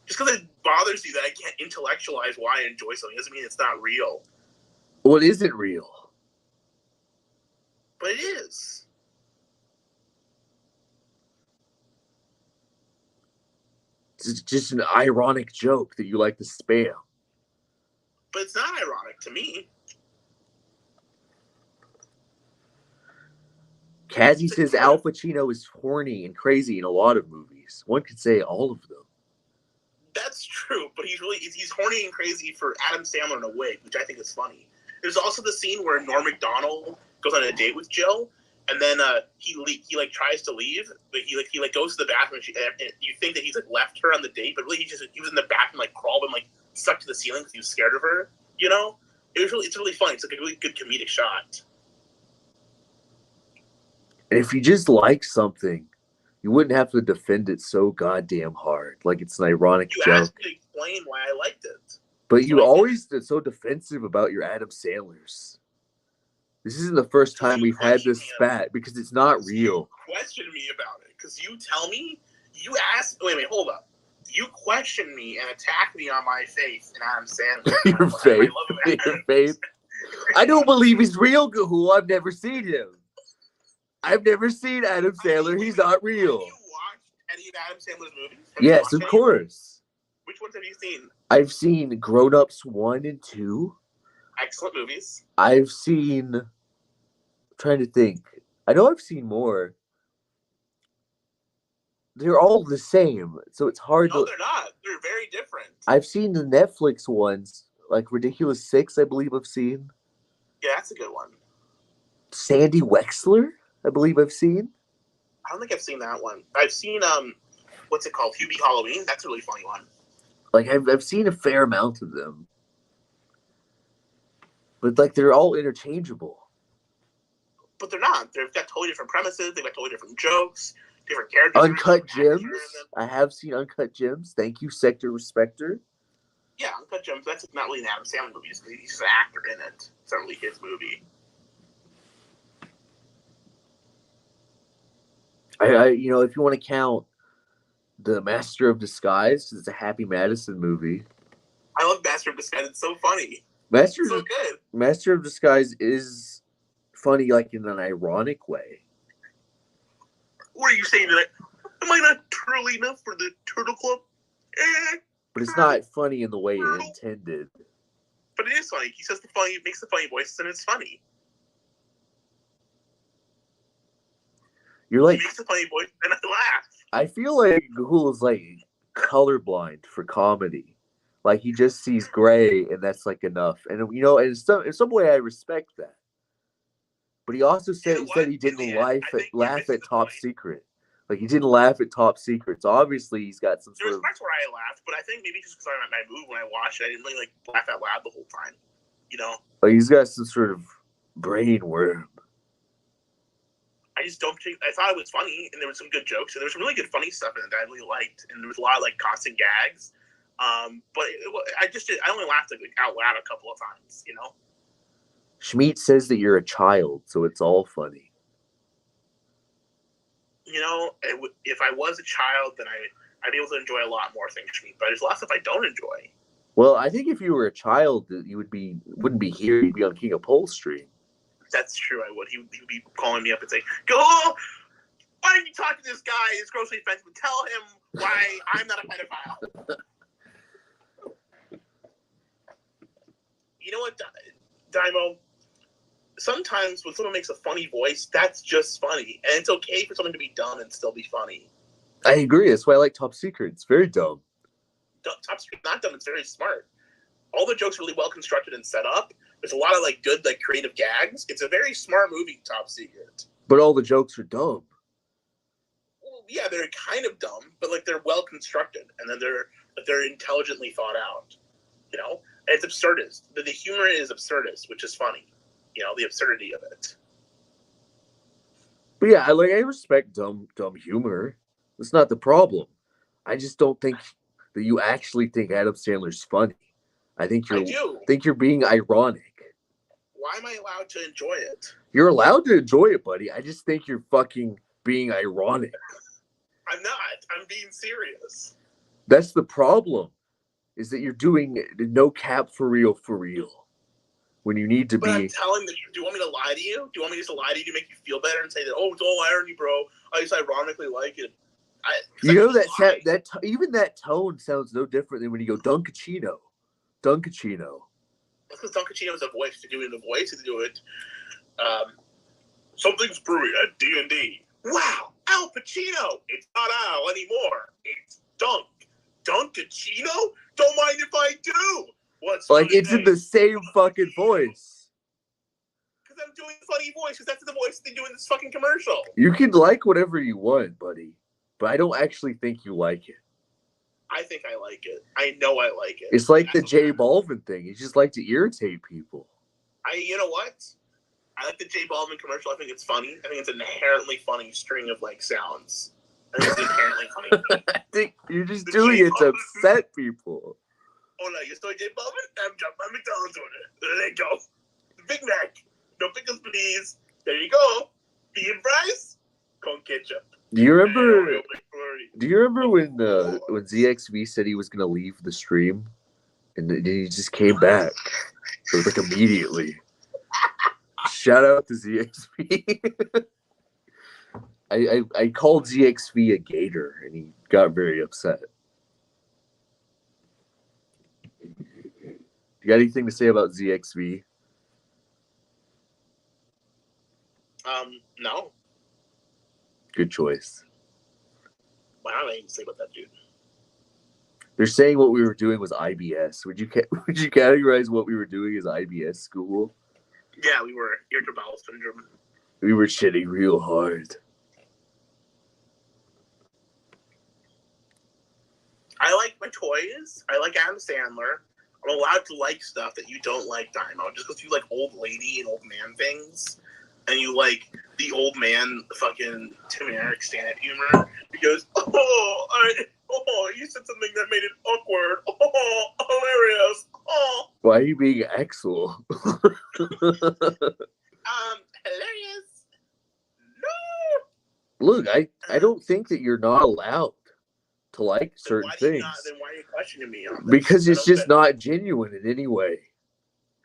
Speaker 2: Just because it bothers you that I can't intellectualize why I enjoy something doesn't mean it's not real.
Speaker 1: Well, it isn't real.
Speaker 2: But it is.
Speaker 1: It's just an ironic joke that you like to spam.
Speaker 2: But it's not ironic to me.
Speaker 1: Cassie says Al Pacino is horny and crazy in a lot of movies. One could say all of them.
Speaker 2: That's true, but he's horny and crazy for Adam Sandler in a wig, which I think is funny. There's also the scene where Norm Macdonald goes on a date with Jill, and then he tries to leave, but he goes to the bathroom, and you think that he's like left her on the date, but really he was in the bathroom like crawled and like stuck to the ceiling because he was scared of her. You know, it's really funny. It's like a really good comedic shot.
Speaker 1: And if you just like something, you wouldn't have to defend it so goddamn hard. Like it's an ironic joke.
Speaker 2: You asked me to explain why I liked it.
Speaker 1: But you always get so defensive about your Adam Sandlers. This isn't the first time we've had this spat because it's not real.
Speaker 2: You question me about it because you tell me, you ask. Wait, hold up. You question me and attack me on my faith in Adam Sandler.
Speaker 1: Your faith. I don't believe he's real, Gahul. I've never seen him. I've never seen Adam Sandler. He's not real.
Speaker 2: Have you watched any of Adam Sandler's movies?
Speaker 1: Yes, of course.
Speaker 2: Which ones have you seen?
Speaker 1: I've seen Grown Ups 1 and 2.
Speaker 2: Excellent movies.
Speaker 1: I've seen... I'm trying to think. I know I've seen more. They're all the same, so it's hard to...
Speaker 2: No, they're not. They're very different.
Speaker 1: I've seen the Netflix ones, like Ridiculous 6, I believe I've seen.
Speaker 2: Yeah, that's a good one.
Speaker 1: Sandy Wexler, I believe I've seen.
Speaker 2: I don't think I've seen that one. I've seen, what's it called? Hubie Halloween? That's a really funny one.
Speaker 1: Like, I've seen a fair amount of them. But, like, they're all interchangeable.
Speaker 2: But they're not. They've got totally different premises. They've got totally different jokes, different characters.
Speaker 1: Uncut Gems? I have seen Uncut Gems. Thank you, Sector Respecter.
Speaker 2: Yeah, Uncut Gems. That's not really an Adam Sandler movie. He's just an actor in it. It's not really his movie.
Speaker 1: If you want to count the Master of Disguise, it's a Happy Madison movie.
Speaker 2: I love Master of Disguise. It's so funny.
Speaker 1: It's
Speaker 2: so good.
Speaker 1: Master of Disguise is funny, like in an ironic way.
Speaker 2: What are you saying? That am I not truly enough for the Turtle Club?
Speaker 1: But it's not funny in the way it intended.
Speaker 2: But it is funny. He makes the funny voices, and it's funny.
Speaker 1: You're like,
Speaker 2: he makes a funny voice, and I laugh.
Speaker 1: I feel like Gahul is like colorblind for comedy. Like he just sees gray, and that's like enough. And in some way, I respect that. But he also said he didn't laugh at Top Secret. Like he didn't laugh at Top Secret. So obviously he's got some sort of.
Speaker 2: There was parts where I laughed, but I think maybe just because I'm at my mood when I watched it, I didn't really like laugh out loud the whole time. You know.
Speaker 1: Like he's got some sort of brain worm.
Speaker 2: I just don't think. I thought it was funny, and there was some good jokes, and there was some really good funny stuff in it that I really liked, and there was a lot of like constant gags. But I only laughed like out loud a couple of times, you know.
Speaker 1: Schmeat says that you're a child, so it's all funny.
Speaker 2: You know, if I was a child, then I'd be able to enjoy a lot more things, Schmeat. But there's a lot of stuff I don't enjoy.
Speaker 1: Well, I think if you were a child, you wouldn't be here. You'd be on King of Pole Street.
Speaker 2: That's true. I would. He would be calling me up and saying, "Go! Why don't you talk to this guy? His grocery fence and tell him why I'm not a pedophile." You know what, Daiymo? Sometimes when someone makes a funny voice, that's just funny, and it's okay for someone to be dumb and still be funny.
Speaker 1: I agree. That's why I like Top Secret. It's very dumb.
Speaker 2: Top Secret's not dumb. It's very smart. All the jokes are really well constructed and set up. There's a lot of like good, like creative gags. It's a very smart movie, Top Secret.
Speaker 1: But all the jokes are dumb.
Speaker 2: Well, yeah, they're kind of dumb, but like they're well constructed, and then they're intelligently thought out. You know, and it's absurdist. The humor is absurdist, which is funny. You know, the absurdity of it.
Speaker 1: But yeah, I respect dumb humor. That's not the problem. I just don't think that you actually think Adam Sandler's funny. I do. Think you're being ironic.
Speaker 2: Why am I allowed to enjoy it?
Speaker 1: You're allowed to enjoy it, buddy. I just think you're fucking being ironic.
Speaker 2: I'm not. I'm being serious.
Speaker 1: That's the problem. Is that you're doing no cap for real. When you need to be.
Speaker 2: But I'm telling you, do you want me to lie to you? Do you want me just to lie to you to make you feel better and say that, oh, it's all irony, bro. I just ironically like it.
Speaker 1: You know, even that tone sounds no different than when you go Dunkachino.
Speaker 2: That's because Dunkachino is a voice. To do it in a voice, to do it. Something's brewing at D&D. Wow, Al Pacino. It's not Al anymore. It's Dunk. Dunkachino? Don't mind if I do. What's
Speaker 1: like it's in the same fucking voice.
Speaker 2: Because I'm doing the funny voice. Because that's the voice they do in this fucking commercial.
Speaker 1: You can like whatever you want, buddy. But I don't actually think you like it.
Speaker 2: I think I like it. I know I like it.
Speaker 1: It's like the J Balvin thing. You just like to irritate people.
Speaker 2: You know what? I like the J Balvin commercial. I think it's funny. I think it's an inherently funny string of like sounds. I think it's inherently funny.
Speaker 1: I think you're just doing it to upset people.
Speaker 2: Hola, yo soy J Balvin. I'm dropping my McDonald's order. There you go. Big Mac. No pickles, please. There you go. Medium fries. Con ketchup.
Speaker 1: Do you remember when ZXV said he was gonna leave the stream, and then he just came back? It was like immediately. Shout out to ZXV. I called ZXV a gator, and he got very upset. You got anything to say about ZXV?
Speaker 2: No.
Speaker 1: Good choice.
Speaker 2: Well, I don't even say about that dude.
Speaker 1: They're saying what we were doing was IBS. Would you categorize what we were doing as IBS school?
Speaker 2: Yeah, we were irritable bowel syndrome.
Speaker 1: We were shitting real hard.
Speaker 2: I like my toys. I like Adam Sandler. I'm allowed to like stuff that you don't like, Daiymo. Just because you like old lady and old man things, and you like the old man fucking Tim and Eric stand-up humor. He goes, you said something that made it awkward. Oh, hilarious. Oh.
Speaker 1: Why are you being Axel?
Speaker 2: Hilarious. No.
Speaker 1: Look, I don't think that you're not allowed to like certain things.
Speaker 2: Then why are you questioning me on this?
Speaker 1: Because it's just not genuine in any way.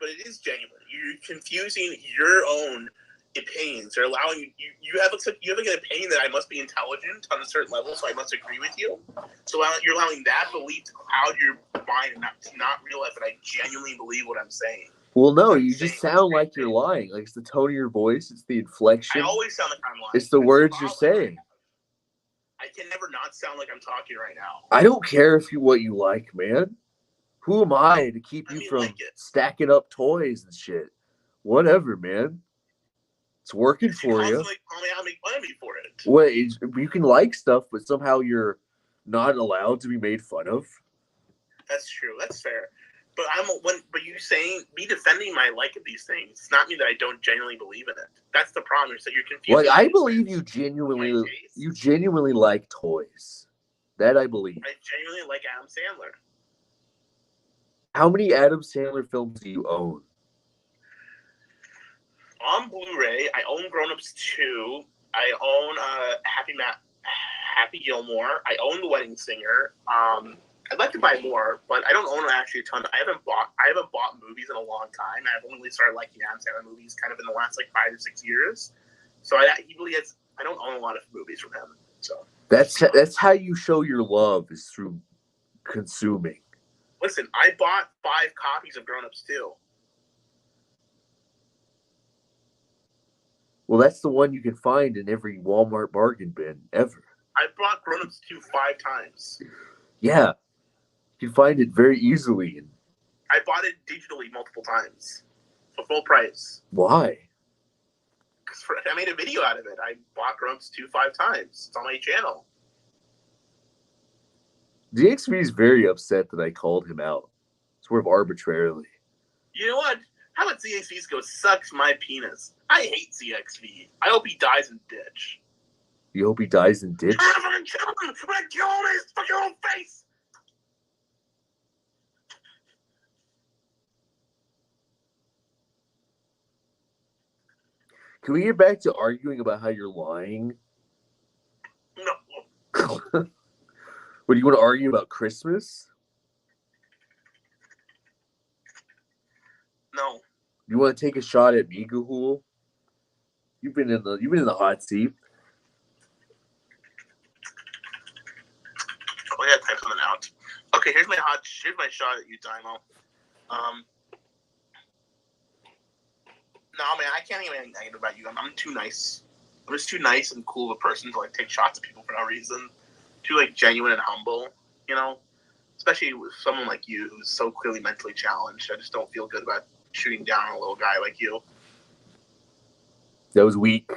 Speaker 2: But it is genuine. You're confusing your own opinions. They're allowing you have an opinion that I must be intelligent on a certain level, so I must agree with you. So you're allowing that belief to cloud your mind and not realize that I genuinely believe what I'm saying.
Speaker 1: Well, no, you just sound like you're lying. Like, it's the tone of your voice, it's the inflection.
Speaker 2: I always sound like I'm lying.
Speaker 1: It's the words you're saying.
Speaker 2: I can never not sound like I'm talking right now.
Speaker 1: I don't care what you like, man. Who am I to keep you from stacking up toys and shit? Whatever, man. It's working for you.
Speaker 2: Make fun of me for it.
Speaker 1: Wait, you can like stuff, but somehow you're not allowed to be made fun of.
Speaker 2: That's true. That's fair. But you saying me defending my like of these things, it's not me that I don't genuinely believe in it. That's the problem. Is that you're confused.
Speaker 1: Like, I believe you genuinely like toys. That I believe.
Speaker 2: I genuinely like Adam Sandler.
Speaker 1: How many Adam Sandler films do you own?
Speaker 2: On Blu-ray, I own Grown Ups 2. I own Happy Gilmore. I own The Wedding Singer. I'd like to buy more, but I don't own actually a ton. I haven't bought movies in a long time. I've only started liking Adam Sandler movies kind of in the last like 5 or 6 years. So he really has. I don't own a lot of movies from him. So
Speaker 1: that's how you show your love, is through consuming.
Speaker 2: Listen, I bought 5 copies of Grown Ups 2.
Speaker 1: Well, that's the one you can find in every Walmart bargain bin ever.
Speaker 2: I bought Grown Ups 2 5 times.
Speaker 1: Yeah. You can find it very easily.
Speaker 2: I bought it digitally multiple times. For full price.
Speaker 1: Why?
Speaker 2: Because I made a video out of it. I bought Grown Ups 2 5 times. It's on my channel.
Speaker 1: DXV is very upset that I called him out. Sort of arbitrarily. You
Speaker 2: know what? How about ZXV go sucks my penis? I hate ZXV. I hope he dies in ditch.
Speaker 1: You hope he dies in ditch?
Speaker 2: I'm gonna kill him! I'm gonna kill him in his fucking own face!
Speaker 1: Can we get back to arguing about how you're lying?
Speaker 2: No.
Speaker 1: What, do you want to argue about Christmas?
Speaker 2: No.
Speaker 1: You want to take a shot at me, Gahul? You've been in the hot seat.
Speaker 2: Oh, I gotta type something out. Okay, here's my shot at you, Daiymo. No, man, I can't even anything negative about you. I'm too nice. I'm just too nice and cool of a person to like take shots at people for no reason. Too like genuine and humble, you know. Especially with someone like you who's so clearly mentally challenged. I just don't feel good about shooting down a little guy like you.
Speaker 1: That was weak.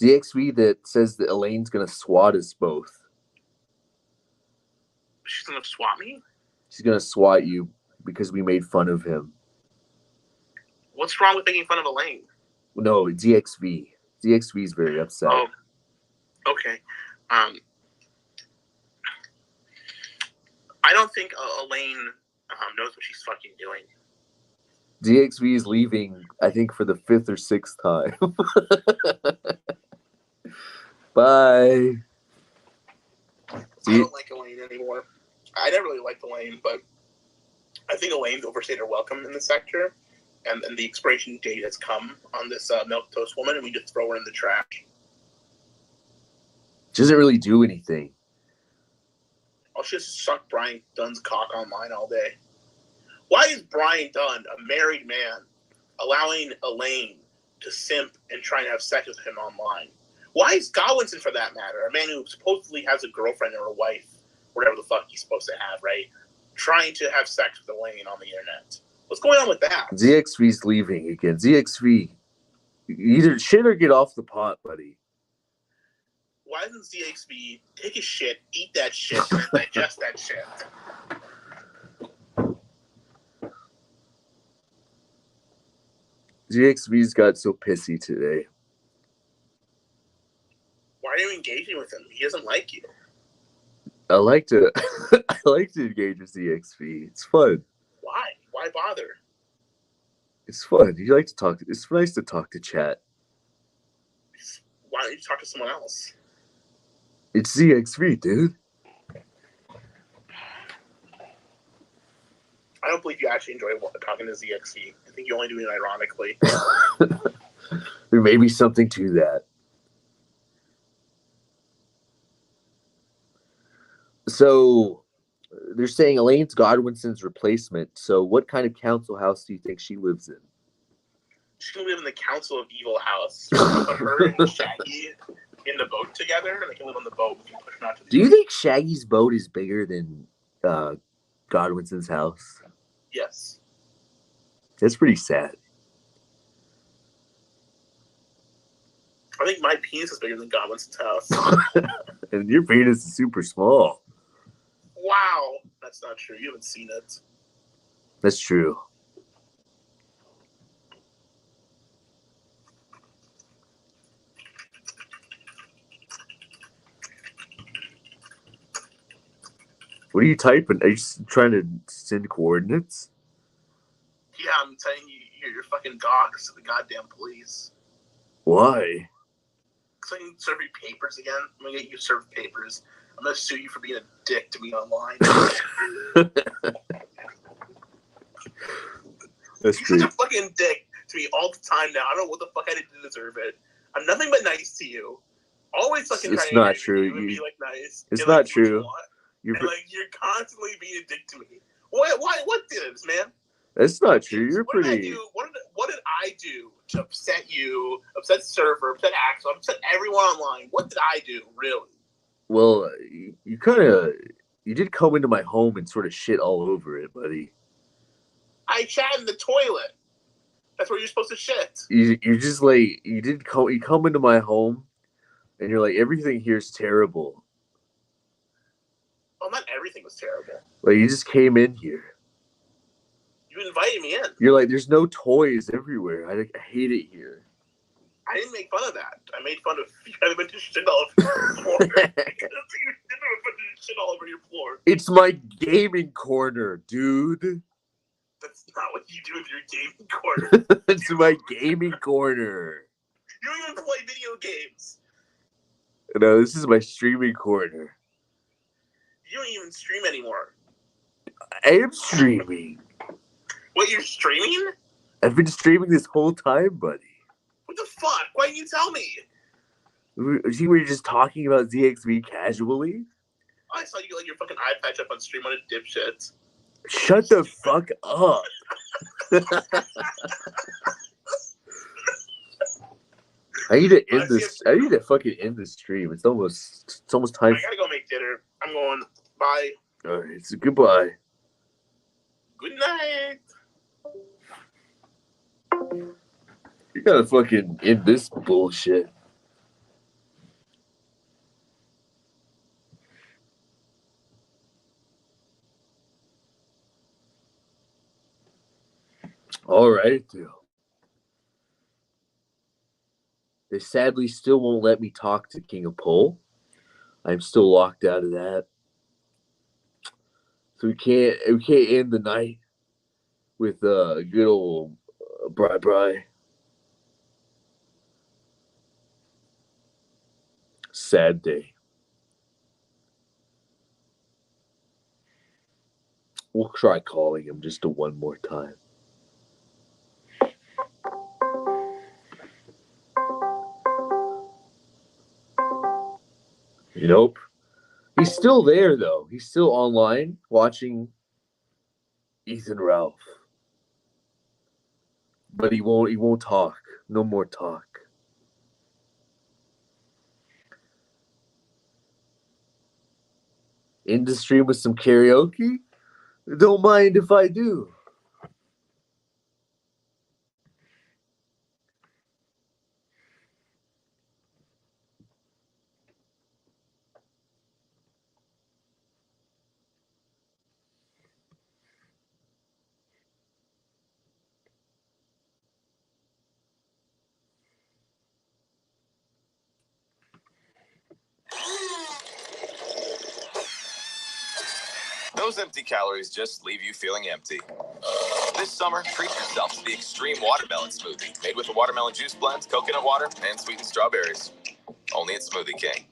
Speaker 1: DXV that says that Elaine's gonna swat us both.
Speaker 2: She's gonna swat me?
Speaker 1: She's gonna swat you because we made fun of him.
Speaker 2: What's wrong with making fun of Elaine?
Speaker 1: No, DXV. DXV is very upset.
Speaker 2: Oh, okay. I don't think Elaine knows what she's fucking doing.
Speaker 1: DXV is leaving, I think, for the 5th or 6th time. Bye.
Speaker 2: I don't like Elaine anymore. I never really liked Elaine, but I think Elaine's overstayed her welcome in the sector, and the expiration date has come on this milk toast woman, and we just throw her in the trash.
Speaker 1: She doesn't really do anything.
Speaker 2: I'll just suck Brian Dunn's cock online all day. Why is Brian Dunn, a married man, allowing Elaine to simp and trying to have sex with him online? Why is Godwinson, for that matter, a man who supposedly has a girlfriend or a wife, whatever the fuck he's supposed to have, right, trying to have sex with Elaine on the internet? What's going on with that?
Speaker 1: ZXV's leaving again. ZXV, either shit or get off the pot, buddy.
Speaker 2: Why doesn't ZXV take a shit, eat that shit, and digest that shit?
Speaker 1: ZXV's got so pissy today.
Speaker 2: Why are you engaging with him? He doesn't like you.
Speaker 1: I like to engage with ZXV. It's fun.
Speaker 2: Why? Why bother?
Speaker 1: It's fun. You like to talk. It's nice to talk to chat.
Speaker 2: Why don't you talk to someone else?
Speaker 1: It's ZXV, dude.
Speaker 2: I don't believe you actually enjoy talking to ZXV. I think you only do it ironically.
Speaker 1: There may be something to that. So they're saying Elaine's Godwinson's replacement. So what kind of council house do you think she lives in?
Speaker 2: She's going to live in the Council of Evil house. Put her and Shaggy in the boat together, and they can live on the boat. We can push them out to the
Speaker 1: Do you think Shaggy's boat is bigger than Godwinson's house?
Speaker 2: Yes.
Speaker 1: That's pretty sad.
Speaker 2: I think my penis is bigger than Godwinson's house.
Speaker 1: And your penis is super small.
Speaker 2: Wow. That's not true. You haven't seen it.
Speaker 1: That's true. What are you typing? Are you just trying to send coordinates?
Speaker 2: Yeah, I'm telling you, you're fucking dogs to the goddamn police.
Speaker 1: Why?
Speaker 2: So I can serve you papers again. I'm gonna get you served papers. I'm gonna sue you for being a dick to me online.
Speaker 1: That's
Speaker 2: You're
Speaker 1: true.
Speaker 2: such a fucking dick to me all the time now. I don't know what the fuck I did to deserve it. I'm nothing but nice to you. Always fucking
Speaker 1: It's
Speaker 2: trying
Speaker 1: not
Speaker 2: to
Speaker 1: true.
Speaker 2: you and be like nice.
Speaker 1: It's
Speaker 2: and,
Speaker 1: not
Speaker 2: like,
Speaker 1: true.
Speaker 2: You're constantly being a dick to me. What did this, man?
Speaker 1: That's not true. You're
Speaker 2: What did I
Speaker 1: pretty.
Speaker 2: do? What did I do to upset you, upset Surfer, upset Axel, upset everyone online? What did I do, really?
Speaker 1: Well, you did come into my home and sort of shit all over it, buddy.
Speaker 2: I shat in the toilet. That's where you're supposed to shit.
Speaker 1: You're just like you come into my home, and you're like everything here's terrible.
Speaker 2: Well, not everything was terrible.
Speaker 1: Like you just came in here.
Speaker 2: You invited me in.
Speaker 1: You're like, there's no toys everywhere. I hate it here.
Speaker 2: I didn't make fun of that. I made fun of you had a bunch of shit all over your floor. You had a bunch of shit all over your floor.
Speaker 1: It's my gaming corner, dude.
Speaker 2: That's not what you do with your gaming corner.
Speaker 1: It's my gaming corner.
Speaker 2: You don't even play video games.
Speaker 1: No, this is my streaming corner.
Speaker 2: You don't even stream anymore.
Speaker 1: I am streaming.
Speaker 2: What, you're streaming?
Speaker 1: I've been streaming this whole time, buddy.
Speaker 2: What the fuck? Why didn't you tell me?
Speaker 1: See, we were just talking about ZXV casually.
Speaker 2: I saw you get like your fucking eye patch up on stream on a dipshit.
Speaker 1: Shut the fuck up. I need to end this. I need to fucking end this stream. It's almost time.
Speaker 2: I gotta go make dinner. I'm going. Bye.
Speaker 1: All right, so goodbye.
Speaker 2: Good night.
Speaker 1: You gotta fucking end this bullshit. All right, dude. They sadly still won't let me talk to King of Pole. I'm still locked out of that. So we can't end the night with good old Bri. Sad day. We'll try calling him just one more time. Nope. He's still there though. He's still online watching Ethan Ralph. But he won't talk. No more talk. In the stream with some karaoke? Don't mind if I do.
Speaker 7: Those empty calories just leave you feeling empty. This summer, treat yourself to the Extreme Watermelon Smoothie, made with a watermelon juice blend, coconut water, and sweetened strawberries. Only at Smoothie King.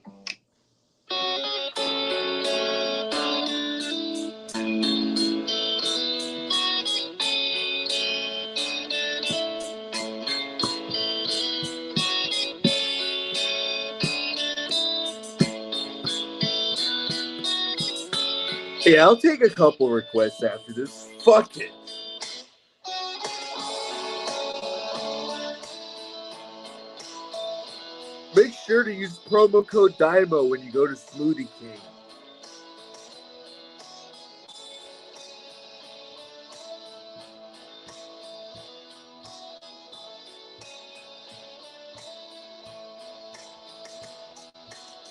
Speaker 1: Yeah, I'll take a couple requests after this. Fuck it. Make sure to use promo code Daiymo when you go to Smoothie King.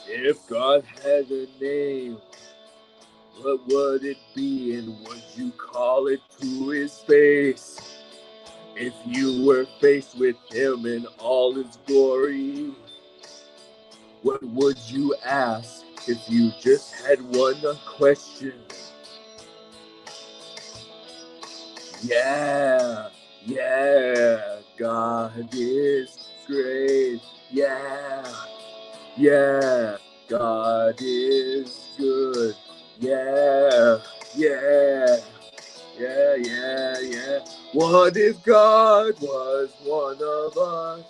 Speaker 1: If God had a name, what would it be and would you call it to his face? If you were faced with him in all his glory, what would you ask if you just had one question? Yeah, God is great. Yeah, God God is good. Yeah, yeah, yeah, yeah, yeah. What if God was one of us?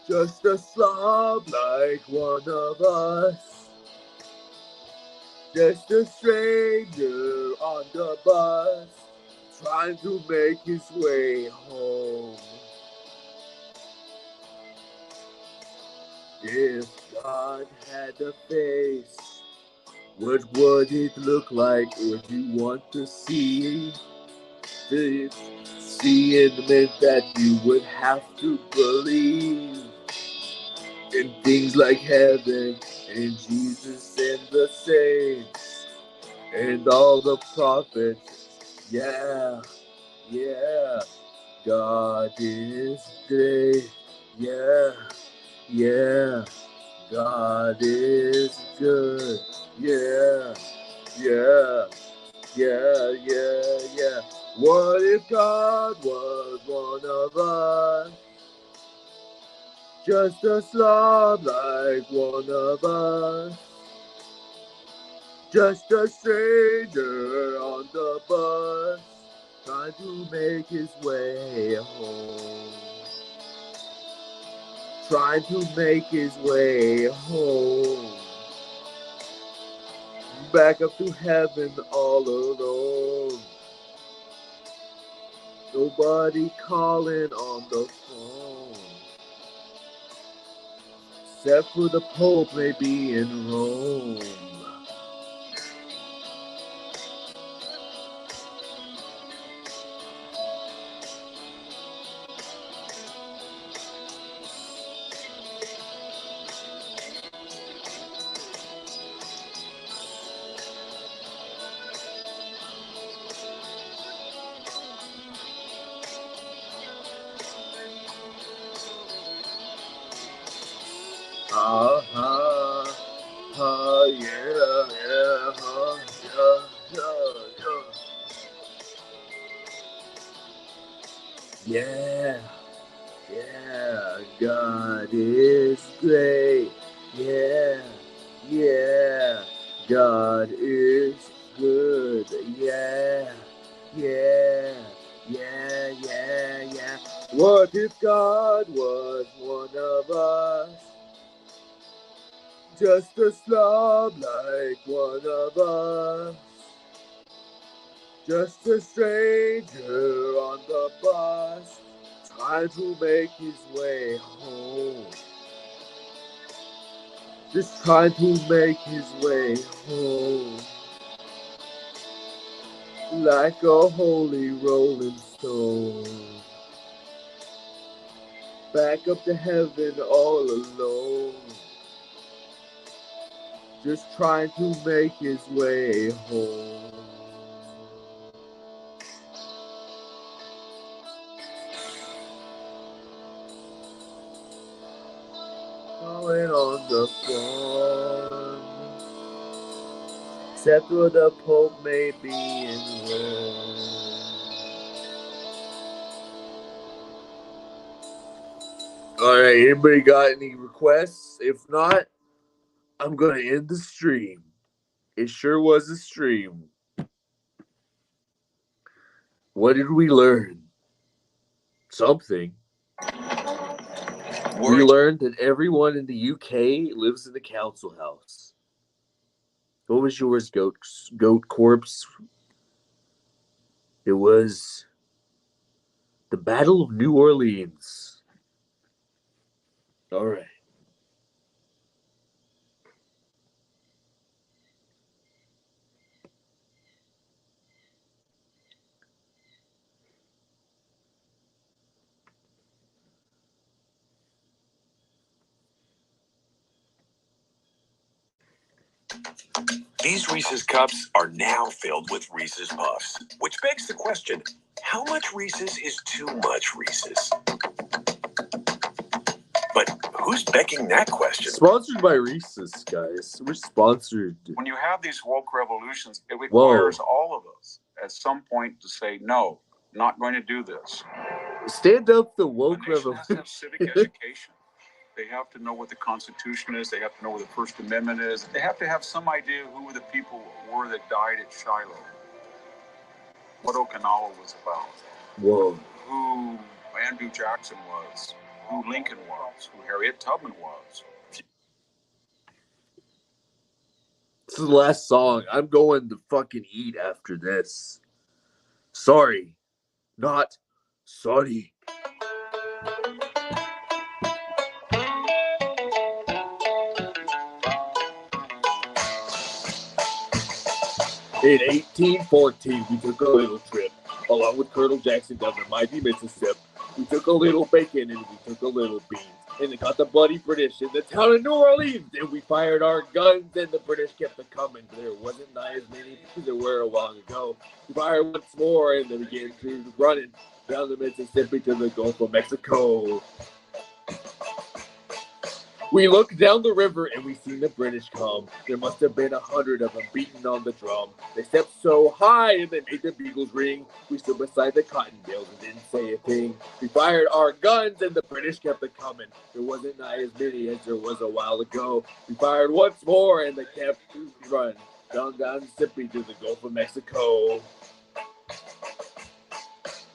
Speaker 1: Just a slob like one of us. Just a stranger on the bus, trying to make his way home. If God had a face, what would it look like? Would you want to see? See it meant that you would have to believe in things like heaven and Jesus and the saints and all the prophets. Yeah, yeah, God is great. Yeah, yeah, God is good. Yeah, yeah, yeah, yeah, yeah. What if God was one of us? Just a slob like one of us. Just a stranger on the bus, trying to make his way home. Trying to make his way home. Back up to heaven all alone. Nobody calling on the phone. Except for the Pope maybe in Rome. Yeah, yeah, God is great. Yeah, yeah, God is good. Yeah, yeah, yeah, yeah, yeah. What if God was one of us? Just a slob like one of us. Just a stranger on the bus, trying to make his way home. Just trying to make his way home. Like a holy rolling stone. Back up to heaven all alone. Just trying to make his way home. Calling on the phone. Except for the Pope may be in Rome. Alright, anybody got any requests? If not, I'm gonna end the stream. It sure was a stream. What did we learn? Something. We learned that everyone in the UK lives in the council house. What was yours, Goat Corpse? It was the Battle of New Orleans. All right.
Speaker 7: These Reese's Cups are now filled with Reese's Puffs, which begs the question, how much Reese's is too much Reese's? But who's begging that question?
Speaker 1: Sponsored by Reese's, guys. We're sponsored.
Speaker 8: When you have these woke revolutions, it requires all of us at some point to say, no, not going to do this.
Speaker 1: Stand up the woke
Speaker 8: revolution.
Speaker 1: revolution.
Speaker 8: Has to have civic education. They have to know what the Constitution is. They have to know what the First Amendment is. They have to have some idea who the people were that died at Shiloh, what Okinawa was about,
Speaker 1: Whoa.
Speaker 8: who Andrew Jackson was, who Lincoln was, who Harriet Tubman was.
Speaker 1: This is the last song. I'm going to fucking eat after this. Sorry. Not sorry. In 1814, we took a little trip, along with Colonel Jackson down the mighty Mississippi. We took a little bacon and we took a little beans, and it caught the bloody British in the town of New Orleans. And we fired our guns, and the British kept a coming. There wasn't nigh as many as there were a while ago. We fired once more, and they began to running down the Mississippi to the Gulf of Mexico. We looked down the river and we seen the British come. There must have been 100 of them beating on the drum. They stepped so high and they made the bugles ring. We stood beside the cotton bales and didn't say a thing. We fired our guns and the British kept a coming. There wasn't nigh as many as there was a while ago. We fired once more and they kept running down the Mississippi to the Gulf of Mexico.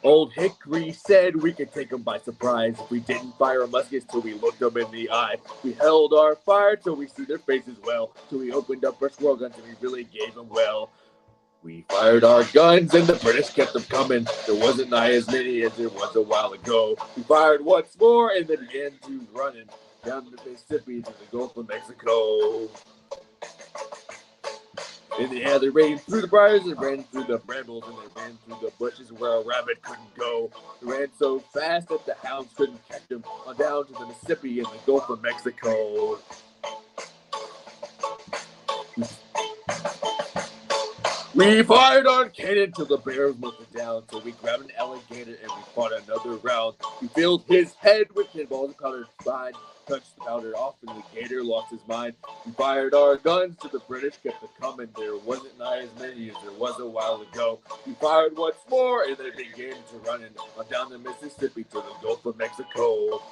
Speaker 1: Old Hickory said we could take them by surprise if we didn't fire our muskets till we looked them in the eye. We held our fire till we see their faces well, till we opened up our squirrel guns and we really gave them well. We fired our guns and the British kept them coming. There wasn't nigh as many as there was a while ago. We fired once more and they began to running down the Mississippi to the Gulf of Mexico. In the air, they ran through the briars, they ran through the brambles, and they ran through the bushes where a rabbit couldn't go. They ran so fast that the hounds couldn't catch them, on down to the Mississippi and the Gulf of Mexico. We fired our cannon till the bears melted down, so we grabbed an alligator and we fought another round. We filled his head with cannonballs and powder spine, touched the powder off and the gator lost his mind. We fired our guns till the British kept it coming. There wasn't nigh as many as there was a while ago. We fired once more and they began to run on down the Mississippi to the Gulf of Mexico.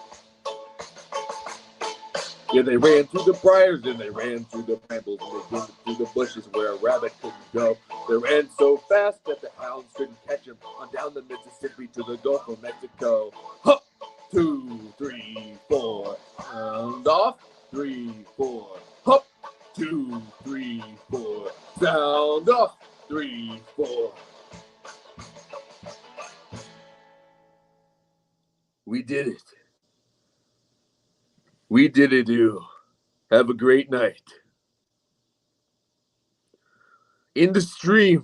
Speaker 1: Yeah, they ran through the briars and they ran through the brambles and they went through the bushes where a rabbit couldn't go. They ran so fast that the hounds couldn't catch them, on down the Mississippi to the Gulf of Mexico. Hup! 2, 3, 4. Sound off. 3, 4. Hup! 2, 3, 4. Sound off. 3, 4. We did it. We did it, you. Have a great night. In the stream.